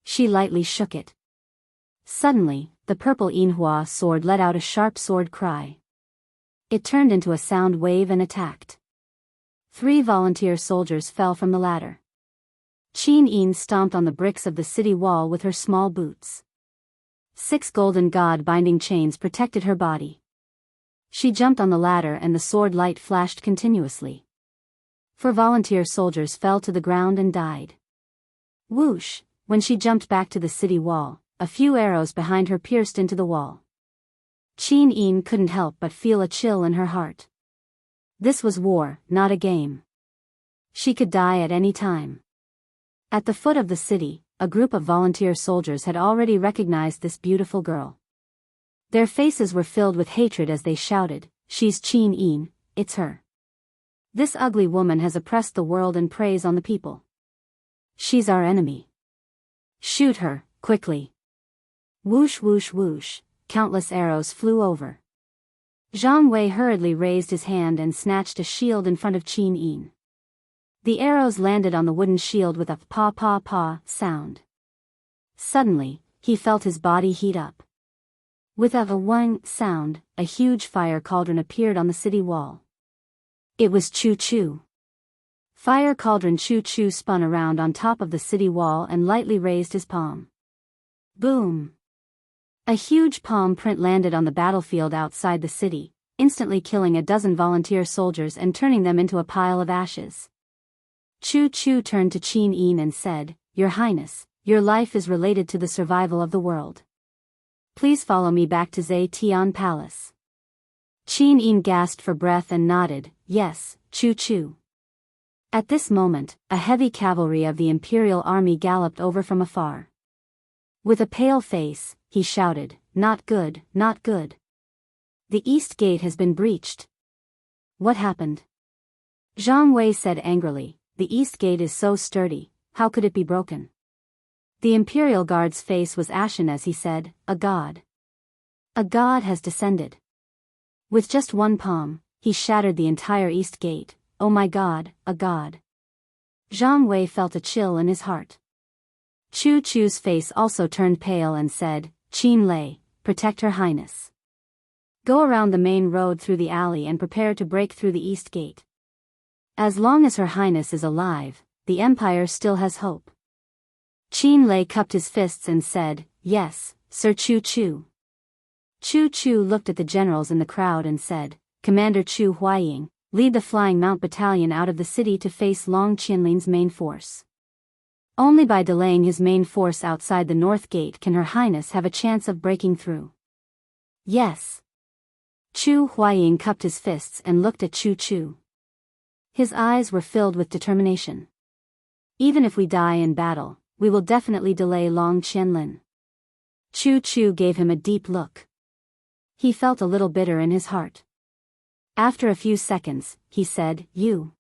She lightly shook it. Suddenly, the purple Yinhua sword let out a sharp sword cry. It turned into a sound wave and attacked. 3 volunteer soldiers fell from the ladder. Qin Yin stomped on the bricks of the city wall with her small boots. 6 golden god-binding chains protected her body. She jumped on the ladder and the sword light flashed continuously. 4 volunteer soldiers fell to the ground and died. Whoosh! When she jumped back to the city wall, a few arrows behind her pierced into the wall. Qin Yin couldn't help but feel a chill in her heart. This was war, not a game. She could die at any time. At the foot of the city, a group of volunteer soldiers had already recognized this beautiful girl. Their faces were filled with hatred as they shouted, "She's Qin Yin, it's her. This ugly woman has oppressed the world and preys on the people. She's our enemy. Shoot her, quickly." Whoosh whoosh whoosh, countless arrows flew over. Zhang Wei hurriedly raised his hand and snatched a shield in front of Qin Yin. The arrows landed on the wooden shield with a pa-pa-pa sound. Suddenly, he felt his body heat up. With a wang sound, a huge fire cauldron appeared on the city wall. It was Choo Choo. Fire cauldron Choo Choo spun around on top of the city wall and lightly raised his palm. Boom! A huge palm print landed on the battlefield outside the city, instantly killing a dozen volunteer soldiers and turning them into a pile of ashes. Choo Choo turned to Qin Yin and said, "Your Highness, your life is related to the survival of the world. Please follow me back to Zetian Palace." Qin Yin gasped for breath and nodded, "Yes, Choo Choo." At this moment, a heavy cavalry of the imperial army galloped over from afar. With a pale face, he shouted, "Not good, not good. The east gate has been breached." "What happened?" Zhang Wei said angrily, "The east gate is so sturdy, how could it be broken?" The imperial guard's face was ashen as he said, "A god. A god has descended." With just one palm, he shattered the entire east gate. "Oh my god, a god." Zhang Wei felt a chill in his heart. Choo Choo's face also turned pale and said, "Qin Lei, protect Her Highness. Go around the main road through the alley and prepare to break through the east gate. As long as Her Highness is alive, the Empire still has hope." Qin Lei cupped his fists and said, "Yes, Sir Choo Choo." Choo Choo looked at the generals in the crowd and said, "Commander Chu Huaying, lead the Flying Mount Battalion out of the city to face Long Qianlin's main force. Only by delaying his main force outside the North Gate can Her Highness have a chance of breaking through." "Yes." Chu Huaying cupped his fists and looked at Choo Choo. His eyes were filled with determination. "Even if we die in battle, we will definitely delay Long Qianlin." Choo Choo gave him a deep look. He felt a little bitter in his heart. After a few seconds, he said, You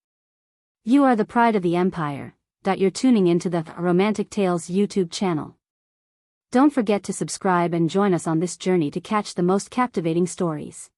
are the pride of the Empire. You're tuning into the Romantic Tales YouTube channel. Don't forget to subscribe and join us on this journey to catch the most captivating stories.